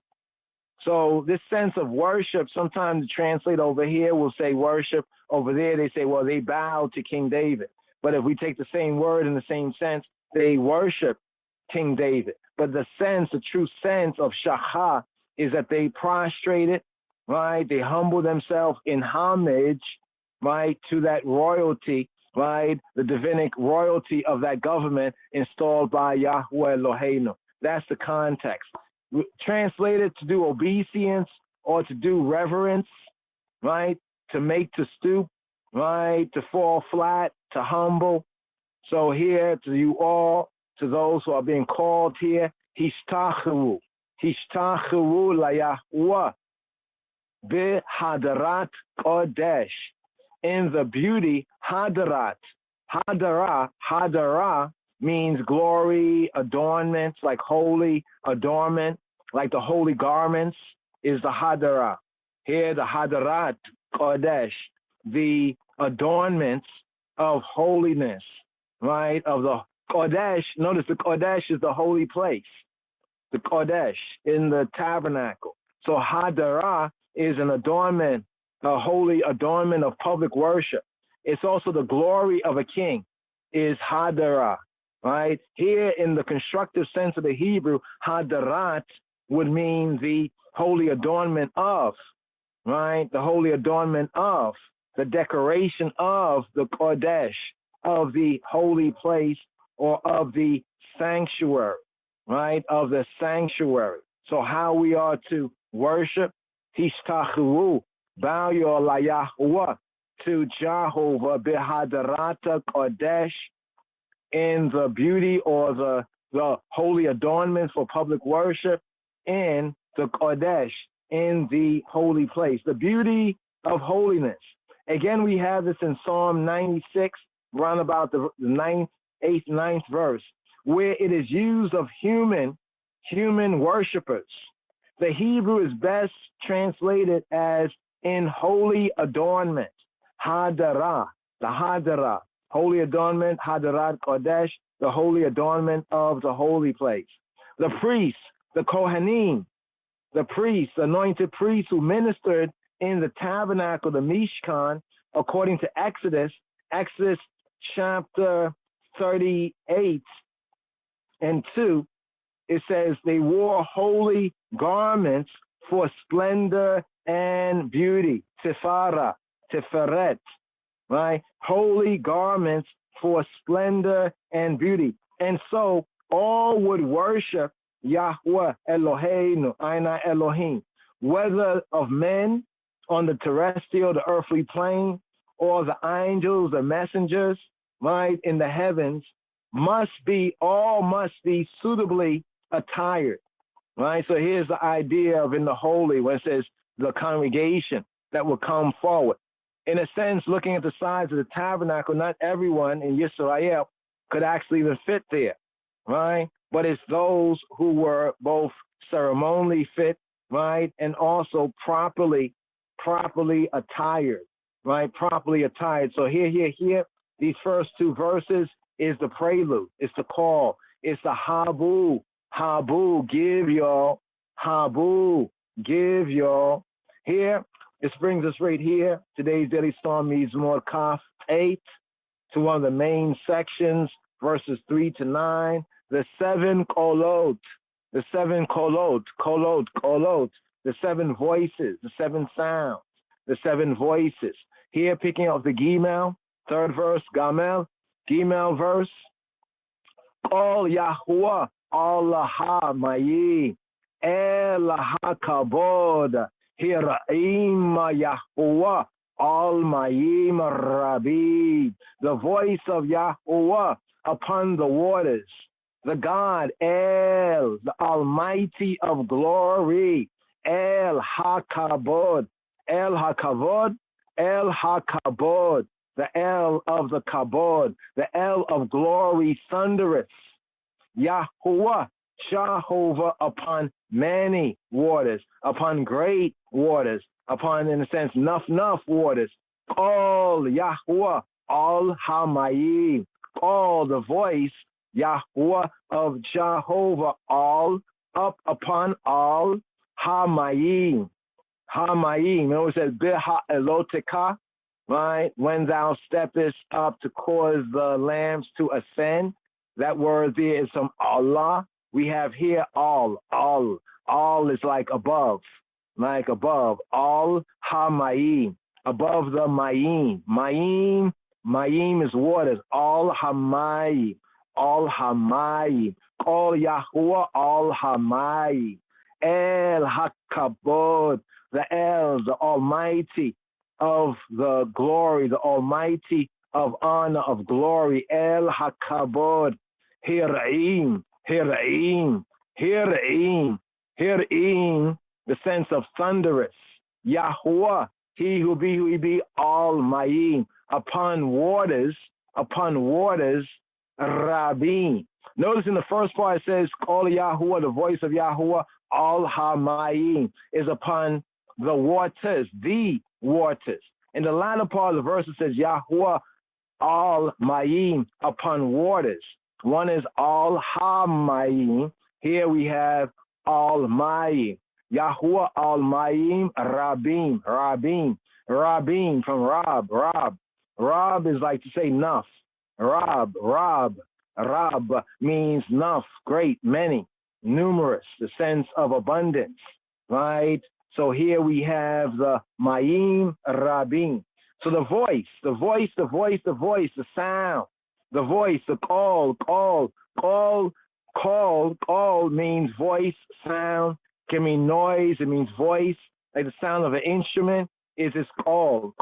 K: So this sense of worship, sometimes the translate over here will say worship. Over there they say, well, they bow to King David. But if we take the same word in the same sense, they worship King David. But the sense, the true sense of Shachah is that they prostrated, right? They humble themselves in homage, right, to that royalty, right, the divinic royalty of that government installed by Yahweh Eloheinu. That's the context. Translated to do obeisance or to do reverence, right, to make to stoop, right, to fall flat, to humble. So here, to you all, to those who are being called here, Hishtachewu la Yahweh bihadarat kodesh. In the beauty, hadarat. Hadara means glory, adornment, like holy adornment, like the holy garments is the hadara. Here, the hadarat kodesh, the adornments of holiness, right? Of the kodesh. Notice the kodesh is the holy place. The kodesh in the tabernacle. So hadara is an adornment, a holy adornment of public worship. It's also the glory of a king is hadara, right? Here in the constructive sense of the Hebrew, hadarat would mean the holy adornment of, right? The holy adornment of, the decoration of the Kodesh, of the holy place, or of the sanctuary, right? Of the sanctuary. So how we are to worship, Hishtachu, bow your la Yahweh to Jehovah bihadarata Kodesh, in the beauty or the holy adornments for public worship, in the Kodesh, in the holy place, the beauty of holiness. Again, we have this in Psalm 96, round about the 9th, 8th, 9th verse, where it is used of human worshipers. The Hebrew is best translated as in holy adornment, Hadara, the Hadara, holy adornment, Hadarat Kodesh, the holy adornment of the holy place. The priests, the Kohanim, the priests, anointed priests who ministered in the tabernacle, the Mishkan, according to Exodus chapter 38 and 2, it says they wore holy garments for splendor and beauty. Tifara, Tiferet, right? Holy garments for splendor and beauty. And so all would worship Yahweh Eloheinu, Aina Elohim, whether of men on the terrestrial, the earthly plane, or the angels, the messengers, right, in the heavens, all must be suitably attired, right? So here's the idea of in the holy, when it says the congregation that will come forward. In a sense, looking at the size of the tabernacle, not everyone in Yisrael could actually even fit there, right? But it's those who were both ceremonially fit, right, and also properly attired, right? Properly attired. So here, these first two verses is the prelude. It's the call. It's the habu. Habu, give y'all. Habu, give y'all. Here, this brings us right here. Today's Daily Psalm reads more Kaf 8 to one of the main sections, verses 3 to 9. The seven kolot, the seven kolot, the seven voices, the seven sounds, the seven voices. Here, picking up the Gimel, third verse, Gamel, Gimel verse. Kol Yahuwah, Allah Mayi, Elah Kabod, Hiraim Yahuwah, Al Mayim Rabbi. The voice of Yahuwah upon the waters. The God, El, the Almighty of glory, El HaKabod, El HaKavod, El HaKabod, the El of the Kabod, the El of glory, thunderous. Yahuwah, Jehovah upon many waters, upon great waters, upon, in a sense, enough waters. All Yahuwah, all Hamayim, all the voice, Yahuwah of Jehovah, all up upon all Hamayim. Hamayim. You know, it says Biha alotekha, right? When thou steppest up to cause the lambs to ascend. That word there is from Allah. We have here all. All is like above. All Hamayim. Above the Mayim. Mayim is waters. All Hamayim. All Hamayim. All Yahuwah, all Hamayim. El HaKabod, the El, the Almighty of the glory, the Almighty of honor, of glory. El HaKabod, Hiraim, the sense of thunderous. Yahuwah, he who be, all Mayim, upon waters, Rabin. Notice in the first part it says, Call Yahuwah, the voice of Yahuwah, all Hamayim is upon the waters. In the latter part of the verse it says, Yahuwah, all Mayim, upon waters. One is all Hamayim. Here we have all Mayim. Yahuwah, all Mayim, Rabin from Rab. Rab is like to say enough. Rab, Rab means enough, great, many, numerous, the sense of abundance, right? So here we have the Mayim Rabin. So the voice, the sound, the voice, the call means voice, sound, can mean noise, it means voice, like the sound of an instrument is this call,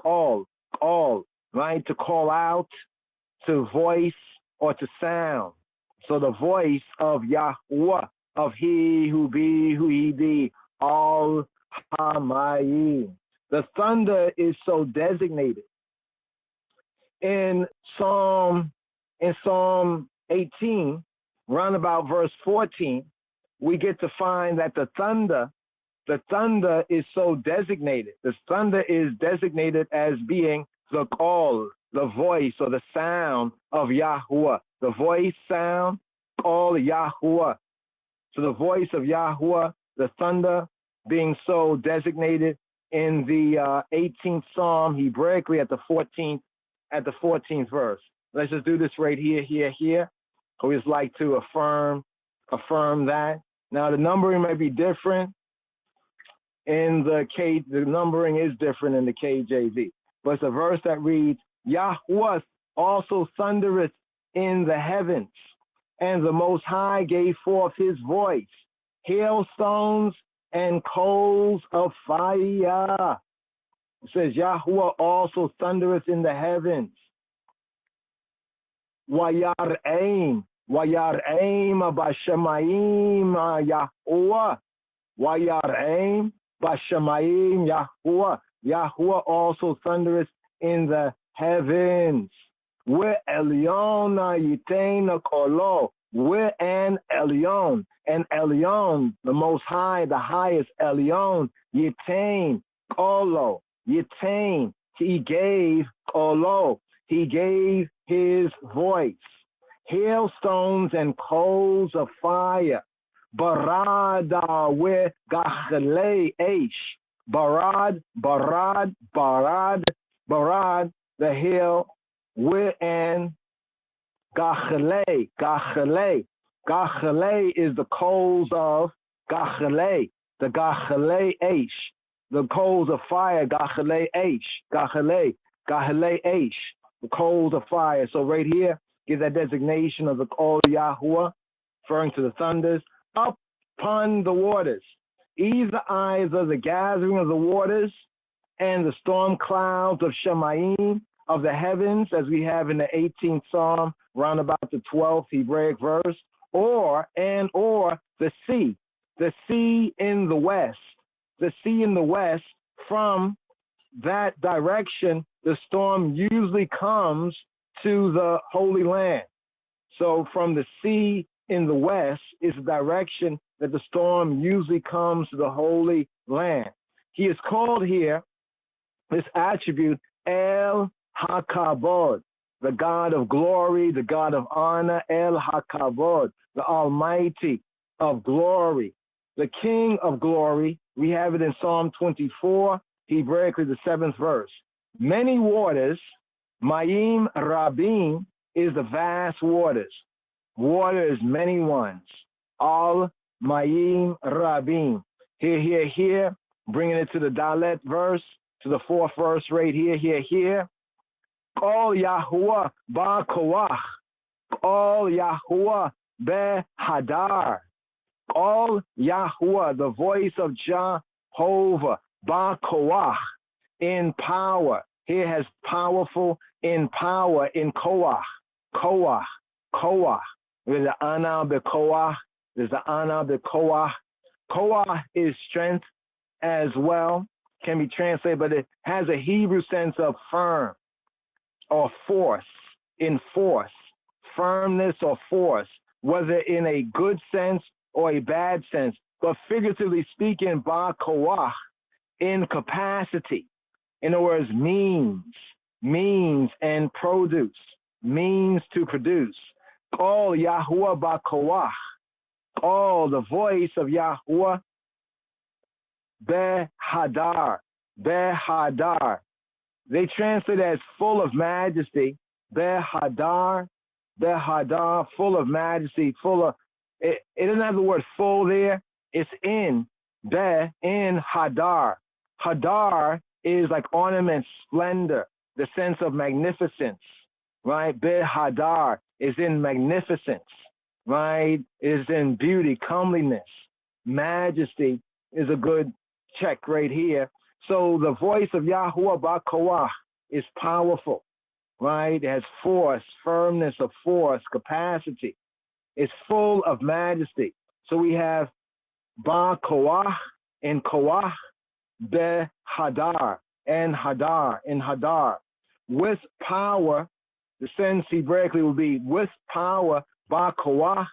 K: right? To call out, to voice, or to sound. So the voice of Yahweh, of He who be, who He be, Al Hamayim. The thunder is so designated. In Psalm 18, round about verse 14, we get to find that the thunder is so designated. The thunder is designated as being the call, the voice, or the sound of Yahweh. The voice, sound, call Yahweh. So the voice of Yahweh, the thunder, being so designated in the 18th Psalm, Hebraically at the 14th verse. Let's just do this right here. I always like to affirm that. Now the numbering might be different in the numbering is different in the KJV. But it's a verse that reads, Yahweh also thundereth in the heavens, and the Most High gave forth his voice, hailstones and coals of fire. It says, Yahweh also thundereth in the heavens. Wayar'aim b'shamayim Yahweh. Wayar'aim b'shamayim Yahweh. Yahweh also thundereth in the heavens. We'elyon yitain kolo. We'an elyon. And elyon, the Most High, the highest elyon, yitain kolo. Yitain. He gave kolo. He gave his voice. Hailstones and coals of fire. Barada we gachle eish. Barad, the hill, and Gachle. Gachle is the coals of Gachle, the Gachle Aish, the coals of fire, Gachle Aish, the coals of fire. So right here, give that designation of the call Yahweh, referring to the thunders, upon the waters. Either eyes of the gathering of the waters and the storm clouds of Shemayim of the heavens, as we have in the 18th Psalm, round about the 12th Hebraic verse, or the sea in the west, from that direction, the storm usually comes to the Holy Land. So from the sea in the west is the direction that the storm usually comes to the Holy Land. He is called here, this attribute, El HaKavod, the God of glory, the God of honor, El HaKavod, the Almighty of glory, the King of glory. We have it in Psalm 24, Hebraically the 7th verse. Many waters, Mayim Rabim, is the vast waters. Waters, many ones. Al Mayim Rabim. Here, bringing it to the Dalet verse, to the 4th verse right here. All Yahuwah ba Koach. All Yahuwah be Hadar. All Yahuwah, the voice of Jehovah, ba Koach, in power. Here has powerful, in power, in Koach. There's the Ana be Koach. There's the Ana be Koach. Koach is strength as well, can be translated, but it has a Hebrew sense of firm or force, in force, firmness or force, whether in a good sense or a bad sense, but figuratively speaking, ba koach, in capacity. In other words, means and produce, means to produce. All Yahuwah ba koach, all the voice of Yahuwah, Behadar. They translate as full of majesty, Behadar, Behadar, full of majesty, full of, it doesn't have the word full there. It's in Hadar. Hadar is like ornament, splendor, the sense of magnificence, right? Behadar is in magnificence, right? Is in beauty, comeliness. Majesty is a good check right here. So the voice of Yahuwah Ba'Kawah is powerful, right? It has force, firmness of force, capacity. It's full of majesty. So we have Ba'Kawah and Kawah, Be-Hadar, and Hadar, in Hadar. With power, the sense Hebraically will be with power, Ba'Kawah,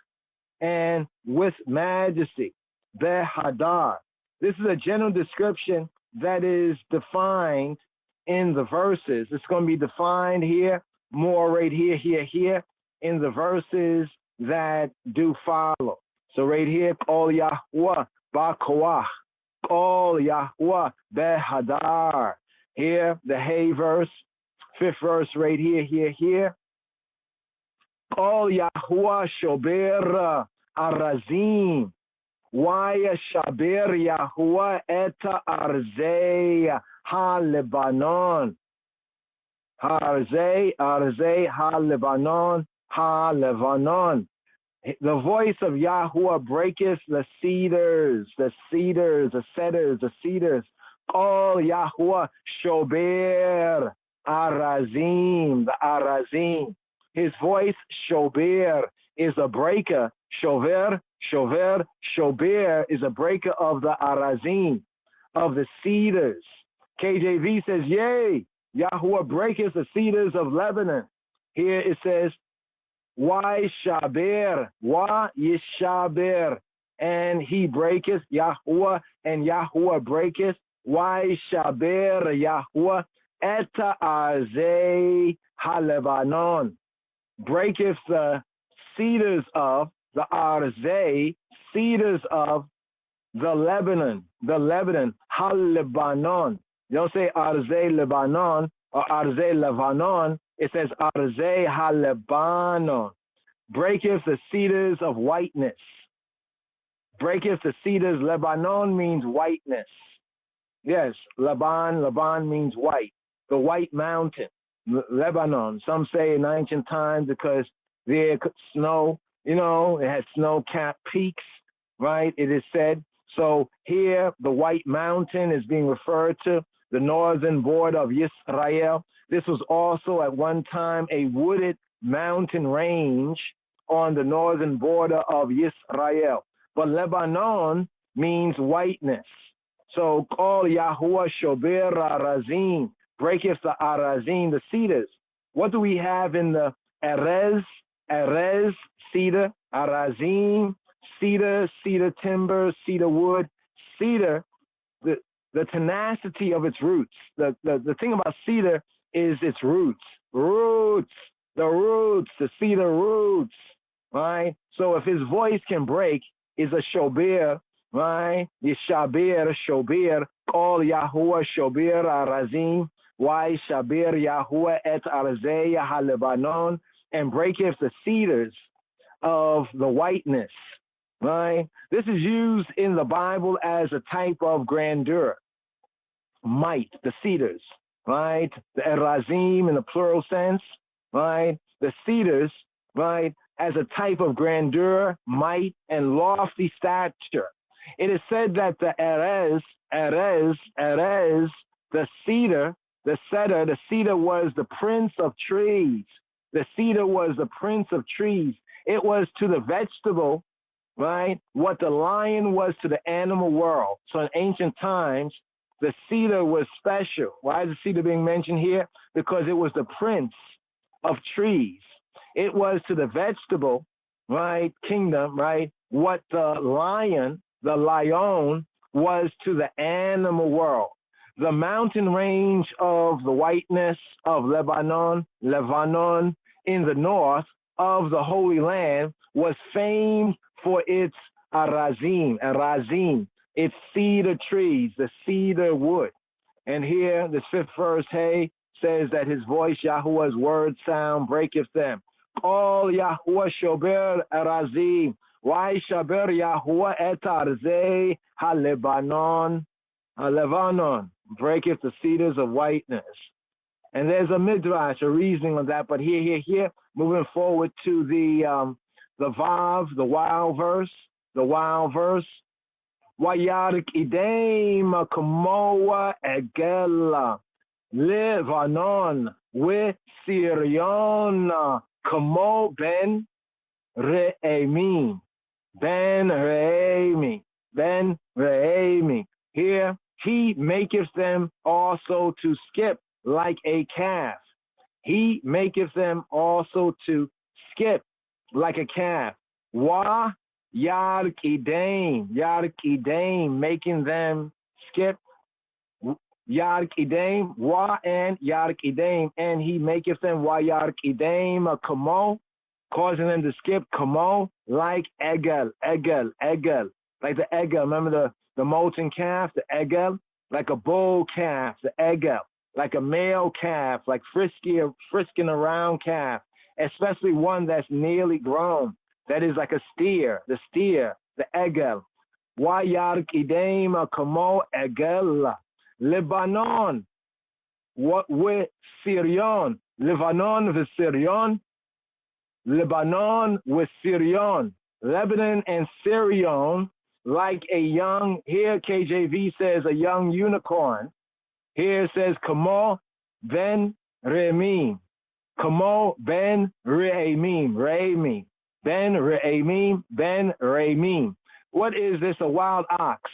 K: and with majesty, Be-Hadar. This is a general description that is defined in the verses. It's going to be defined here, more right here, in the verses that do follow. So right here, Kol Yahuwah Ba'Kawah, Kol Yahuwah Be-Hadar. Here, the Hay verse, 5th verse right here. Kol Yahuwah Shober Arazim. Waya Shaber Yahuwah Eta Arzei Ha-Lebanon. Arzei Ha-Lebanon, Ha-Lebanon. The voice of Yahuwah breaketh the cedars. Kol Yahuwah Shober Arazim, the Arazim. His voice, Shober, is a breaker. Shober is a breaker of the Arazim, of the cedars. KJV says, yea, Yahuwah breaketh the cedars of Lebanon. Here it says, why Yishaber, and he breaketh, Yahuwah, and Yahuwah breaketh, why Shaber Yahuwah, Eta Arzei Ha-Lebanon, breaketh the cedars of the Arzei, cedars of the Lebanon, Ha-Lebanon. You don't say Arzei Lebanon or Arzei Lebanon. It says Arzei Ha-Lebanon. Breaketh the cedars of whiteness. Breaketh the cedars. Lebanon means whiteness. Yes, Lebanon means white. The white mountain, Lebanon. Some say in ancient times because there snow, it has snow-capped peaks, right? It is said. So here, the white mountain is being referred to, the northern border of Israel. This was also at one time a wooded mountain range on the northern border of Israel. But Lebanon means whiteness. So Kol Yahuwah Shober Arazim, breaketh the Arazim, the cedars. What do we have in the Erez, cedar, Arazim, cedar timber, cedar wood, cedar, the tenacity of its roots. The thing about cedar is its roots, the cedar roots, right? So if his voice can break, is a shober, right? Yishaber, shober, Kol Yahuwah shober arazim, why shaber Yahuwah et arzei ha-Lebanon, and breaketh the cedars of the whiteness, right? This is used in the Bible as a type of grandeur, might, the cedars, right? The erazim in the plural sense, right? The cedars, right, as a type of grandeur, might, and lofty stature. It is said that the Erez, the cedar was the prince of trees. The cedar was the prince of trees. It was to the vegetable, right, what the lion was to the animal world. So in ancient times, the cedar was special. Why is the cedar being mentioned here? Because it was the prince of trees. It was to the vegetable, right, kingdom, right, what the lion was to the animal world. The mountain range of the whiteness of Lebanon in the north of the Holy Land was famed for its arazim, its cedar trees, the cedar wood. And here, this 5th verse, hey, says that his voice, Yahuwah's word sound, breaketh them. Qol Yahuwah shober erazim. Why shaber Yahuwah et arzei ha-Lebanon? Ha-Lebanon breaketh the cedars of whiteness. And there's a midrash, a reasoning on that. But here, moving forward to the Vav, the wild verse. Wayarik idem kamoa egela Lebanon with Sirion kamo ben re'emi. Here he maketh them also to skip like a calf. He maketh them also to skip like a calf. Wa Yarkidame, making them skip. Yarkidame, Wa and Yarkidame, and he maketh them Wa Yarkidame Kamo, causing them to skip Kamo like Egel, like the Egel. Remember the molten calf, the Egel, like a bull calf, the Egel, like a male calf, like frisking around calf, especially one that's nearly grown. That is like a steer, the Egel. Wa Yarkidame Kamo Egel. Lebanon, what with Sirion, Lebanon with Sirion, Lebanon with Sirion, Lebanon and Sirion, like a young, here KJV says a young unicorn, here it says Kamo ben Re'emim, Kamo ben Re'emim, ben Re'emim. What is this, a wild ox?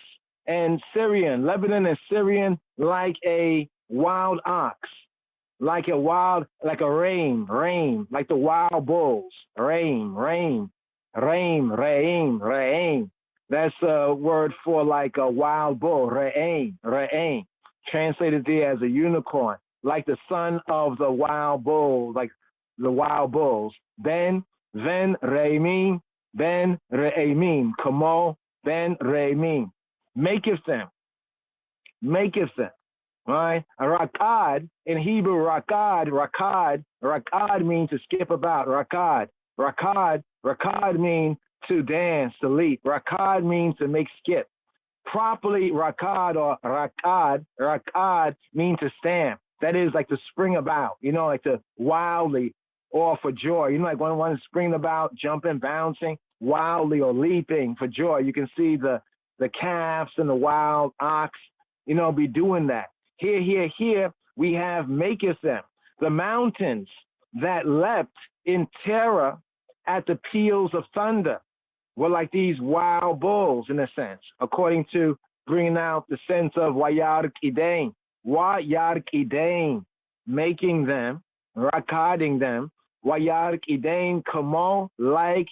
K: And Syrian, Lebanon and Syrian, like a wild ox, like a rein, like the wild bulls, rein. That's a word for like a wild bull, rein, translated there as a unicorn, like the son of the wild bull, like the wild bulls. Ben Re'emim, Kamo, Ben Re'emim. Maketh them, right? A rakad, in Hebrew, rakad means to skip about, rakad means to dance, to leap, rakad means to make skip. Properly, rakad means to stamp. That is like to spring about, like to wildly or for joy. Like when one is springing about, jumping, bouncing, wildly or leaping for joy. You can see the calves and the wild ox, be doing that. Here, we have maketh them. The mountains that leapt in terror at the peals of thunder were like these wild bulls, in a sense, according to bringing out the sense of Wayark Idain, making them, rakading them, Wayark Idain Kamo, like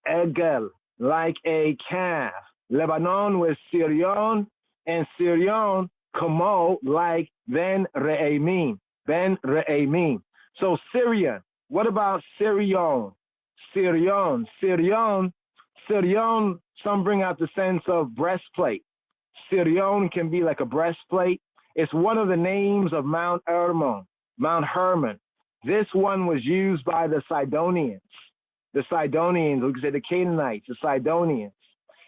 K: Egel, like a calf. Lebanon with Sirion, and Sirion, Kamo, like Ben Re'emim. So Syrian, what about Sirion? Sirion, some bring out the sense of breastplate. Sirion can be like a breastplate. It's one of the names of Mount Hermon. This one was used by the Sidonians. We could say the Canaanites, the Sidonians.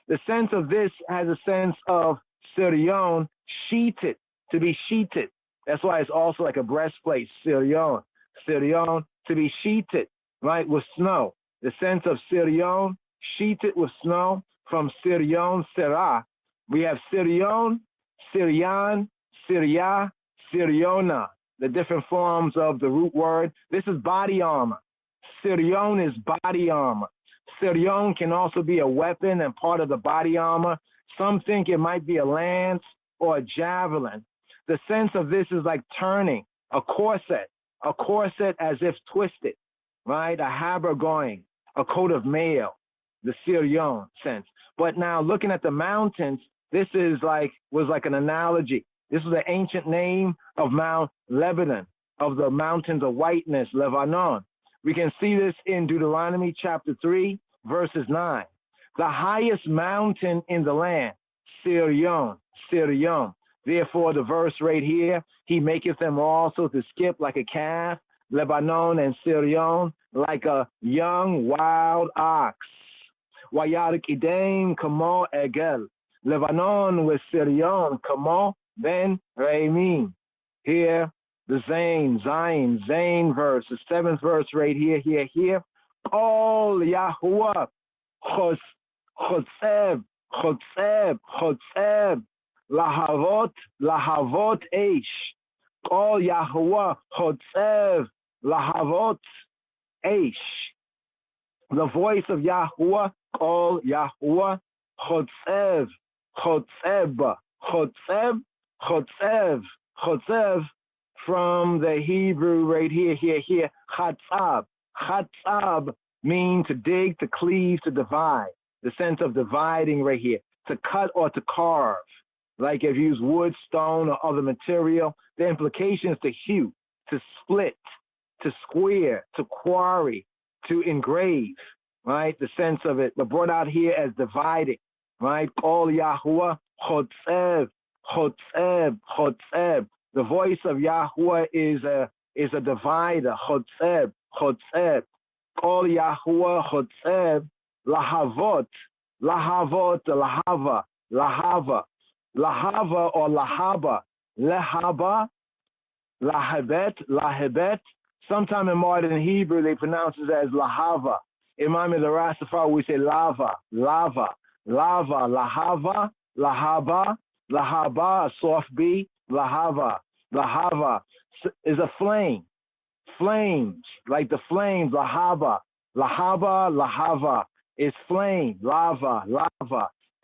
K: The sense of this has a sense of Sirion, sheeted, to be sheeted. That's why it's also like a breastplate, Sirion, to be sheeted, right, with snow. The sense of Sirion, sheeted with snow, from Sirion, Sara. We have Sirion, Sirian, Syria, Siriona, the different forms of the root word. This is body armor. Sirion is body armor. Sirion can also be a weapon and part of the body armor. Some think it might be a lance or a javelin. The sense of this is like turning, a corset as if twisted, right? A haber going, a coat of mail, the Sirion sense. But now looking at the mountains, this was like an analogy. This was the ancient name of Mount Lebanon, of the mountains of whiteness, Lebanon. We can see this in Deuteronomy chapter 3, verses 9. The highest mountain in the land, Sirion. Therefore, the verse right here, he maketh them also to skip like a calf, Lebanon and Sirion, like a young wild ox. Wayar Kidem Kamo Egel. Lebanon with Sirion Kamo Ben Reimin. Here, the Zayn verse, the 7th verse right here. All Yahuwah Chotzeb, Lahavot Eish. All Yahuwah Chotzev Lahavot Eish. The voice of Yahuwah, all Yahuwah Chotzev from the Hebrew right here. Chatzab means to dig, to cleave, to divide. The sense of dividing right here. To cut or to carve. Like if you use wood, stone, or other material, the implication is to hew, to split, to square, to quarry, to engrave, right? The sense of it, but brought out here as dividing, right? All Yahuwah, Chotzev. The voice of Yahuwah is a divider, Chotzev. All Yahuwah, Chotzev, Lahavot, Lahava or Lahaba, Lehaba, Lahebet. Sometime in modern Hebrew, they pronounce it as Lahava. In Wombmen of Rastafari, we say lava, Lahava, a soft B, Lahava is a flame, flames, like the flames, Lahava is flame, lava.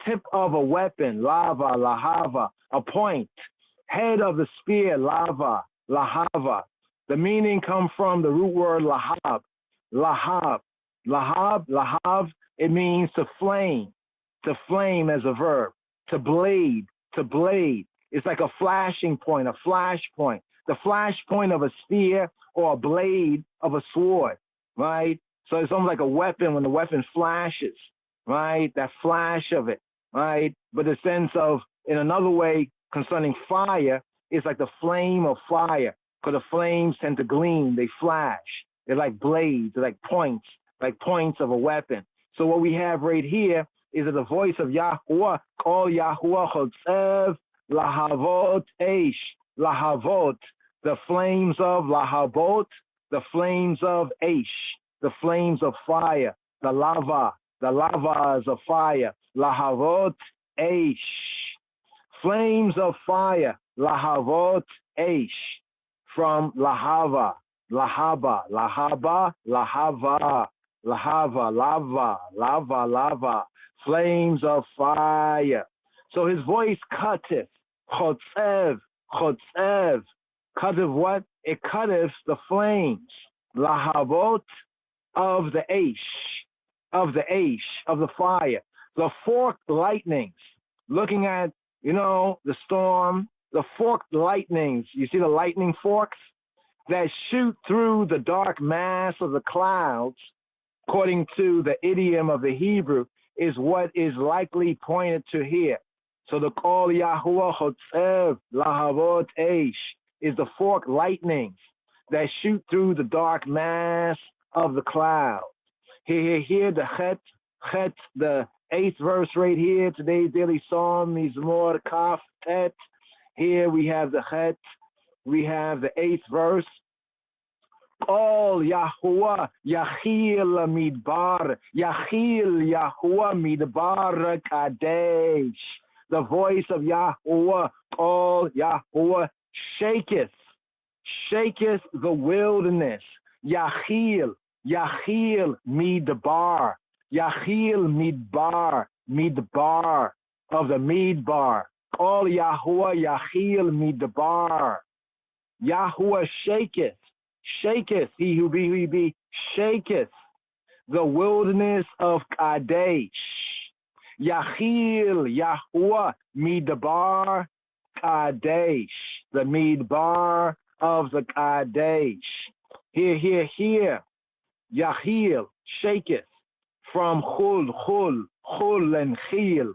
K: Tip of a weapon, Lahava, a point. Head of the spear, Lahava. The meaning comes from the root word Lahab, it means to flame as a verb, to blade. It's like a flashing point, a flash point. The flash point of a spear or a blade of a sword, right? So it's almost like a weapon when the weapon flashes, right? That flash of it, right? But the sense of, in another way, concerning fire, it's like the flame of fire, because the flames tend to gleam, they flash. They're like blades, they're like points of a weapon. So what we have right here is that the voice of Yahuwah, all Yahuwah Chotzev, Lahavot Eish, Lahavot, the flames of Lahavot, the flames of Eish, the flames of fire, the lavas of fire, Lahavot Eish, flames of fire, Lahavot Eish, from Lahava, lava, flames of fire. So his voice cutteth, Chotzev, cutteth what? It cutteth the flames, Lahavot of the fire, the forked lightnings. Looking at, the storm, the forked lightnings. You see the lightning forks that shoot through the dark mass of the clouds, according to the idiom of the Hebrew, is what is likely pointed to here. So the call Yahuwah Chotzev Lahavot Eish is the forked lightnings that shoot through the dark mass of the cloud. Here, the Chet, the 8th verse right here, today's daily psalm, Mizmor Kaf Tet. Here we have the Chet, we have the 8th verse. All Yahuwah, Yachil Midbar, Yahuwah Midbar Kadesh. The voice of Yahuwah, all Yahuwah, shaketh the wilderness. Yachil Midbar, Midbar of the Midbar. All Yahuwah, Yachil Midbar. Yahuwah shaketh, he who be, shaketh the wilderness of Kadesh. Yachil, Yahuwah, Midbar, Kadesh, the Midbar of the Kadesh. Here, Yachil, shaketh, from Chul and Chil.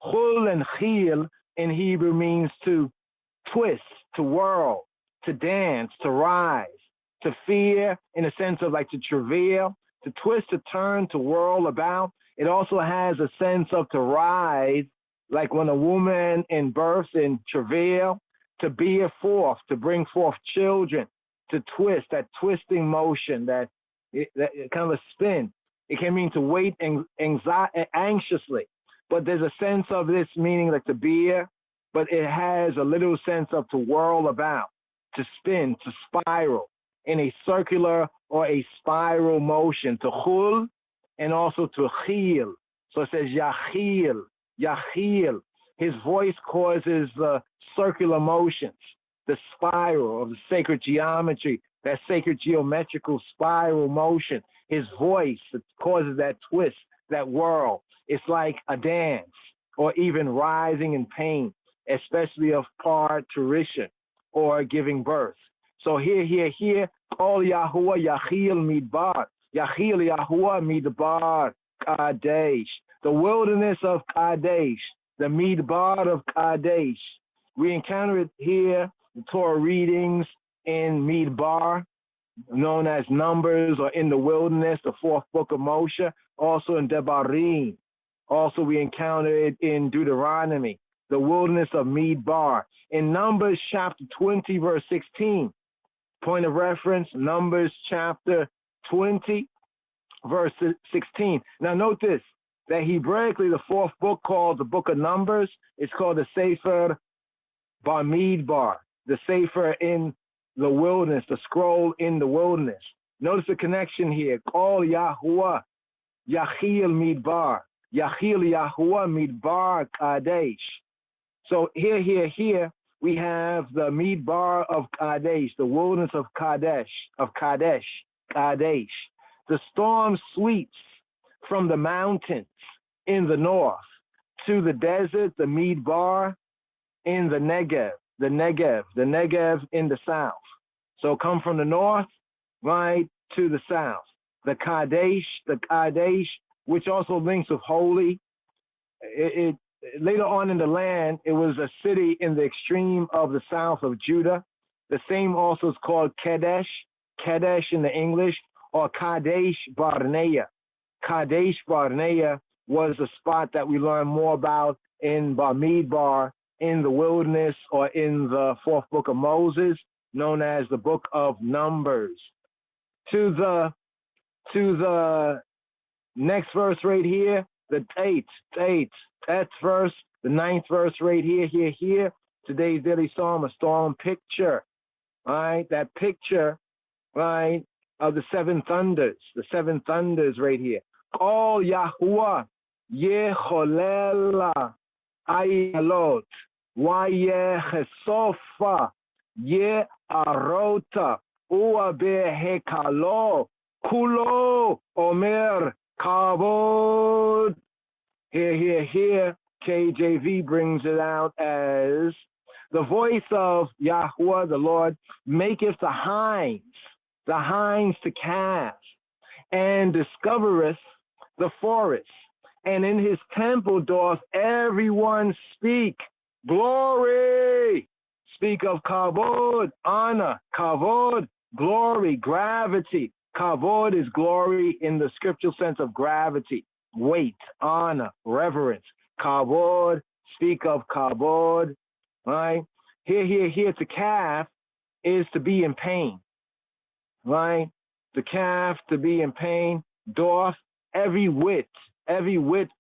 K: Chul and Chil in Hebrew means to twist, to whirl, to dance, to rise. to fear in a sense of like to travail, to twist, to turn, to whirl about. It also has a sense of to rise, like when a woman in birth in travail, to bear forth, to bring forth children, to twist, that twisting motion, that kind of a spin. It can mean to wait anxiously, but there's a sense of this meaning like to bear, but it has a little sense of to whirl about, to spin, to spiral in a circular or a spiral motion, to chul, and also to chil. So it says yachil, yachil. His voice causes the circular motions, the spiral of the sacred geometry, that sacred geometrical spiral motion. His voice causes that twist, that whirl. It's like a dance, or even rising in pain, especially of parturition or giving birth. So here, all Yahuwah Yachil Midbar, Yachil Yahuwah Midbar Kadesh, the wilderness of Kadesh, the Midbar of Kadesh. We encounter it here, the Torah readings in Midbar, known as Numbers, or in the wilderness, the fourth book of Moshe, also in Devarim. Also we encounter it in Deuteronomy, the wilderness of Midbar. In Numbers chapter 20, verse 16, point of reference, Numbers chapter 20, verse 16. Now note this, that Hebraically the fourth book called the book of Numbers, it's called the Sefer Bamidbar, the Sefer in the wilderness, the scroll in the wilderness. Notice the connection here. Call Yahuwah, Yachil Midbar, Yachil Yahuwah Midbar Kadesh. So here, we have the Midbar of Kadesh, the wilderness of Kadesh. The storm sweeps from the mountains in the north to the desert, the Midbar in the Negev in the south. So come from the north, right, to the south. The Kadesh, which also links with holy. It later on in the land, it was a city in the extreme of the south of Judah. The same also is called Kadesh in the English, or Kadesh Barnea. Kadesh Barnea was a spot that we learn more about in Bamidbar, in the wilderness, or in the fourth book of Moses, known as the book of Numbers. To the next verse right here, the eighth verse, the ninth verse right here. Today's daily psalm, a storm picture, right? That picture, right, of the seven thunders right here. All Yahuwah, Yecholel Ayalot, Wayechesofa, Ye'arota, Uabehekalo, Kulo, Omer, Kavod. Here, KJV brings it out as the voice of Yahuwah, the Lord, maketh the hinds to calve, and discovereth the forest. And in his temple doth everyone speak glory. Speak of kavod, honor, kavod, glory, gravity. Kavod is glory in the scriptural sense of gravity, weight, honor, reverence. Kavod, speak of kavod, right? Here, to calf is to be in pain, right? The calf, to be in pain, doth every wit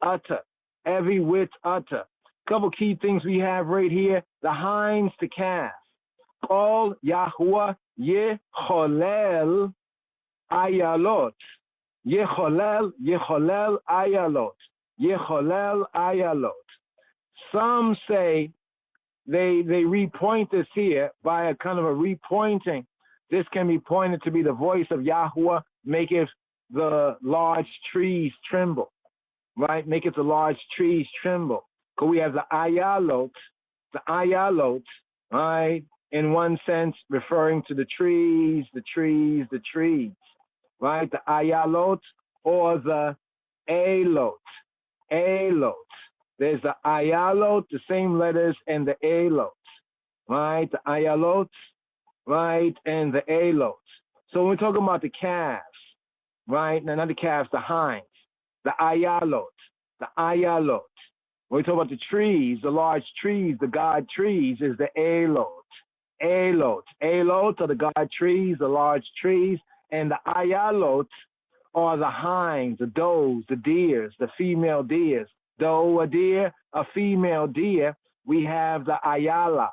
K: utter. Couple key things we have right here. The hinds to calf. All Yahuwah Yecholel Ayalot. Yecholel Ayalot. Some say they repoint this here by a kind of a repointing. This can be pointed to be the voice of Yahuwah, maketh the large trees tremble, right? Maketh the large trees tremble. Because we have the ayalot, right? In one sense, referring to the trees, right? The ayalot or the alot. There's the ayalot, the same letters, and the alot, right? The ayalot, right, and the alot. So when we're talking about the calves, right? Now, not the calves, the hinds, the ayalot. When we talk about the trees, the large trees, the God trees, is the elot. Elot are the God trees, the large trees, and the ayalot are the hinds, the does, the deers, the female deers. Doe, a deer, a female deer. We have the ayala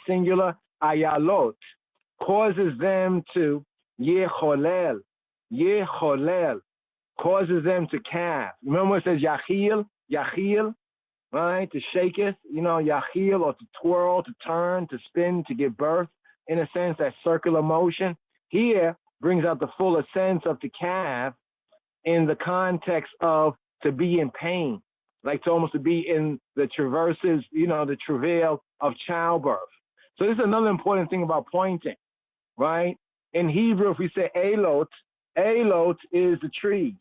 K: singular, ayalot, causes them to yecholel, causes them to calve. Remember it says yachil, right? To shaketh, yachil, or to twirl, to turn, to spin, to give birth. In a sense, that circular motion. Here brings out the fuller sense of to calve in the context of to be in pain, like to almost to be in the traverses, the travail of childbirth. So this is another important thing about pointing, right? In Hebrew, if we say elot is the trees.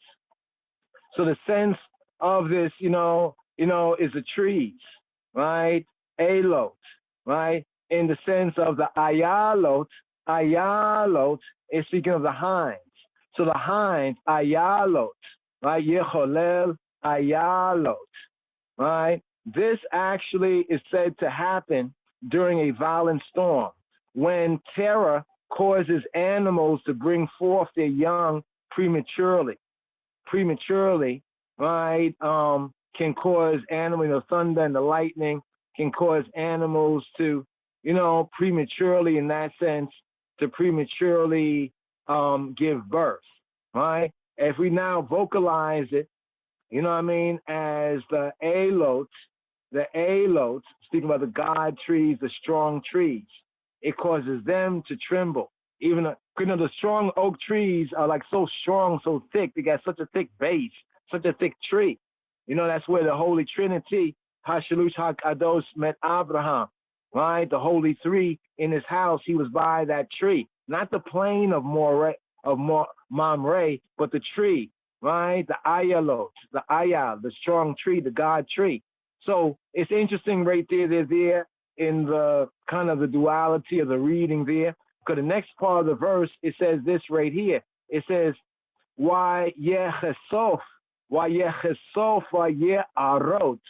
K: So the sense of this, is the trees, right? Elot, right? In the sense of the ayalot is speaking of the hinds. So the hinds, ayalot, right? Yecholel, ayalot, right? This actually is said to happen during a violent storm when terror causes animals to bring forth their young prematurely, right? Can cause animals, the thunder and the lightning can cause animals to, prematurely, in that sense, to prematurely give birth, right? If we now vocalize it, as the elot, speaking about the God trees, the strong trees, it causes them to tremble. Even the strong oak trees are like so strong, so thick. They got such a thick base, such a thick tree. That's where the Holy Trinity, Hashalush HaKadosh, met Abraham, right? The Holy Three in his house. He was by that tree, not the plain of Mamre, but the tree, right? The ayalot, the strong tree, the God tree. So it's interesting right there. They're there in the kind of the duality of the reading there. Because the next part of the verse, it says this right here. It says, why yechesof, why ye'arot,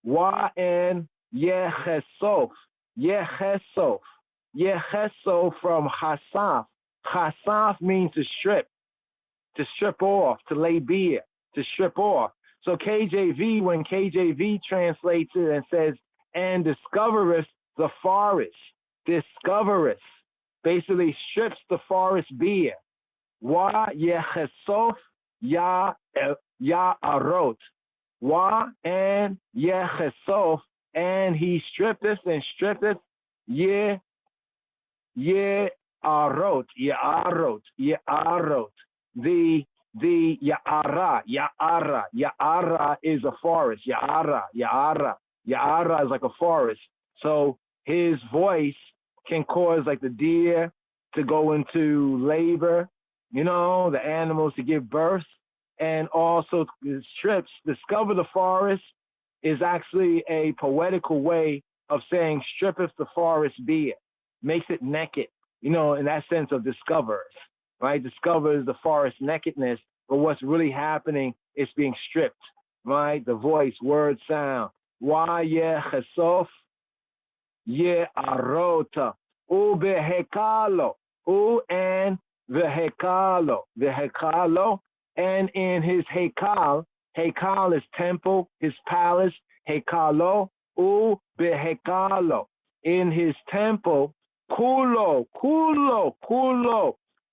K: why and yechesof from chasaf. Chasaf means to strip off, to lay bare, to strip off. So KJV, when KJV translates it and says, and discovereth the forest, basically strips the forest bare. Wa yechesof ya'arot. Wa and yechesof, and he strippeth ye arot. The Ya'ara is a forest. Ya'ara is like a forest. So his voice can cause like the deer to go into labor, the animals to give birth, and also strips. Discover the forest is actually a poetical way of saying strippeth the forest bare, makes it naked, in that sense of discovers, right? Discovers the forest nakedness, but what's really happening is being stripped, right? The voice, word, sound. Wa yechesof ye'arota ubehekalo, and vehekalo, and in his hekal is temple, his palace, hekalo, ubehekalo, in his temple, kulo,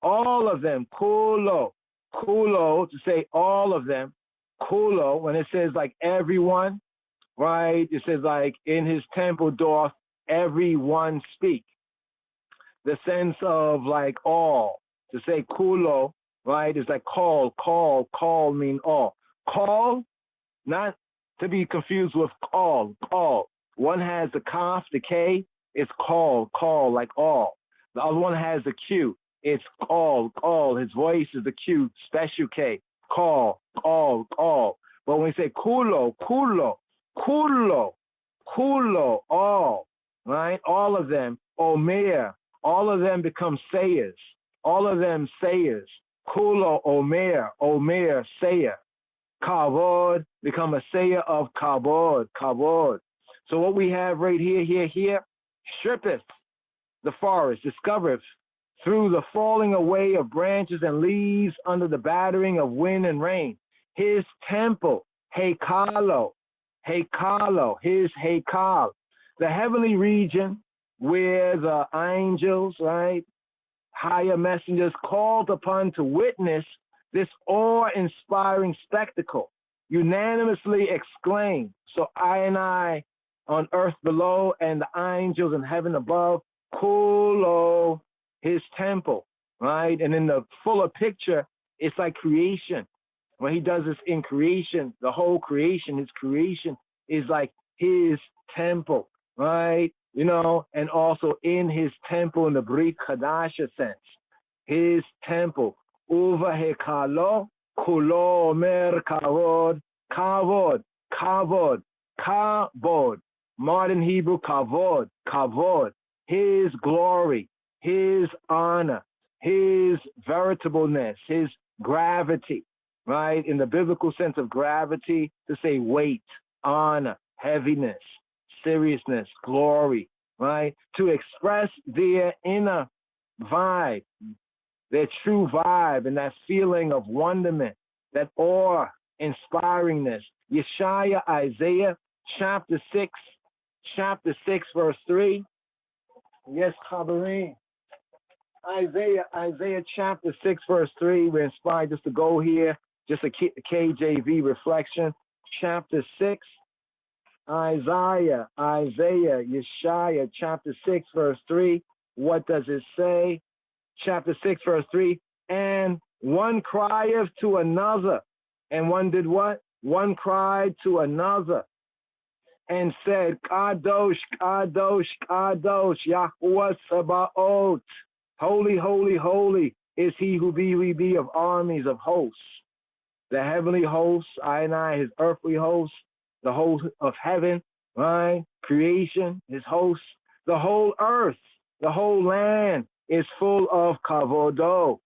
K: all of them, kulo, to say all of them, kulo, when it says like everyone, right? It says like in his temple doth everyone speak. The sense of like all, to say kulo, right, is like call mean all. Call, not to be confused with call. One has the kaf, the K, it's call, like all. The other one has the Q, it's call. His voice is the Q, special K, call. But when we say kulo, all, right? All of them, omer, all of them become sayers. all of them sayers. Kulo Omer, sayer. Kavod, become a sayer of Kavod. So what we have right here, strippeth the forest, discovereth through the falling away of branches and leaves under the battering of wind and rain. His temple, Heikalo, his Heikal, the heavenly region where the angels, right, higher messengers called upon to witness this awe-inspiring spectacle, unanimously exclaim. So I on earth below and the angels in heaven above, Kulo, his temple, right? And in the fuller picture, it's like creation. When he does this in creation, the whole creation, his creation is like his temple, right? You know, and also in his temple in the Brit Hadasha sense, his temple. Uva hekalo, kulo mer kavod, modern Hebrew kavod, his glory, his honor, his veritableness, his gravity, right? In the biblical sense of gravity, to say weight, honor, heaviness, seriousness, glory, right? To express their inner vibe, their true vibe, and that feeling of wonderment, that awe-inspiringness. Yeshaya, Isaiah, chapter 6, verse 3. Yes, Chabarim. Isaiah chapter 6, verse 3. We're inspired just to go here, just a KJV reflection. Chapter 6, Isaiah, Yeshaya, chapter 6, verse 3. What does it say? Chapter 6, verse 3. And one crieth to another. And one did what? One cried to another and said, Kadosh, Kadosh, Kadosh, Yahuwah Sabaoth. Holy, holy, holy is he who be of armies of hosts. The heavenly hosts, his earthly hosts, the host of heaven, right? Creation, his hosts, the whole earth, the whole land is full of kavodo,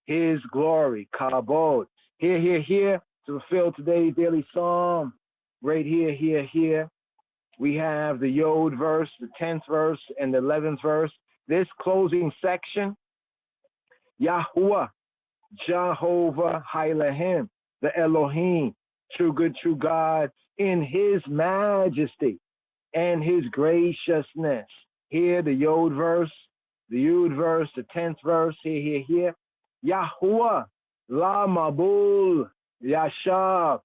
K: his glory, kabod. Here, to fulfill today's daily psalm, right here, we have the Yod verse, the 10th verse, and the 11th verse. This closing section, Yahuwah, Jehovah, Hailehem, the Elohim, true good, true God, in his majesty and his graciousness. Here, the Yod verse, the Yud verse, the 10th verse, here. Yahuwah, La Mabul, Yashab,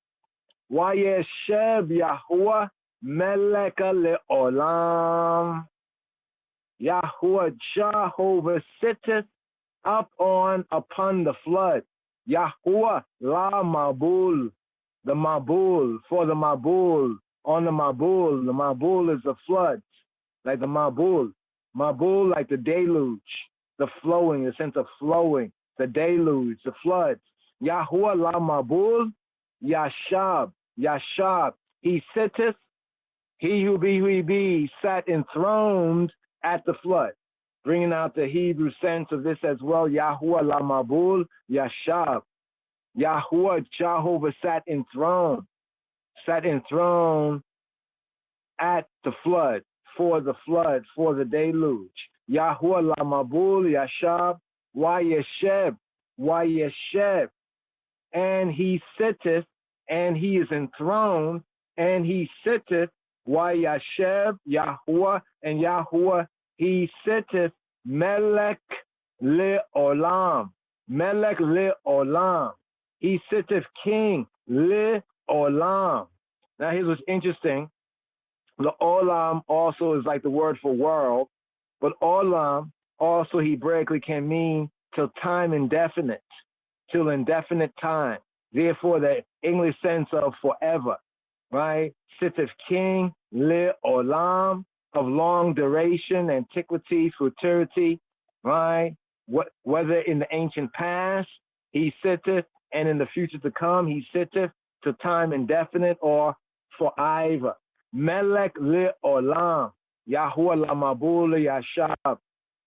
K: Wayesheb Yahuwah, Meleka Le'olam. Yahuwah, Jehovah sitteth upon the flood. Yahuwah, La Mabul, the Mabul, for the Mabul, on the Mabul. The Mabul is the floods, like the Mabul. Mabul, like the deluge, the flowing, the sense of flowing, the deluge, the floods. Yahuwah la Mabul, Yashab, he sitteth, he who be, sat enthroned at the flood. Bringing out the Hebrew sense of this as well. Yahuwah la Mabul, Yashab. Yahuwah, Jehovah sat enthroned at the flood, for the deluge. Yahuwah la Mabul, Yashab, Wayesheb, and he sitteth, and he is enthroned, and he sitteth, Wayesheb, Yahuwah, and Yahuwah, he sitteth, Melech le'olam, he sitteth king, le'olam. Now here's what's interesting. The olam also is like the word for world, but olam also Hebraically can mean till time indefinite, till indefinite time. Therefore, the English sense of forever, right? Sitteth king, le'olam, of long duration, antiquity, futurity, right? Whether in the ancient past, he sitteth, and in the future to come, he sitteth to time indefinite or forever. Melech le'olam, Yahuwah la Mabul yashab.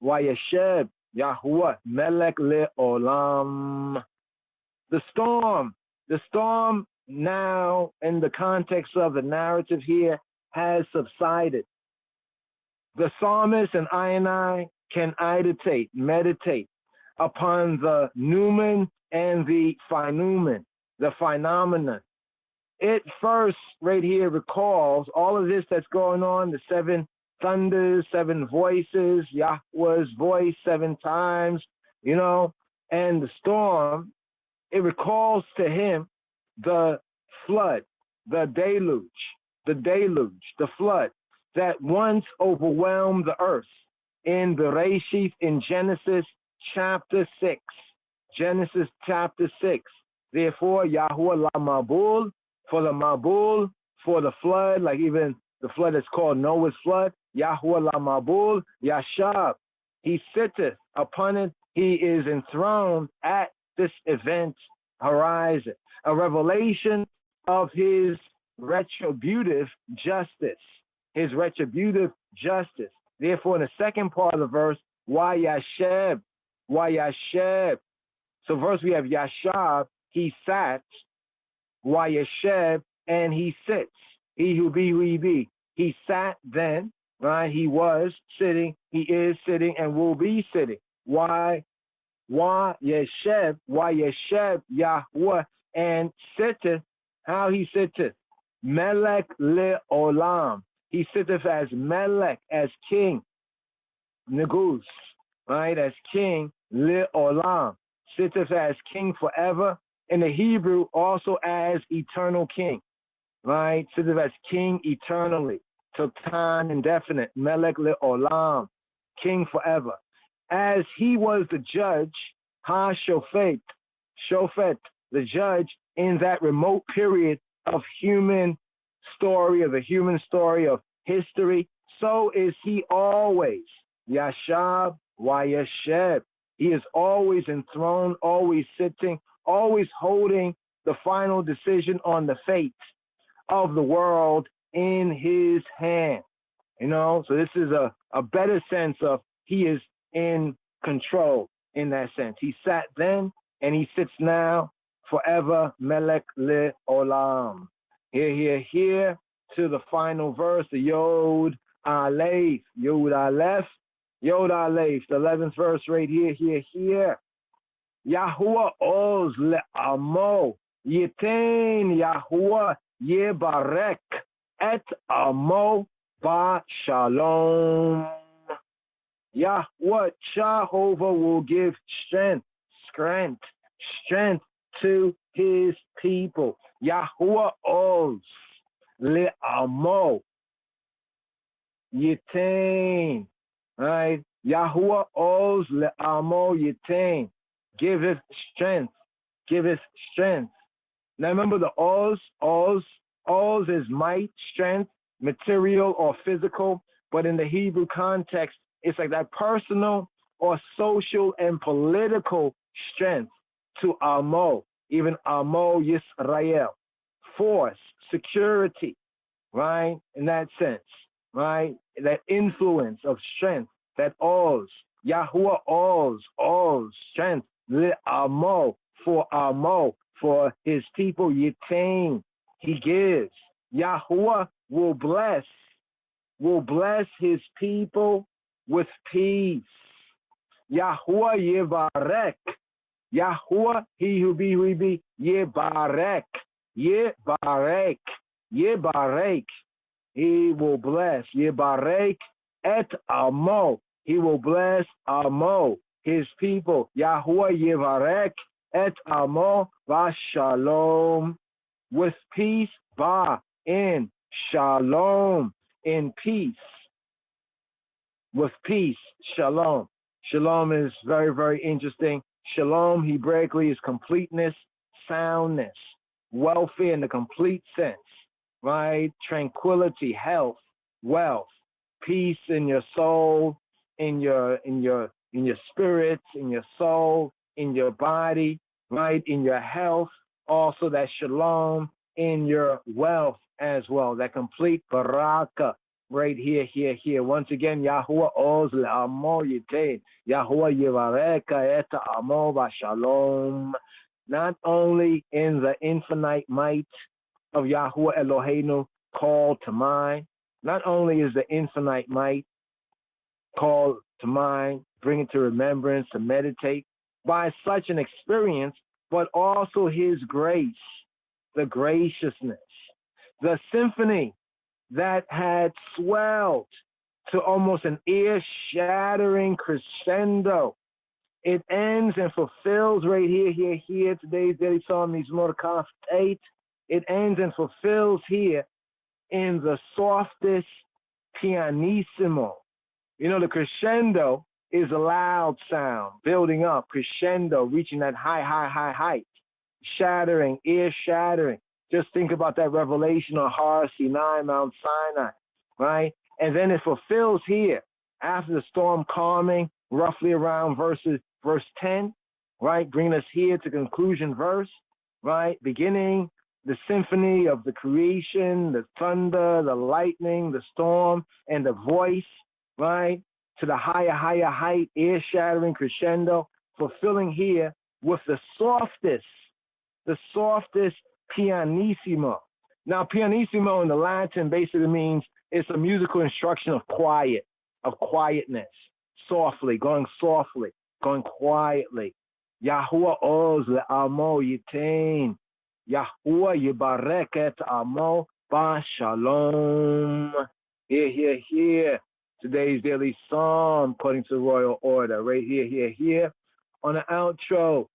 K: Wayasheb Yahuwah Melech Le'olam. The storm now in the context of the narrative here has subsided. The psalmist and I can meditate upon the Numen and the Phenumen, the phenomenon. It first right here recalls all of this that's going on, the 7 thunders, 7 voices, Yahweh's voice 7 times, and the storm. It recalls to him the flood, the deluge, the flood that once overwhelmed the earth in Bereshith, in Genesis chapter 6. Genesis chapter 6. Therefore, Yahuwah la Mabul, for the Mabul, for the flood, like even the flood is called Noah's flood. Yahuwah la Mabul, Yashab. He sitteth upon it. He is enthroned at this event horizon. A revelation of his retributive justice. His retributive justice. Therefore, in the second part of the verse, Wayasheb. So first we have Yashab, he sat, Wayasheb, and he sits. He who be, who he be. He sat then, right? He was sitting, he is sitting, and will be sitting. Wayasheb, Yahweh, and sitteth. How he sitteth? Melech le'olam. He sitteth as Melech, as king. Negus, right? As king, le'olam. Sitteth as king forever. In the Hebrew, also as eternal king, right? Sitteth as king eternally. Took time indefinite. Melech le'olam. King forever. As he was the judge, ha-shofet, the judge in that remote period of human story, of the human story of history, so is he always. Yashab Wayasheb. He is always enthroned, always sitting, always holding the final decision on the fate of the world in his hand. So this is a better sense of he is in control in that sense. He sat then and he sits now forever. Melech le'olam. Here to the final verse, the Yod Aleph, the 11th verse right here. Yahuwah oz le'amo, yitain Yahuwah yebarek et amo ba shalom. Yahweh Jehovah will give strength to his people. Yahuwah oz le'amo yitain, right? Yahuwah oz le'amo yitain, giveth strength. Now remember the oz is might, strength, material or physical, but in the Hebrew context, it's like that personal or social and political strength to amo, even amo Yisrael, force, security, right? In that sense, right? That influence of strength, that oz, Yahuwah oz, strength, amo, for his people, yitain, he gives. Yahuwah will bless his people with peace. Yahuwah yevarek. Yahuwah, he who be, yevarek. He will bless. Yevarek et amo. He will bless amo, his people. Yahuwah yevarek et amo vashalom. With peace, ba, in shalom, in peace. With peace, shalom. Shalom is very, very interesting. Shalom, Hebraically, is completeness, soundness, welfare in the complete sense, right? Tranquility, health, wealth, peace in your soul, in your spirit, in your soul, in your body, right? In your health. Also that shalom in your wealth as well. That complete baraka, right here. Once again, Yahuwah Oz L'Amo Yitain. Yahuwah Yivareka Et Amo Bashalom. Not only in the infinite might of Yahuwah Eloheinu called to mind, not only is the infinite might called to mind, bring it to remembrance, to meditate by such an experience, but also his grace, the graciousness, the symphony that had swelled to almost an ear-shattering crescendo. It ends and fulfills right here, today's daily psalm, Mizmor Kaf 8. It ends and fulfills here in the softest pianissimo. You know, the crescendo is a loud sound, building up, crescendo, reaching that high height, shattering, ear-shattering. Just think about that revelation on Har Sinai, Mount Sinai, right? And then it fulfills here after the storm calming, roughly around verse 10, right? Bringing us here to conclusion verse, right? Beginning the symphony of the creation, the thunder, the lightning, the storm, and the voice, right? To the higher height, ear-shattering crescendo, fulfilling here with the softest pianissimo. Now, pianissimo in the Latin basically means it's a musical instruction of quiet, of quietness, softly, going quietly. Yahuwah Oz L'Amo Yitain. Yahuwah Yibarek Et Amo Ba Shalom. Here. Today's daily psalm, according to the royal order, right here. On the outro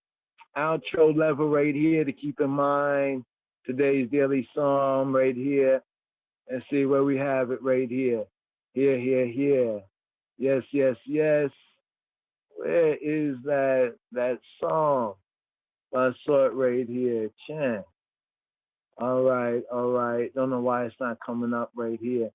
K: level right here to keep in mind today's daily psalm right here. And see where we have it right here. Here. Yes. Where is that song? I saw it right here. Chant. All right. Don't know why it's not coming up right here.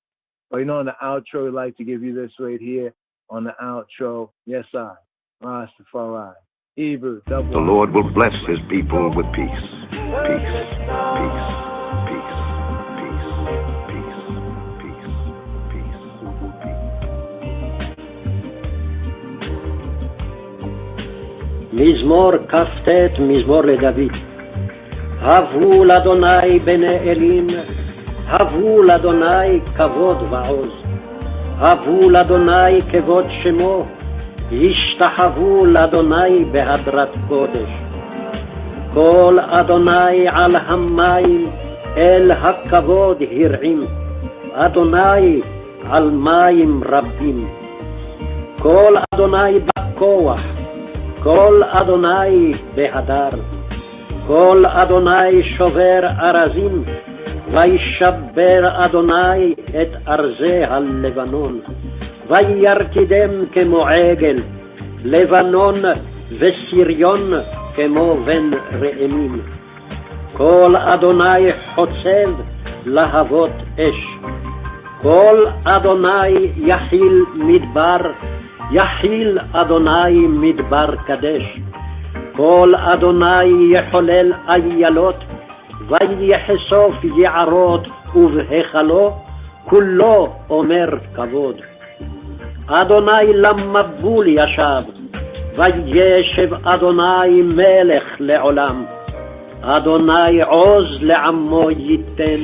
K: But you know, on the outro, we'd like to give you this right here on the outro. Yes, I, Rastafari, Hebrew, double.
J: The Lord will bless his people with peace.
I: מזמור כ"ט, מזמור לדוד. הבו לאדוני בני אלים, הבו לאדוני כבוד ועוז. הבו לאדוני כבוד שמו, ישתחוו לאדוני בהדרת קודש. כל אדוני על המים, אל הכבוד הרעים. אדוני על מים רבים. כל אדוני בכוח, כל אדוני בהדר. כל אדוני שובר ארזים, וישבר אדוני את ארזי הלבנון. וירקידם כמו עגל, לבנון וסיריון כמו בן רעמים. כל אדוני חוצב להבות אש. כל אדוני יחיל מדבר, יחיל אדוני מדבר קדש. כל אדוני יחולל איילות, ויחשוף יערות ובהיכלו, כולו אומר כבוד. אדוני למבול ישב, וישב אדוני מלך לעולם. אדוני עוז לעמו ייתן,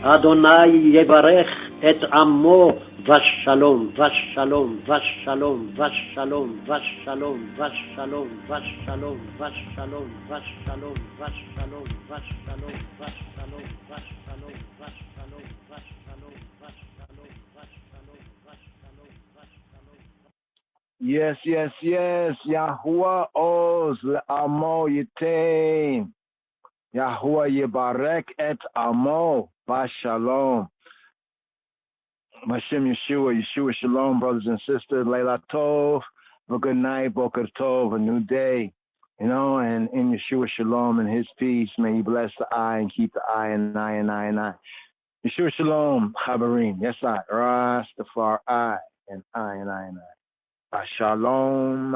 I: אדוני יברך את עמו ושלום, ושלום, ושלום, ושלום, ושלום, ושלום, ושלום, ושלום, ושלום, ושלום, ושלום, ושלום, ושלום,
K: Yes. Yahuwah Oz L'Amo Yitain. Yahuwah Yibarek Et Amo Bashalom. Mashem Yeshua Shalom, brothers and sisters. Leila Tov, a good night, Boker Tov, a new day. You know, and in Yeshua Shalom and his peace, may he bless the eye and keep the eye and I. Yeshua Shalom, Chabarim. Yes, I, Rastafari, and I. Shalom.